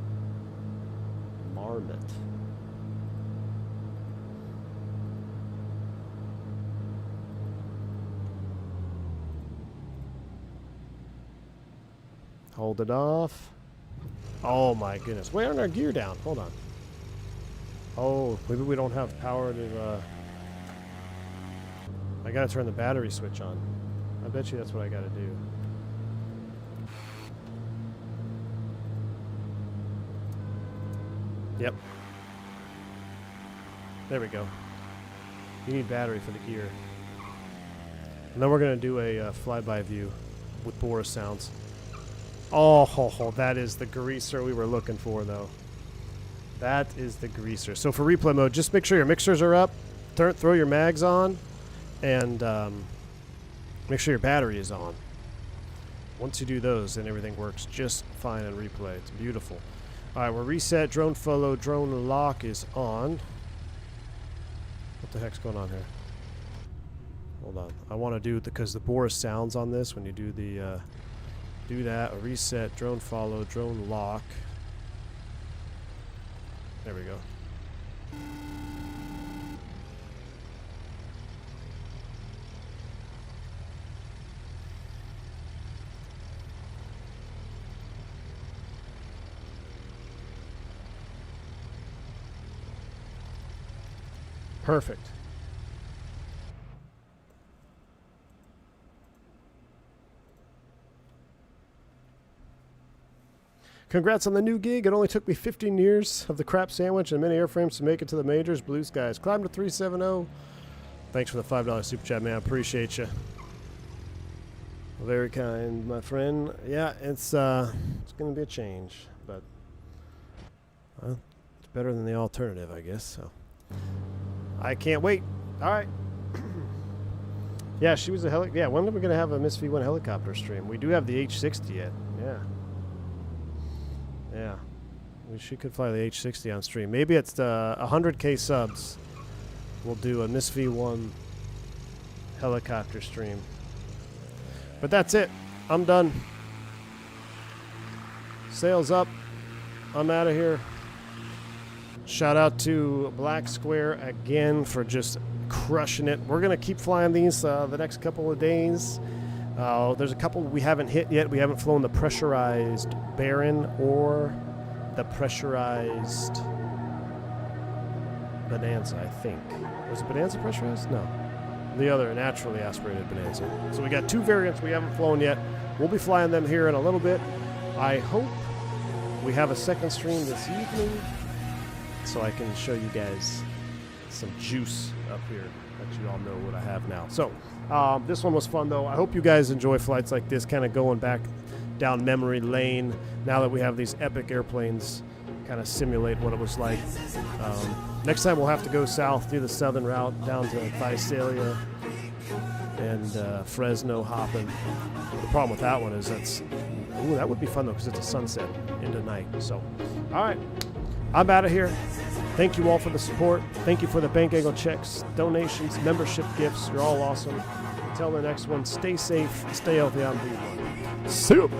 Marmot. Hold it off. Oh my goodness. Why aren't our gear down? Hold on. Oh, maybe we don't have power to, I gotta turn the battery switch on. I bet you that's what I gotta do. Yep. There we go. You need battery for the gear. And then we're gonna do a flyby view with Boris sounds. Oh, that is the greaser we were looking for, though. That is the greaser. So for replay mode, just make sure your mixers are up, throw your mags on, and make sure your battery is on. Once you do those, then everything works just fine in replay. It's beautiful. All right, we're reset. Drone follow, drone lock is on. What the heck's going on here? Hold on. I want to do because the Boris sounds on this when you do the do that. Reset, drone follow, drone lock. There we go. Perfect. Congrats on the new gig. It only took me 15 years of the crap sandwich and many airframes to make it to the majors. Blue skies. Climb to 370. Thanks for the $5 super chat, man. I appreciate you. Very kind, my friend. Yeah, it's going to be a change, but it's better than the alternative, I guess. So I can't wait. All right. Yeah, she was a yeah. When are we going to have a Miss V1 helicopter stream? We do have the H60 yet. Yeah. Yeah, she could fly the H60 on stream. Maybe it's 100K subs. We'll do a Miss V1 helicopter stream. But that's it. I'm done. Sails up. I'm out of here. Shout out to Blackquare again for just crushing it. We're going to keep flying these the next couple of days. There's a couple we haven't hit yet. We haven't flown the pressurized Baron or the pressurized Bonanza, I think. Was it Bonanza pressurized? No. The other naturally aspirated Bonanza. So we got two variants we haven't flown yet. We'll be flying them here in a little bit. I hope we have a second stream this evening so I can show you guys some juice up here. Let you all know what I have now. So this one was fun, though. I hope you guys enjoy flights like this, kind of going back down memory lane now that we have these epic airplanes, kind of simulate what it was like. Next time we'll have to go south, do the southern route down to Visalia and Fresno hopping. The problem with that one is that would be fun, though, because it's a sunset into night. So, all right, I'm out of here. Thank you all for the support. Thank you for the bank angle checks, donations, membership gifts. You're all awesome. Until the next one, stay safe, stay healthy. I'm B1. Soup!